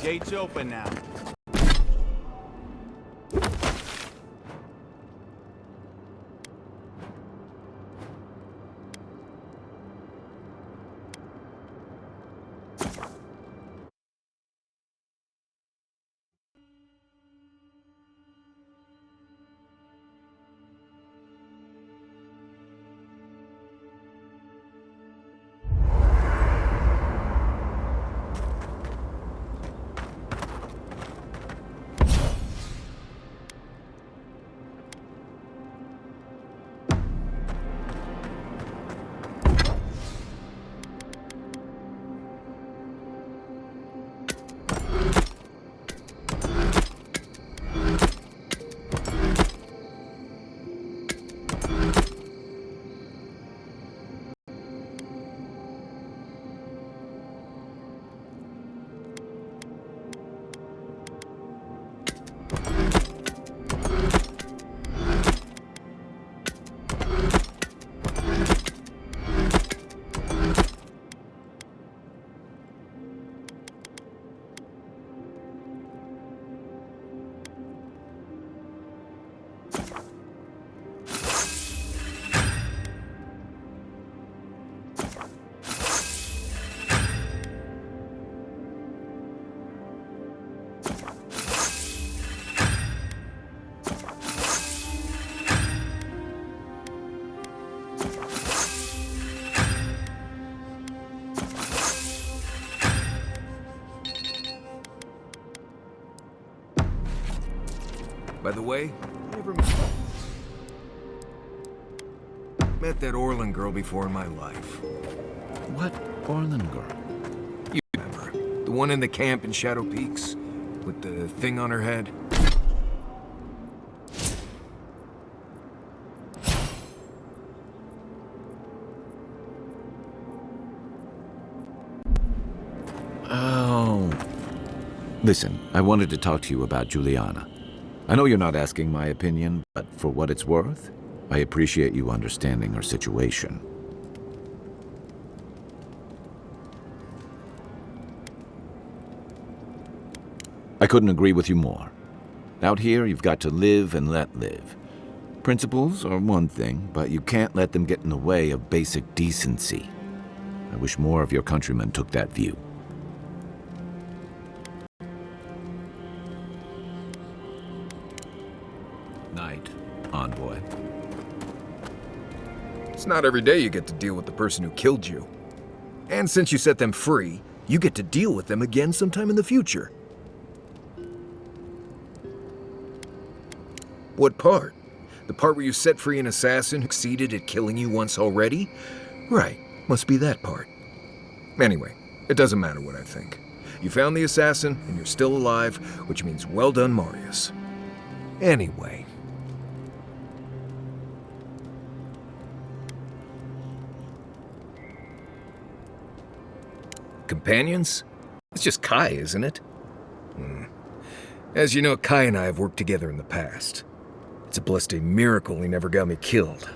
Gates open now. By the way, I never met that Orlin girl before in my life. What Orlin girl? You remember. The one in the camp in Shadow Peaks? With the thing on her head? Oh. Listen, I wanted to talk to you about Juliana. I know you're not asking my opinion, but for what it's worth, I appreciate you understanding her situation. I couldn't agree with you more. Out here, you've got to live and let live. Principles are one thing, but you can't let them get in the way of basic decency. I wish more of your countrymen took that view. Night, envoy. It's not every day you get to deal with the person who killed you. And since you set them free, you get to deal with them again sometime in the future. What part? The part where you set free an assassin who succeeded at killing you once already? Right, must be that part. Anyway, it doesn't matter what I think. You found the assassin, and you're still alive, which means well done, Marius. Anyway. Companions? It's just Kai, isn't it? As you know, Kai and I have worked together in the past. It's a blessed miracle he never got me killed.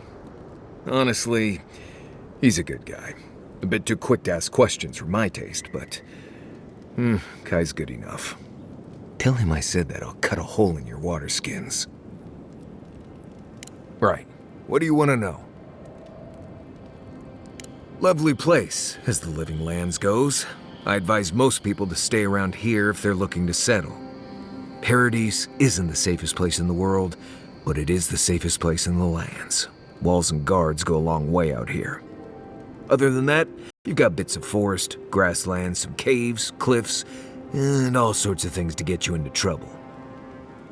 Honestly, he's a good guy. A bit too quick to ask questions for my taste, but... Kai's good enough. Tell him I said that I'll cut a hole in your water skins. Right. What do you want to know? Lovely place, as the Living Lands goes. I advise most people to stay around here if they're looking to settle. Paradise isn't the safest place in the world, but it is the safest place in the lands. Walls and guards go a long way out here. Other than that, you've got bits of forest, grasslands, some caves, cliffs, and all sorts of things to get you into trouble.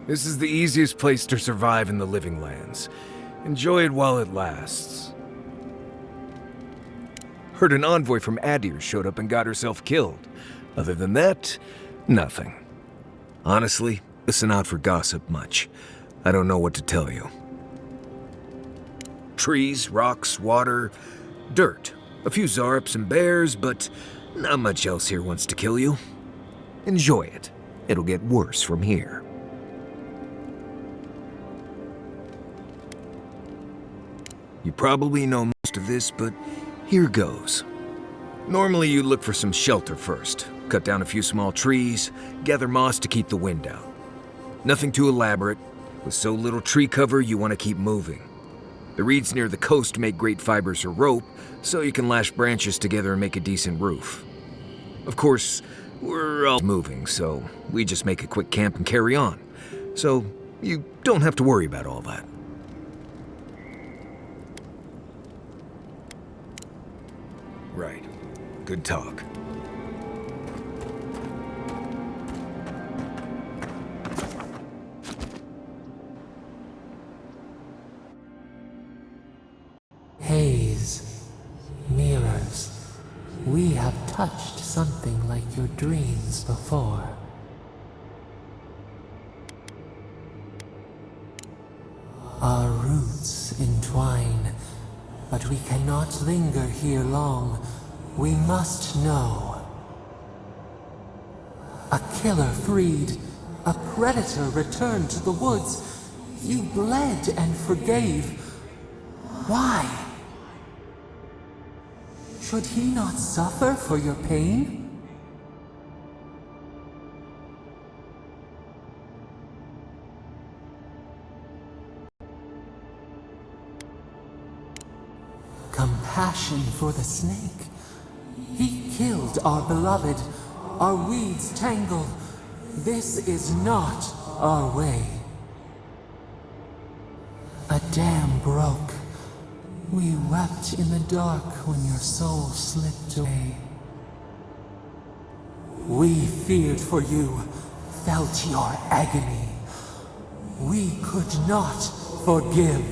This is the easiest place to survive in the Living Lands. Enjoy it while it lasts. Heard an envoy from Adir showed up and got herself killed. Other than that, nothing. Honestly, listen out for gossip much. I don't know what to tell you. Trees, rocks, water, dirt. A few Zarps and bears, but not much else here wants to kill you. Enjoy it. It'll get worse from here. You probably know most of this, but here goes. Normally you look for some shelter first. Cut down a few small trees, gather moss to keep the wind out. Nothing too elaborate. With so little tree cover, you want to keep moving. The reeds near the coast make great fibers for rope, so you can lash branches together and make a decent roof. Of course, we're all moving, so we just make a quick camp and carry on. So you don't have to worry about all that. Right. Good talk. Haze, mirrors, we have touched something like your dreams before. Our roots entwine, but we cannot linger here long. We must know. A killer freed, a predator returned to the woods. You bled and forgave. Why? Should he not suffer for your pain? Compassion for the snake. He killed our beloved. Our weeds tangled. This is not our way. A dam broke. We wept in the dark when your soul slipped away. We feared for you, felt your agony. We could not forgive.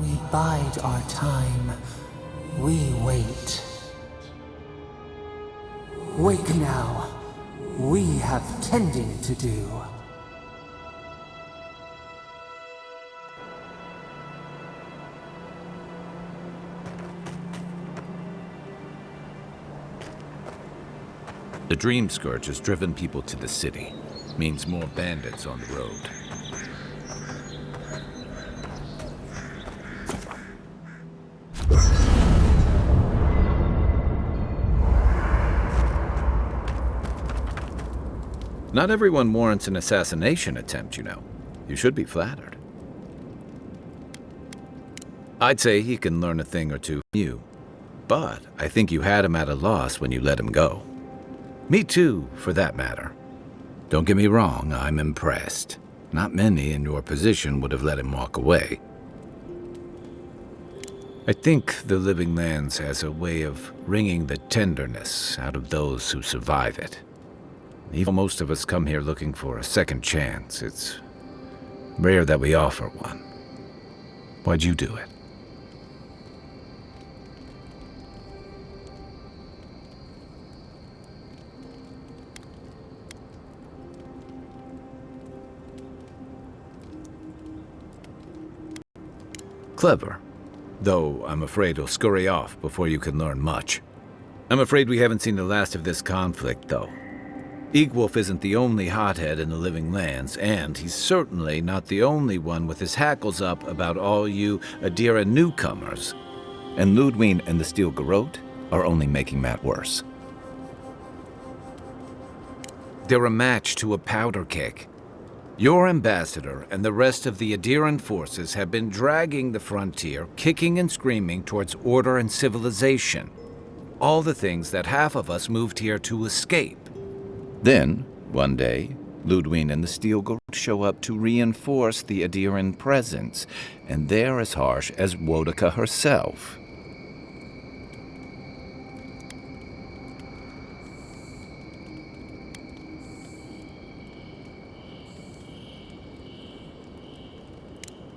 We bide our time. We wait. Wake now. We have tending to do. The Dream Scourge has driven people to the city. Means more bandits on the road. Not everyone warrants an assassination attempt, you know. You should be flattered. I'd say he can learn a thing or two from you, but I think you had him at a loss when you let him go. Me too, for that matter. Don't get me wrong, I'm impressed. Not many in your position would have let him walk away. I think the Living Lands has a way of wringing the tenderness out of those who survive it. Even most of us come here looking for a second chance. It's rare that we offer one. Why'd you do it? Clever. Though I'm afraid he'll scurry off before you can learn much. I'm afraid we haven't seen the last of this conflict, though. Eagwolf isn't the only hothead in the Living Lands, and he's certainly not the only one with his hackles up about all you Adira newcomers. And Ludwig and the Steel Garrote are only making that worse. They're a match to a powder keg. Your ambassador and the rest of the Adiran forces have been dragging the frontier, kicking and screaming towards order and civilization. All the things that half of us moved here to escape. Then, one day, Ludwig and the Steel Garrote show up to reinforce the Adiran presence, and they're as harsh as Wodaka herself.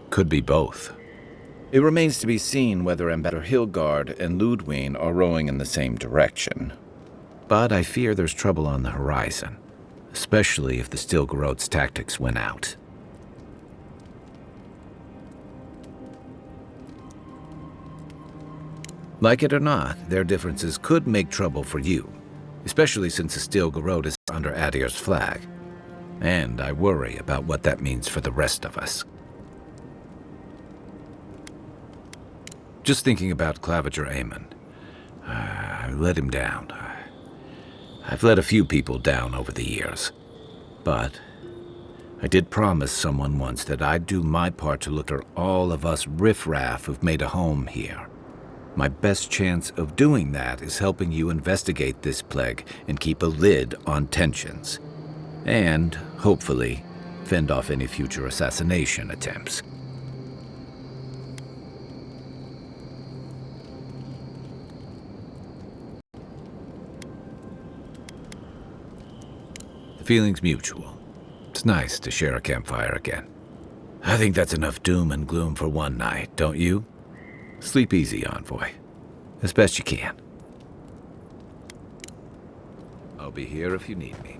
Could be both. It remains to be seen whether Ambassador Hilgard and Ludwig are rowing in the same direction. But I fear there's trouble on the horizon, especially if the Steel Garrote's tactics win out. Like it or not, their differences could make trouble for you, especially since the Steel Garrote is under Adir's flag. And I worry about what that means for the rest of us. Just thinking about Claviger Amon. I let him down. I've let a few people down over the years. But I did promise someone once that I'd do my part to look at all of us riffraff who've made a home here. My best chance of doing that is helping you investigate this plague and keep a lid on tensions. And, hopefully, fend off any future assassination attempts. The feeling's mutual. It's nice to share a campfire again. I think that's enough doom and gloom for one night, don't you? Sleep easy, Envoy. As best you can. I'll be here if you need me.